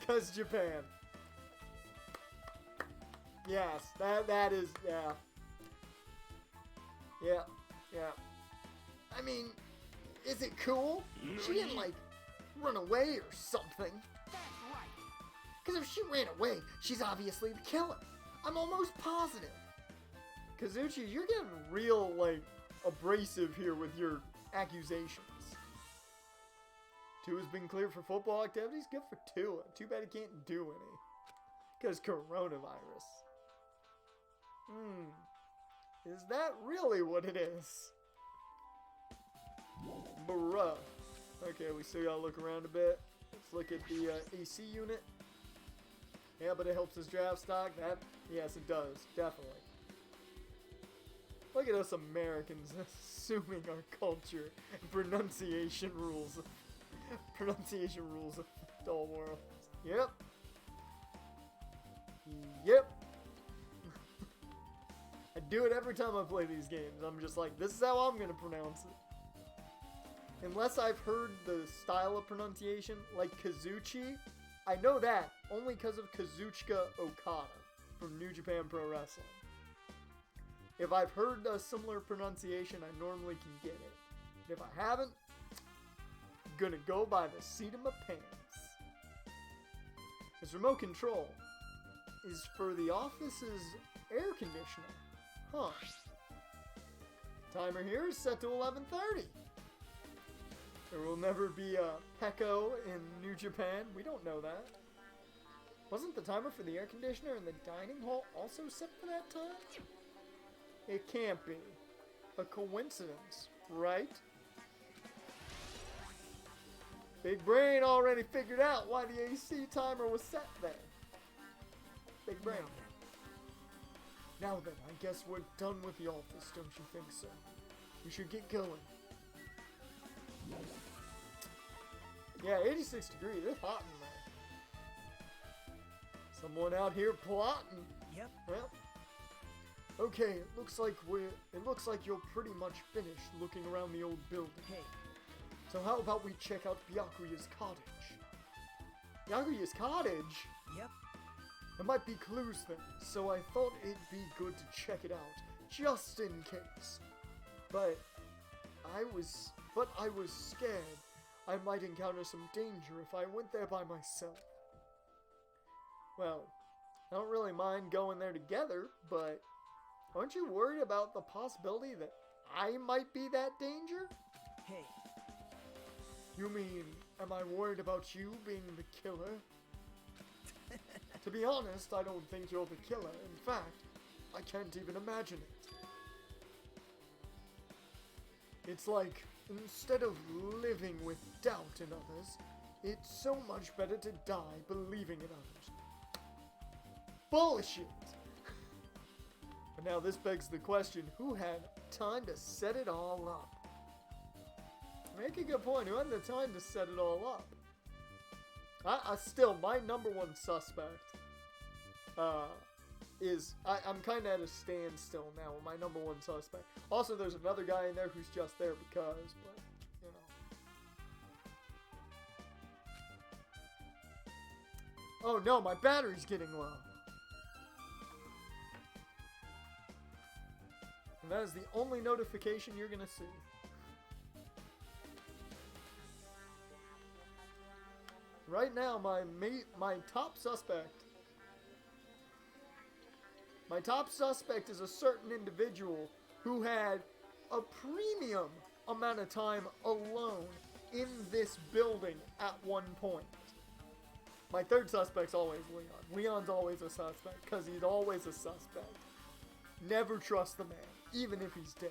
Because Japan. Yes, that is, yeah. Yeah, yeah. I mean, is it cool? She didn't, like, run away or something. that's right. Because if she ran away, she's obviously the killer. I'm almost positive. Kazuchi, you're getting real, like, abrasive here with your accusations. 2 has been cleared for football activities? Good for 2. Too bad he can't do any. Because coronavirus. Is that really what it is? Bruh. Okay, we still gotta look around a bit. Let's look at the AC unit. Yeah, but it helps us draft stock. That, yes, it does. Definitely. Look at us Americans assuming our culture and pronunciation rules Pronunciation rules affect all worlds. Yep. Yep. I do it every time I play these games. I'm just like, this is how I'm gonna pronounce it. Unless I've heard the style of pronunciation, like Kazuchi, I know that only because of Kazuchika Okada from New Japan Pro Wrestling. If I've heard a similar pronunciation, I normally can get it. If I haven't, I'm gonna go by the seat of my pants. This remote control is for the office's air conditioner. Huh. Timer here is set to 11:30. There will never be a Pecco in New Japan. We don't know that. Wasn't the timer for the air conditioner in the dining hall also set for that time? It can't be. A coincidence, right? Big Brain already figured out why the AC timer was set there. Big Brain. Now then, I guess we're done with the office, don't you think so? We should get going. Yeah, 86 degrees. It's hot in there. Someone out here plotting. Yep. Well, okay. It looks like you're pretty much finished looking around the old building. Hey, So how about we check out Byakuya's cottage? Byakuya's cottage? yep. There might be clues there, so I thought it'd be good to check it out, just in case. But I was scared I might encounter some danger if I went there by myself. Well, I don't really mind going there together, but aren't you worried about the possibility that I might be that danger? Hey, You mean, am I worried about you being the killer? To be honest, I don't think you're the killer. In fact, I can't even imagine it. It's like, instead of living with doubt in others, it's so much better to die believing in others. Bullshit! But now this begs the question, who had time to set it all up? Make a good point, who had the time to set it all up? Still, my number one suspect I'm kind of at a standstill now with my number one suspect. Also, there's another guy in there who's just there because, but, you know. Oh no, my battery's getting low. And that is the only notification you're gonna see. Right now, my top suspect is a certain individual who had a premium amount of time alone in this building at one point. My third suspect's always Leon. Leon's always a suspect, because he's always a suspect. Never trust the man, even if he's dead.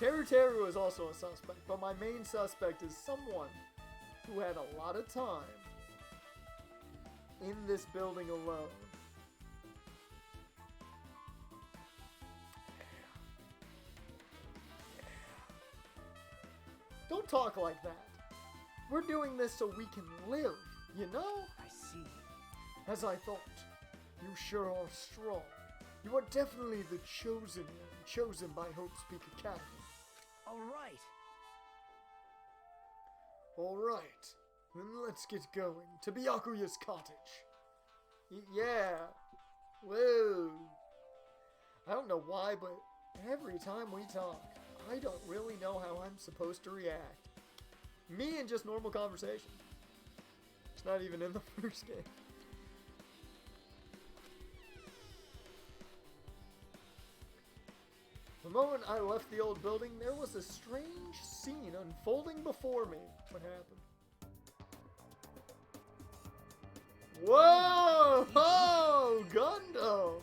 Teru is also a suspect, but my main suspect is someone who had a lot of time in this building alone. Don't talk like that. We're doing this so we can live, you know? I see. As I thought. You sure are strong. You are definitely the chosen one, chosen by Hope Speak Academy. All right. Alright, then let's get going to Byakuya's cottage. Yeah. Whoa. I don't know why, but every time we talk, I don't really know how I'm supposed to react. Me and just normal conversation. It's not even in the first game. The moment I left the old building, there was a strange scene unfolding before me. What happened? Whoa! Oh, Gundam!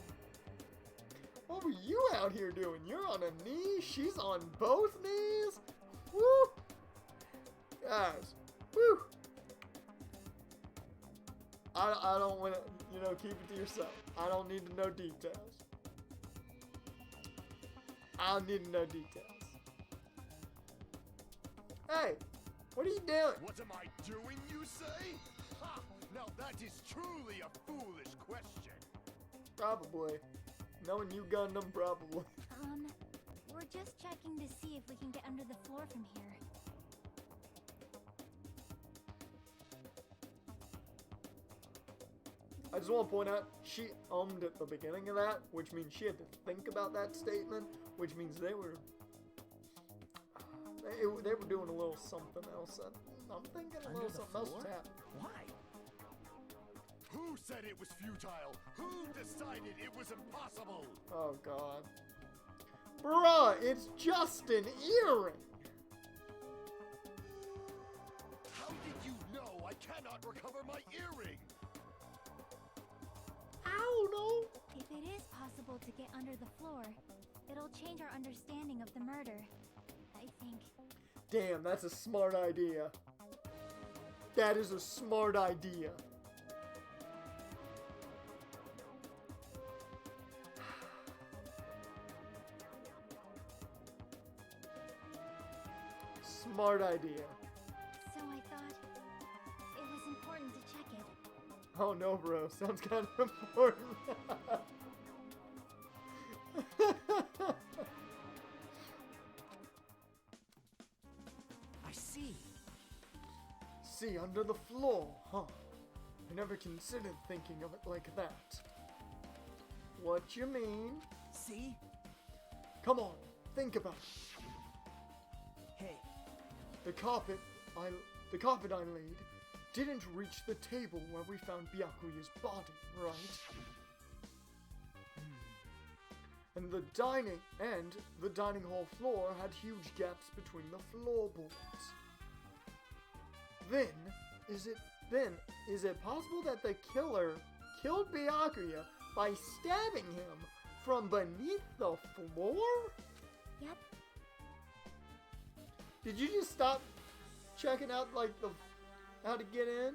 What were you out here doing? You're on a knee, she's on both knees? Woo! Guys, woo! I don't want to, keep it to yourself. I don't need to know details. I don't need to know details. Hey, what are you doing? What am I doing, you say? Ha! Now that is truly a foolish question. Probably. Knowing you, Gundam, probably. We're just checking to see if we can get under the floor from here. I just want to point out, she ummed at the beginning of that, which means she had to think about that statement, which means they were doing a little something else. I'm thinking a little something else is happening. Why? Who said it was futile? Who decided it was impossible? Oh, God. Bruh, it's just an earring. How did you know I cannot recover my earring? I don't know. If it is possible to get under the floor, it'll change our understanding of the murder. I think. Damn, that's a smart idea. That is a smart idea. Smart idea. So I thought it was important to check it. Oh no, bro. Sounds kind of important. I see. See, under the floor, huh? I never considered thinking of it like that. What you mean? See? Come on, think about it. Hey, The carpet I laid didn't reach the table where we found Byakuya's body, right? And the dining hall floor had huge gaps between the floorboards. Then is it possible that the killer killed Byakuya by stabbing him from beneath the floor? Yep. Did you just stop checking out like how to get in?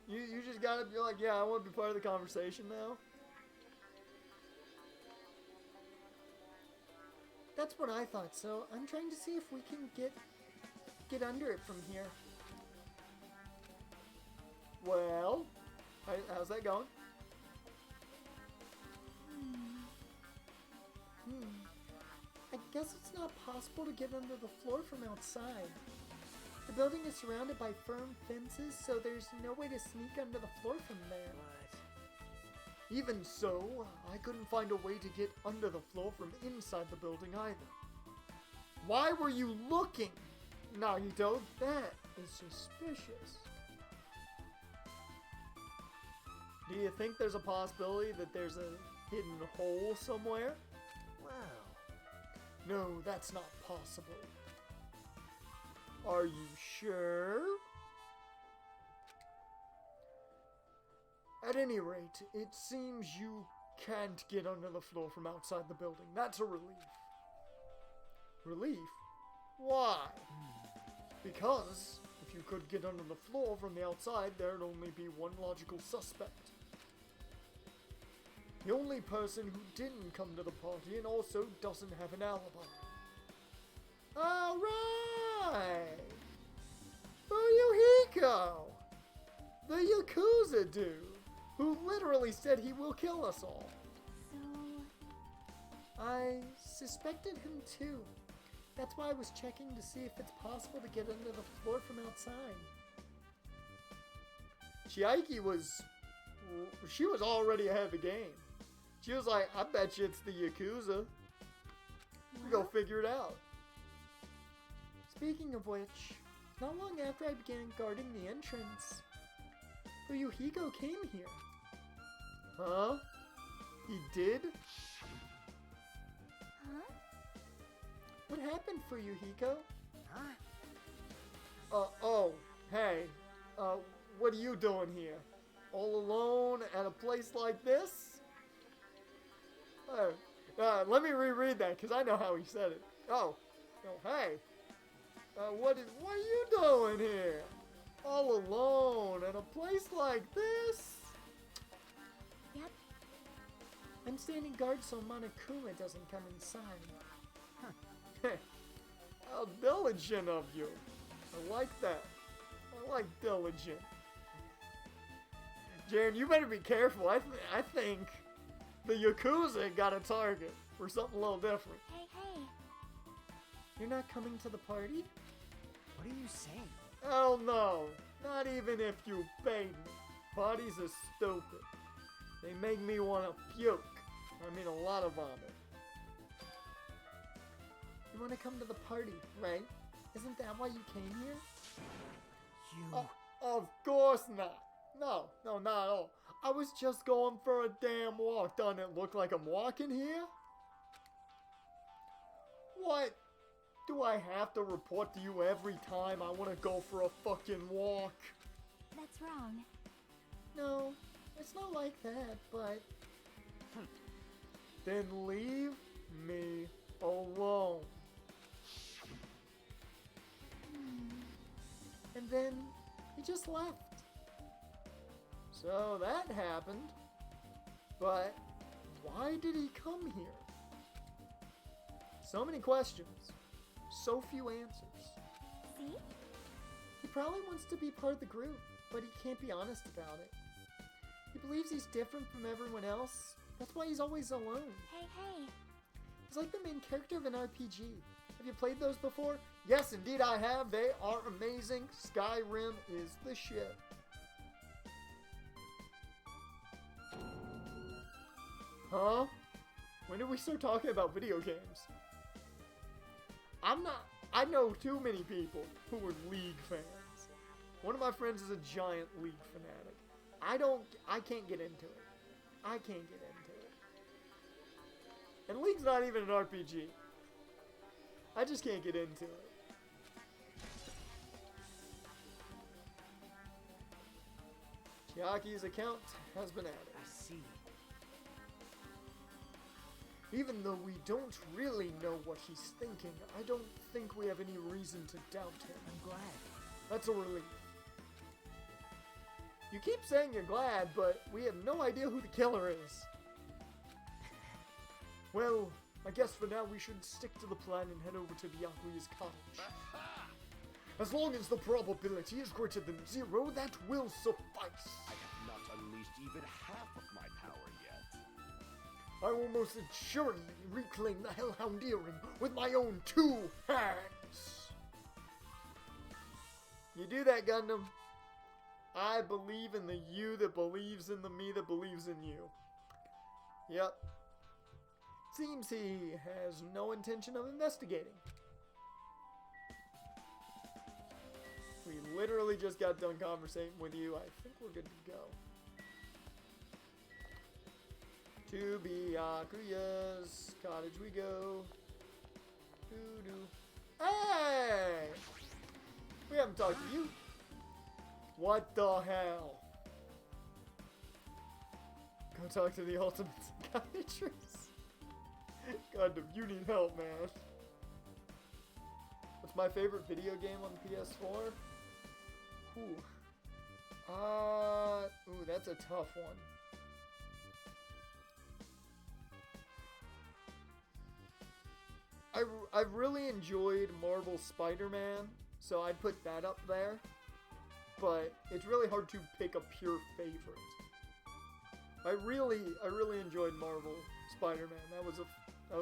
You just gotta be like, yeah, I want to be part of the conversation now. That's what I thought. So I'm trying to see if we can get under it from here. Well, how's that going? I guess it's not possible to get under the floor from outside. The building is surrounded by firm fences, so there's no way to sneak under the floor from there. but Even so, I couldn't find a way to get under the floor from inside the building either. Why were you looking, Nagito? That is suspicious. Do you think there's a possibility that there's a hidden hole somewhere? well, No, that's not possible. Are you sure? At any rate, it seems you can't get under the floor from outside the building. That's a relief. Relief? Why? Because if you could get under the floor from the outside, there'd only be one logical suspect. The only person who didn't come to the party and also doesn't have an alibi. Alright! Fuyuhiko! The Yakuza dude, who literally said he will kill us all. So, I suspected him too. That's why I was checking to see if it's possible to get under the floor from outside. Chiaki she was already ahead of the game. She was like, I bet you it's the Yakuza. We'll go figure it out. Speaking of which, not long after I began guarding the entrance, Fuyuhiko came here. Huh? He did? huh? What happened, Fuyuhiko? huh? Oh, hey. What are you doing here? All alone at a place like this? Let me reread that, because I know how he said it. Oh, hey. What are you doing here? All alone at a place like this? Yep. I'm standing guard so Monokuma doesn't come inside. How diligent of you. I like that. I like diligent. Jaren, you better be careful. I think the Yakuza got a target for something a little different. Hey, hey. You're not coming to the party? What are you saying? Hell no. Not even if you paid me. Parties are stupid. They make me want to puke. I mean, a lot of vomit. You want to come to the party, right? Isn't that why you came here? You... Of course not. No, not at all. I was just going for a damn walk. Doesn't it look like I'm walking here? What? Do I have to report to you every time I want to go for a fucking walk? That's wrong. No, it's not like that, but... Then leave me alone. And then he just left. So that happened. But why did he come here? So many questions. So few answers. See? He probably wants to be part of the group, but he can't be honest about it. He believes he's different from everyone else. That's why he's always alone. Hey, hey. He's like the main character of an RPG. Have you played those before? Yes, indeed I have. They are amazing. Skyrim is the shit. Huh? When did we start talking about video games? I know too many people who are League fans. One of my friends is a giant League fanatic. I can't get into it. I can't get into it. And League's not even an RPG. I just can't get into it. Chiaki's account has been added. I see. Even though we don't really know what he's thinking, I don't think we have any reason to doubt him. I'm glad. That's a relief. You keep saying you're glad, but we have no idea who the killer is. Well, I guess for now we should stick to the plan and head over to Byakuya's cottage. As long as the probability is greater than 0, that will suffice. I have not unleashed even half of my power yet. I will most assuredly reclaim the Hellhound earring with my own 2 hands. You do that, Gundam. I believe in the you that believes in the me that believes in you. Yep. Seems he has no intention of investigating. We literally just got done conversating with you. I think we're good to go. To Byakuya's cottage we go. Doo-doo. Hey! We haven't talked to you. What the hell? Go talk to the ultimate psychiatrist. Gundam, you need help, man. What's my favorite video game on the PS4? Ooh. Ooh, that's a tough one. I've really enjoyed Marvel Spider-Man, so I'd put that up there. But it's really hard to pick a pure favorite. I really enjoyed Marvel Spider-Man. That was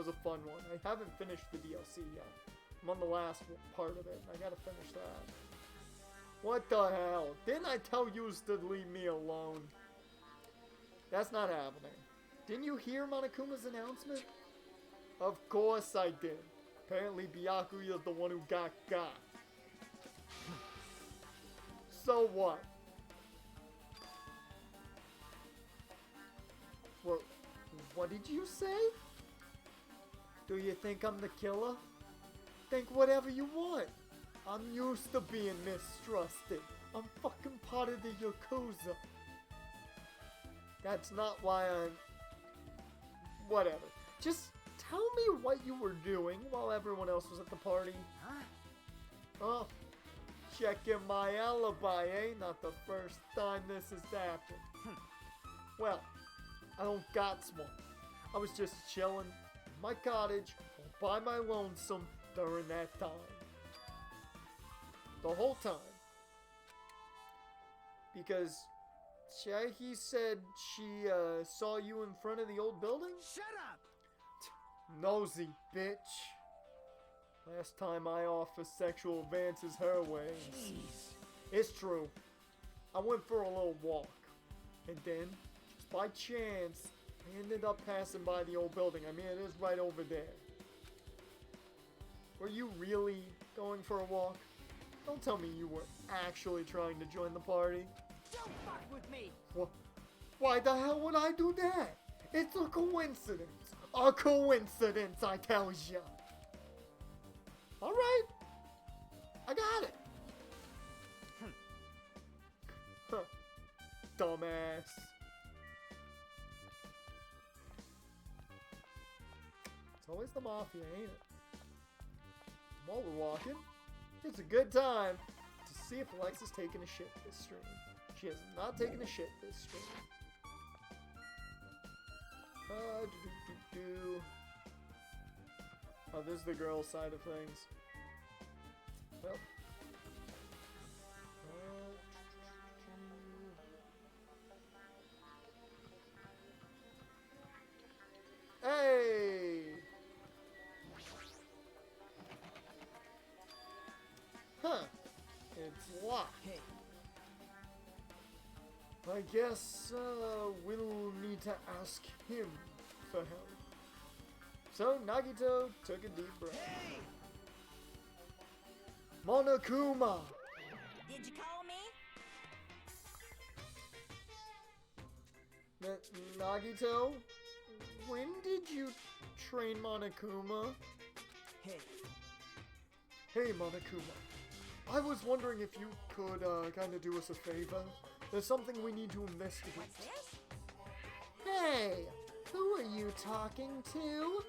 a fun one. I haven't finished the DLC yet. I'm on the last part of it. I gotta finish that. What the hell? Didn't I tell you to leave me alone? That's not happening. Didn't you hear Monokuma's announcement? Of course I did. Apparently Byakuya's the one who got. So what? What did you say? Do you think I'm the killer? Think whatever you want. I'm used to being mistrusted. I'm fucking part of the Yakuza. That's not why I'm... Whatever. Just tell me what you were doing while everyone else was at the party. Huh? Oh, checking my alibi, eh? Not the first time this has happened. Well, I don't got one. I was just chilling in my cottage all by my lonesome during that time. The whole time. Because he said she saw you in front of the old building? Shut up! Nosy bitch. Last time I offered sexual advances her way. Jeez. It's true. I went for a little walk. And then, just by chance, I ended up passing by the old building. I mean, it is right over there. Were you really going for a walk? Don't tell me you were actually trying to join the party. Don't fuck with me! Why the hell would I do that? It's a coincidence. A coincidence, I tell ya. Alright. I got it. Huh. Dumbass. It's always the mafia, ain't it? While we're walking, it's a good time to see if Lex is taking a shit this stream. She has not taken a shit this stream. Oh, this is the girl side of things. Well. Hey! Huh. It's locked. Hey. I guess we'll need to ask him for help. So Nagito took a deep breath. Hey! Monokuma! Did you call me? Nagito? When did you train Monokuma? Hey. Hey Monokuma. I was wondering if you could kind of do us a favor. There's something we need to investigate. What's this? Hey, who are you talking to?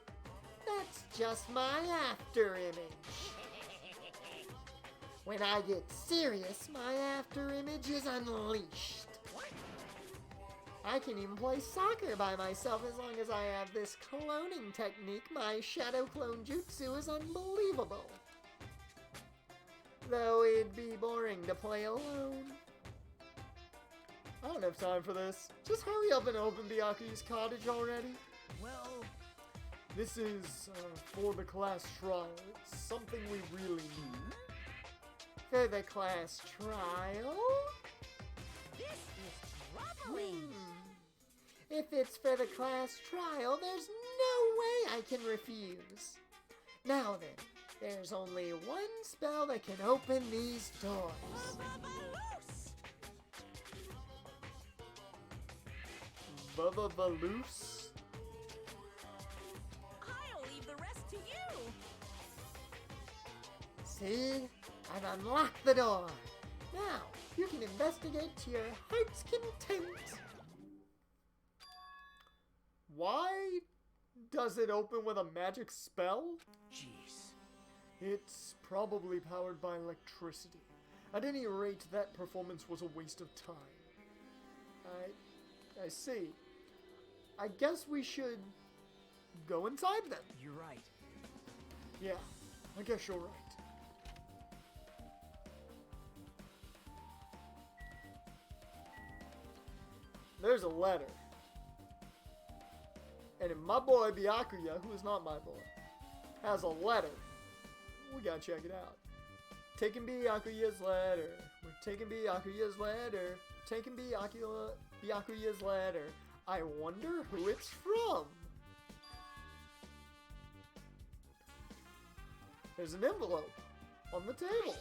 That's just my after image. When I get serious, my after image is unleashed. I can even play soccer by myself as long as I have this cloning technique. My shadow clone jutsu is unbelievable. Though it'd be boring to play alone. I don't have time for this. Just hurry up and open Byakuya's cottage already. Well, This is for the class trial. It's something we really need. For the class trial? This is troubling. If it's for the class trial, there's no way I can refuse. Now then, there's only one spell that can open these doors. Vavaloose? I'll leave the rest to you. See? I've unlocked the door. Now, you can investigate to your heart's content. Why does it open with a magic spell? jeez. It's probably powered by electricity. At any rate, that performance was a waste of time. I see. I guess we should go inside then. You're right. Yeah, I guess you're right. There's a letter. And if my boy Byakuya, who is not my boy, has a letter, we gotta check it out. Taking Byakuya's letter. We're taking Byakuya's letter. Taking Byakuya's letter. I wonder who it's from. There's an envelope on the table.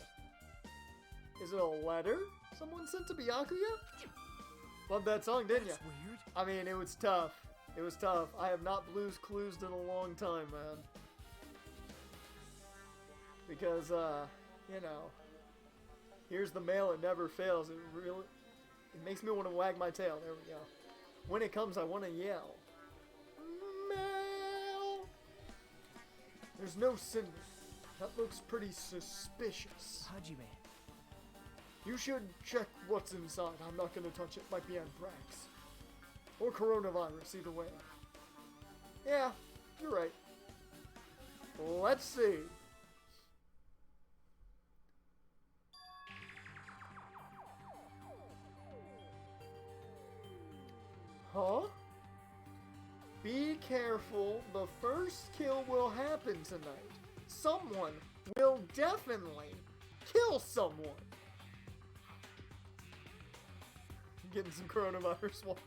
Is it a letter someone sent to Byakuya? Loved that song, didn't you? That's weird. I mean, it was tough. It was tough. I have not Blues Clues in a long time, man. Because, you know, here's the mail, it never fails. It makes me want to wag my tail. There we go. When it comes, I want to yell. Mail! There's no cinder. That looks pretty suspicious. Hajime. You should check what's inside. I'm not gonna touch it. Might be anthrax. Or coronavirus, either way. Yeah, you're right. Let's see. careful, the first kill will happen tonight. Someone will definitely kill someone. I'm getting some coronavirus water.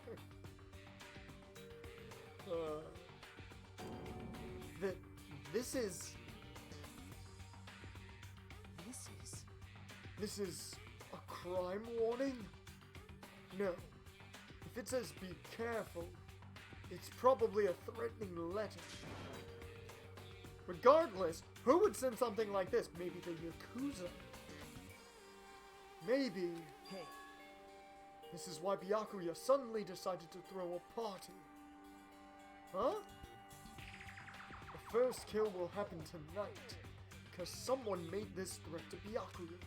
This is a crime warning? No. If it says be careful, it's probably a threatening letter. Regardless, who would send something like this? Maybe the Yakuza. Maybe. Hey. This is why Byakuya suddenly decided to throw a party. Huh? The first kill will happen tonight, because someone made this threat to Byakuya.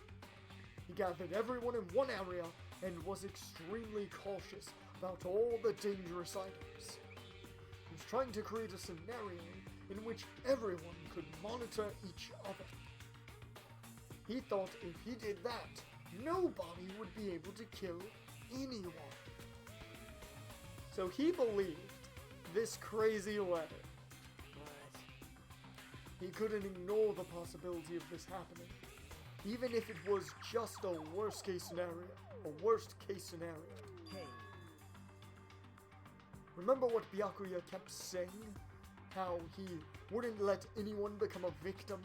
He gathered everyone in one area and was extremely cautious about all the dangerous items. He was trying to create a scenario in which everyone could monitor each other. He thought if he did that, nobody would be able to kill anyone. So he believed this crazy letter. But he couldn't ignore the possibility of this happening, even if it was just a worst case scenario. Hey. Remember what Byakuya kept saying? How he wouldn't let anyone become a victim?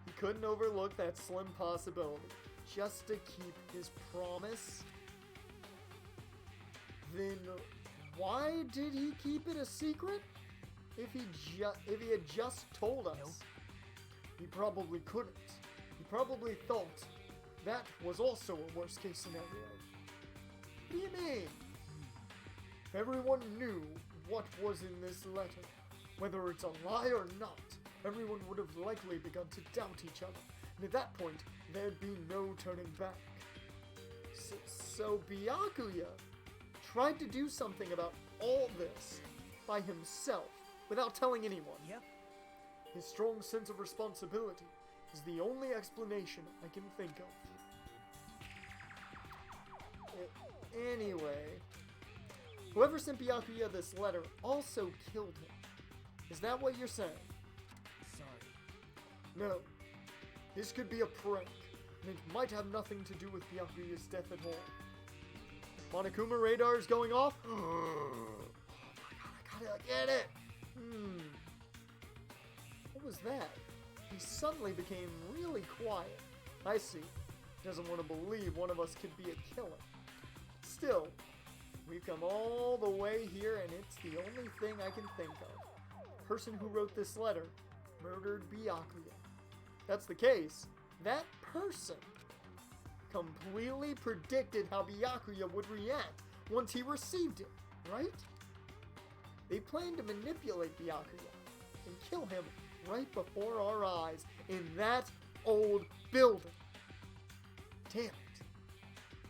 He couldn't overlook that slim possibility, just to keep his promise. Then why did he keep it a secret? If he had just told us, Nope. He probably couldn't. He probably thought that was also a worst case scenario. What do you mean? If everyone knew what was in this letter, whether it's a lie or not, everyone would have likely begun to doubt each other, and at that point, there'd be no turning back. So Byakuya tried to do something about all this by himself, without telling anyone. Yep. His strong sense of responsibility is the only explanation I can think of. Anyway, whoever sent Byakuya this letter also killed him. Is that what you're saying? Sorry. No. This could be a prank, and it might have nothing to do with Byakuya's death at all. Monokuma radar is going off? Oh my god, I gotta get it! What was that? He suddenly became really quiet. I see. Doesn't want to believe one of us could be a killer. Still, we've come all the way here and it's the only thing I can think of. The person who wrote this letter murdered Byakuya. That's the case. That person completely predicted how Byakuya would react once he received it, right? They planned to manipulate Byakuya and kill him right before our eyes in that old building. Damn it.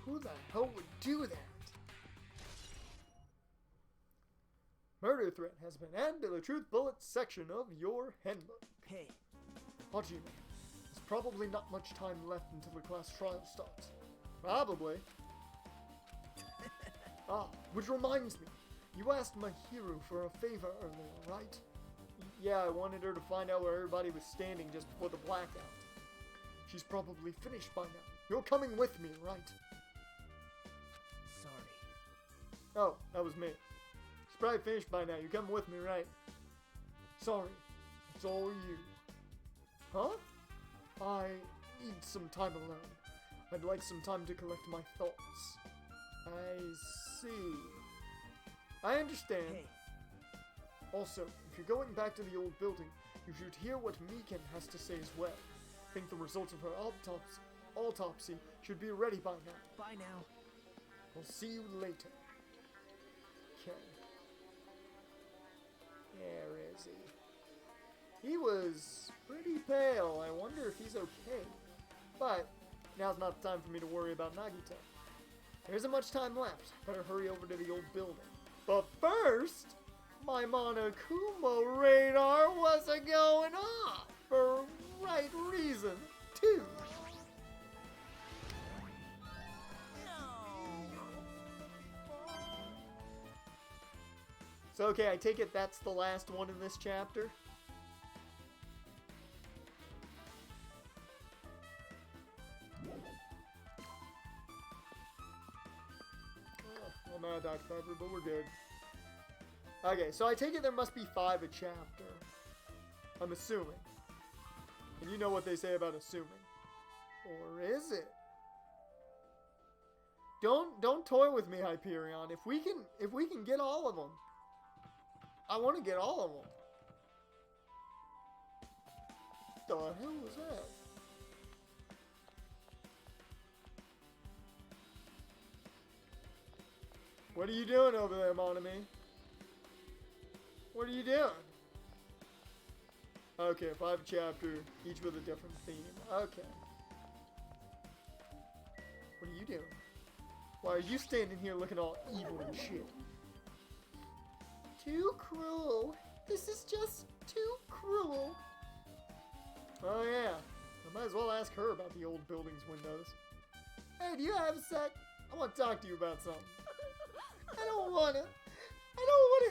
Who the hell would do that? Murder threat has been added to the Truth Bullets section of your handbook. Hey. Hajime, there's probably not much time left until the class trial starts. Probably. Which reminds me, you asked Mahiru for a favor earlier, right? Yeah, I wanted her to find out where everybody was standing just before the blackout. She's probably finished by now. You're coming with me, right? Sorry. Oh, that was me. She's probably finished by now. You're coming with me, right? Sorry. It's all you. Huh? I need some time alone. I'd like some time to collect my thoughts. I see. I understand. Hey. Also, if you're going back to the old building, you should hear what Mikan has to say as well. I think the results of her autopsy should be ready by now. Bye now. I'll see you later. Okay. Where is he? He was pretty pale. I wonder if he's okay. But now's not the time for me to worry about Nagito. There isn't much time left. Better hurry over to the old building. But first, my Monokuma radar wasn't going off for right reason, too. So, okay, I take it that's the last one in this chapter. Well, not Dr. Pepper, but we're good. Okay, so I take it there must be 5 a chapter. I'm assuming. And you know what they say about assuming. Or is it? Don't toy with me, Hyperion. If we can get all of them, I want to get all of them. The hell was that? What are you doing over there, Monami? What are you doing? Okay, 5 chapter, each with a different theme. Okay. What are you doing? Why are you standing here looking all evil and shit? Too cruel. This is just too cruel. Oh yeah, I might as well ask her about the old building's windows. Hey, do you have a sec? I want to talk to you about something. I don't want to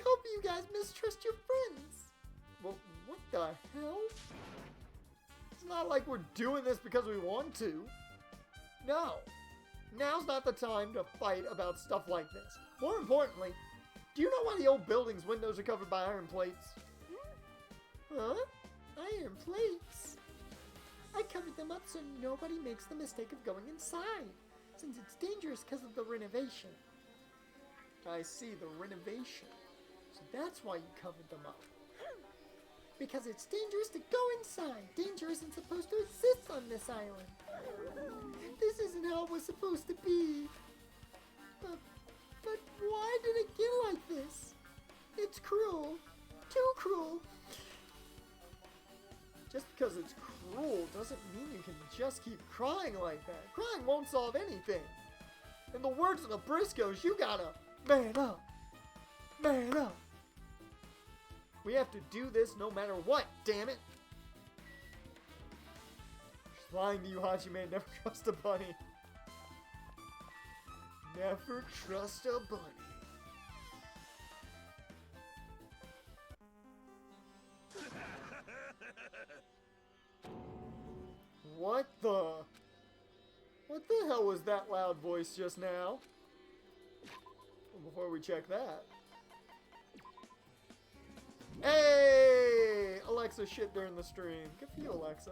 help you guys mistrust your friends. Well, what the hell? It's not like we're doing this because we want to. No. Now's not the time to fight about stuff like this. More importantly, do you know why the old building's windows are covered by iron plates? Huh? Iron plates? I covered them up so nobody makes the mistake of going inside, since it's dangerous because of the renovation. I see, the renovation. So that's why you covered them up. Because it's dangerous to go inside. Danger isn't supposed to exist on this island. This isn't how it was supposed to be. But why did it get like this? It's cruel. Too cruel. Just because it's cruel doesn't mean you can just keep crying like that. Crying won't solve anything. In the words of the Briscoes, you gotta man up. Man up. We have to do this no matter what, damn it. She's lying to you, Hajime. Never trust a bunny. Never trust a bunny. What the hell was that loud voice just now? Well, before we check that. Hey! Alexa shit during the stream. Good for you, Alexa.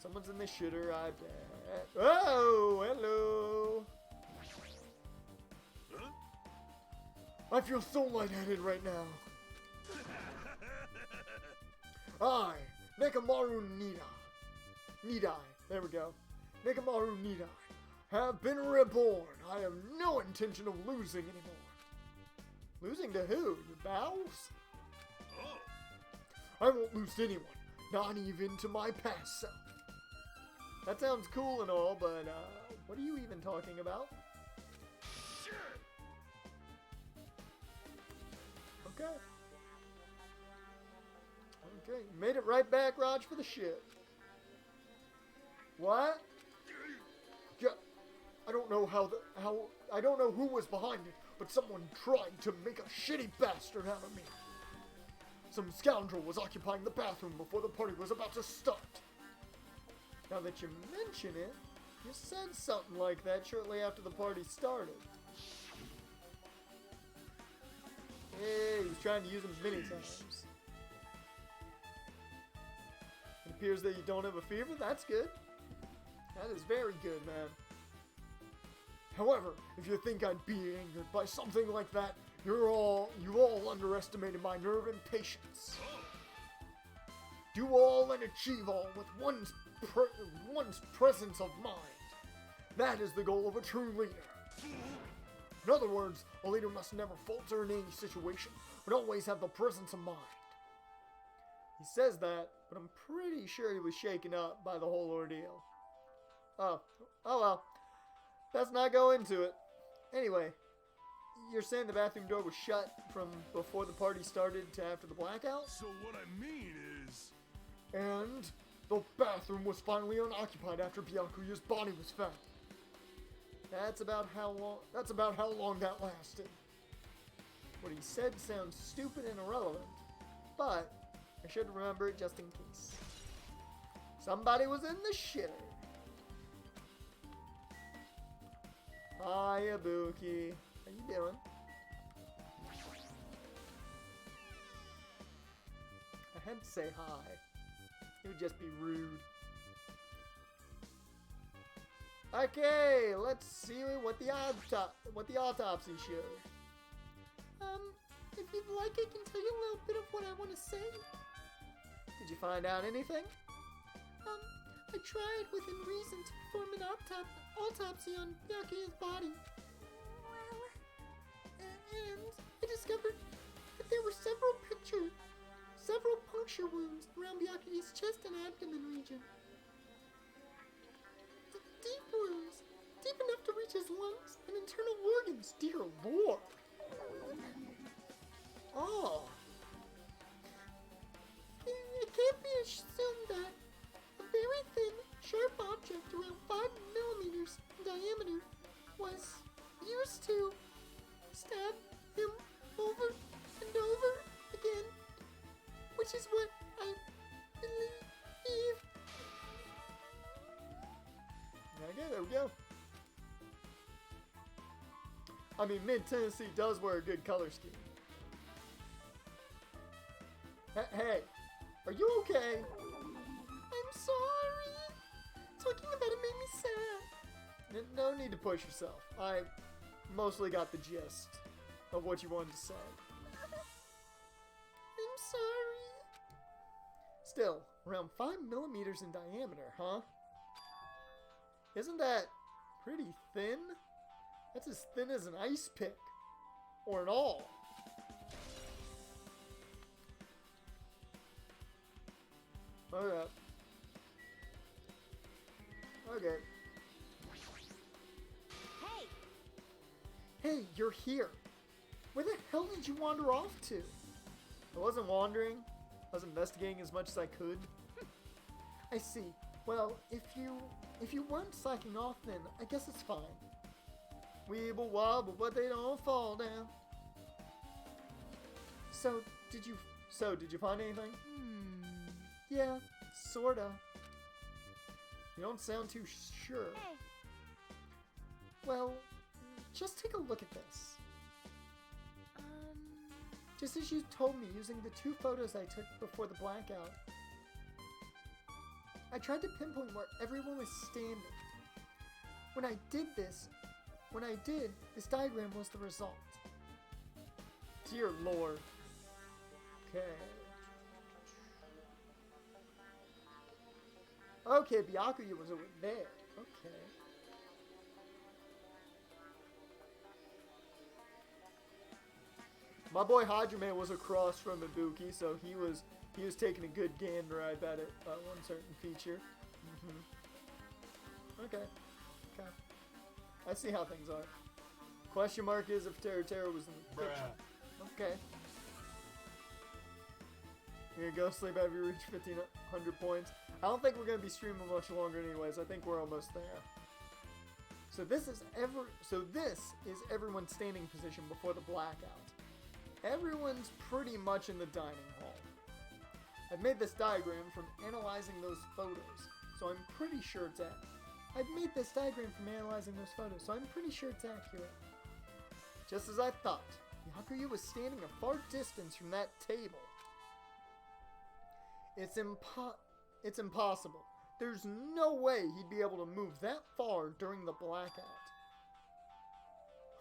Someone's in the shitter, I bet. Oh, hello. I feel so lightheaded right now. I, Nekamaru Nidai, there we go. Nekamaru Nidai, have been reborn. I have no intention of losing anymore. Losing to who? Your bowels? I won't lose to anyone, not even to my past self. That sounds cool and all, but what are you even talking about? Okay. Okay, you made it right back, Raj, for the shit. What? Yeah, I don't know I don't know who was behind it, but someone tried to make a shitty bastard out of me. Some scoundrel was occupying the bathroom before the party was about to start. Now that you mention it, you said something like that shortly after the party started. Hey, he was trying to use them many times. It appears that you don't have a fever. That's good. That is very good, man. However, if you think I'd be angered by something like that, you all underestimated my nerve and patience. Do all and achieve all with one's presence of mind. That is the goal of a true leader. In other words, a leader must never falter in any situation, but always have the presence of mind. He says that, but I'm pretty sure he was shaken up by the whole ordeal. Oh well. Let's not go into it. Anyway, you're saying the bathroom door was shut from before the party started to after the blackout? So what I mean is... And the bathroom was finally unoccupied after Byakuya's body was found. That's about how long that lasted. What he said sounds stupid and irrelevant, but I should remember it just in case. Somebody was in the shitter. Hi, Ibuki. How you doing? I had to say hi. It would just be rude. Okay, let's see what the autopsy showed. If you'd like, I can tell you a little bit of what I want to say. Did you find out anything? I tried within reason to perform an autopsy on Byakuya's body. Well, And I discovered that there were several puncture wounds around Byakuya's chest and abdomen region. Deep wounds, deep enough to reach his lungs and internal organs. Dear Lord. Oh. It can't be assumed that a very thin, sharp object around 5 millimeters in diameter was used to stab him over and over again, which is what I believe. Okay, there we go. I mean, Mid-Tennessee does wear a good color scheme. Hey, are you okay? I'm sorry. Talking about it made me sad. No need to push yourself. I mostly got the gist of what you wanted to say. I'm sorry. Still, around 5 millimeters in diameter, huh? Isn't that pretty thin? That's as thin as an ice pick. Or an awl. Okay. Okay. hey, Hey, you're here. Where the hell did you wander off to? I wasn't wandering. I was investigating as much as I could. I see. Well, if you weren't slacking off, then I guess it's fine. Weeble wobble, but they don't fall down. So did you find anything? Yeah, sorta. You don't sound too sure. hey. Well, just take a look at this. Just as you told me using the 2 photos I took before the blackout. I tried to pinpoint where everyone was standing. When I did, this diagram was the result. Dear Lord. Okay. Okay, Byakuya was over there. Okay. My boy Hajime was across from Ibuki, so he was taking a good gander, I bet, at one certain feature. Okay. Okay. I see how things are. Question mark is if Tera was in the picture. Okay. You're gonna go sleep after you reach 1,500 points. I don't think we're gonna be streaming much longer anyways. I think we're almost there. So this is everyone's standing position before the blackout. Everyone's pretty much in the dining hall. I've made this diagram from analyzing those photos, so I'm pretty sure it's accurate. Just as I thought, Byakuya was standing a far distance from that table. It's impossible. There's no way he'd be able to move that far during the blackout.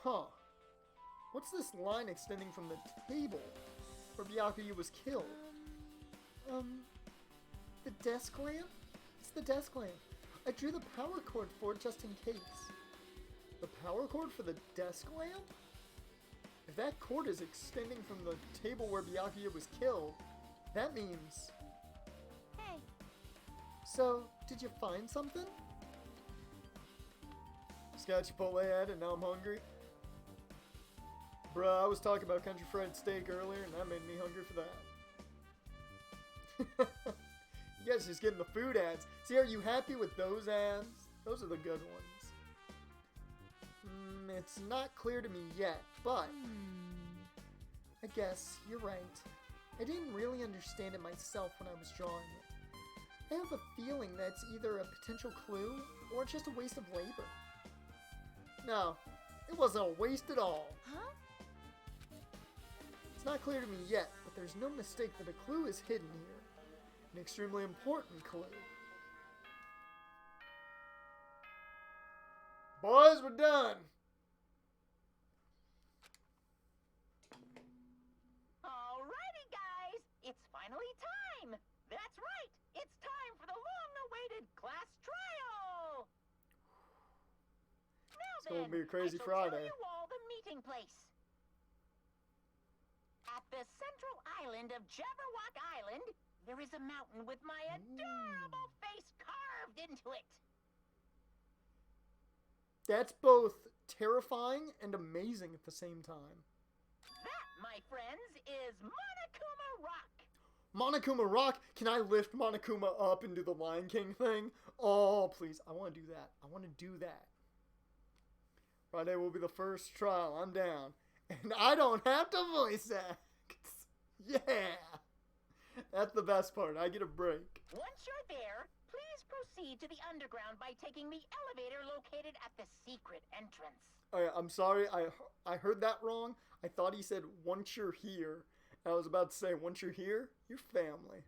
Huh. What's this line extending from the table where Byakuya was killed? The desk lamp? It's the desk lamp. I drew the power cord for it just in case. The power cord for the desk lamp? If that cord is extending from the table where Byakuya was killed, that means... Hey, So, did you find something? Just got Chipotle head and now I'm hungry. Bruh, I was talking about country fried steak earlier and that made me hungry for that. You guys just getting the food ads. See, are you happy with those ads? Those are the good ones. It's not clear to me yet, but I guess you're right. I didn't really understand it myself when I was drawing it. I have a feeling that's either a potential clue or just a waste of labor. No, it wasn't a waste at all. Huh? It's not clear to me yet, but there's no mistake that a clue is hidden here. An extremely important clue. Boys, we're done. Alrighty, guys, it's finally time. That's right, it's time for the long-awaited class trial. Now It's gonna be a crazy I shall Friday. tell you all the meeting place. At the central island of Jabberwock Island, there is a mountain with my adorable face carved into it. That's both terrifying and amazing at the same time. That, my friends, is Monokuma Rock. Monokuma Rock? Can I lift Monokuma up and do the Lion King thing? Oh, please. I want to do that. I want to do that. Friday will be the first trial. I'm down. And I don't have to voice act. Yeah. That's the best part. I get a break. Once you're there, please proceed to the underground by taking the elevator located at the secret entrance. Alright, I'm sorry. I heard that wrong. I thought he said, once you're here. I was about to say, once you're here, you're family.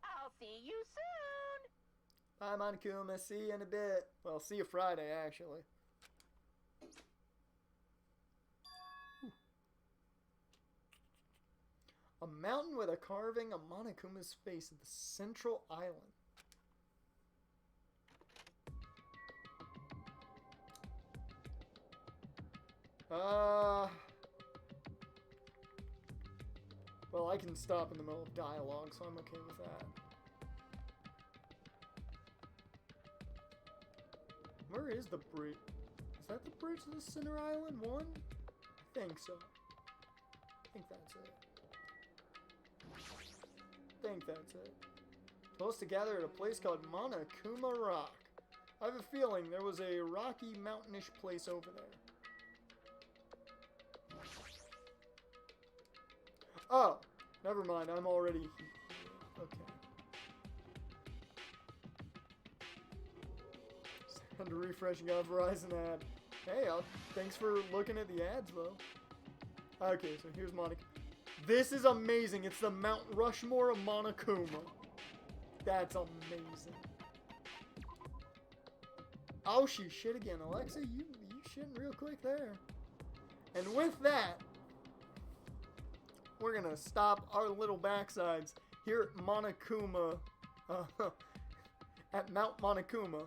I'll see you soon. Bye, Monokuma. See you in a bit. Well, see you Friday, actually. A mountain with a carving of Monokuma's face at the central island. Well, I can stop in the middle of dialogue, so I'm okay with that. Where is the bridge? Is that the bridge to the center island? One? I think so. I think that's it. I think that's it. Told us to gather at a place called Monokuma Rock. I have a feeling there was a rocky, mountainish place over there. Oh, never mind. I'm already... Okay. Had to refresh and got a Verizon ad. Hey, thanks for looking at the ads, though. Okay, so here's Monokuma. This is amazing. It's the Mount Rushmore of Monokuma. That's amazing. Oh, she shit again. Alexa, you shitting real quick there. And with that, we're going to stop our little backsides here at Monokuma, at Mount Monokuma.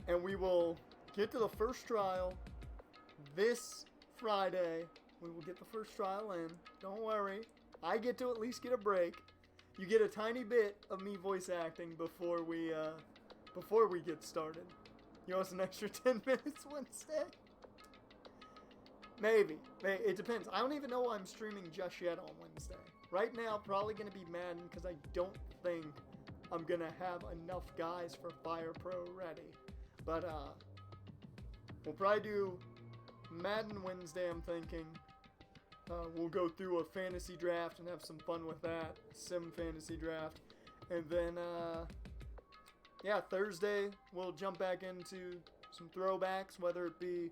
And we will get to the first trial this Friday. We will get the first trial in. Don't worry. I get to at least get a break. You get a tiny bit of me voice acting before we get started. You owe us an extra 10 minutes Wednesday? Maybe. It depends. I don't even know I'm streaming just yet on Wednesday. Right now, probably going to be Madden because I don't think I'm going to have enough guys for Fire Pro ready. But, we'll probably do Madden Wednesday, I'm thinking. We'll go through a fantasy draft and have some fun with that. Sim fantasy draft. And then, yeah, Thursday, we'll jump back into some throwbacks, whether it be...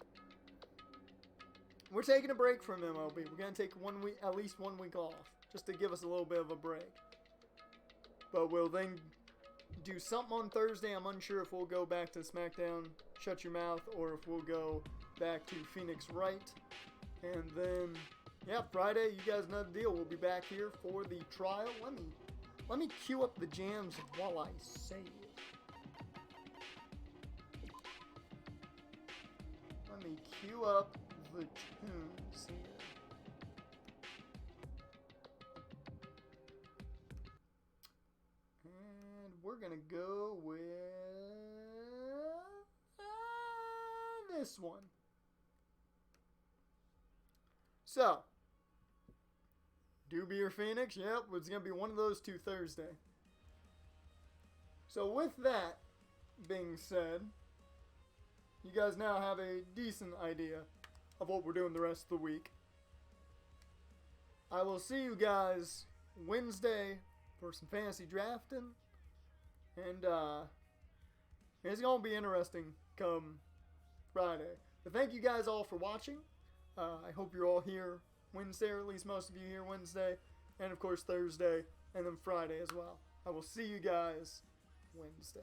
We're taking a break from MLB. We're going to take at least 1 week off, just to give us a little bit of a break. But we'll then do something on Thursday. I'm unsure if we'll go back to SmackDown, Shut Your Mouth, or if we'll go back to Phoenix Wright. And then, yeah, Friday, you guys know the deal. We'll be back here for the trial. Let me cue up the jams while I say it. Let me cue up the tunes here. And we're gonna go with this one. So, Doobie or Phoenix? Yep, it's gonna be one of those two Thursday. So with that being said, you guys now have a decent idea of what we're doing the rest of the week. I will see you guys Wednesday for some fantasy drafting. And it's going to be interesting come Friday. But thank you guys all for watching. I hope you're all here Wednesday, or at least most of you here Wednesday. And of course Thursday, and then Friday as well. I will see you guys Wednesday.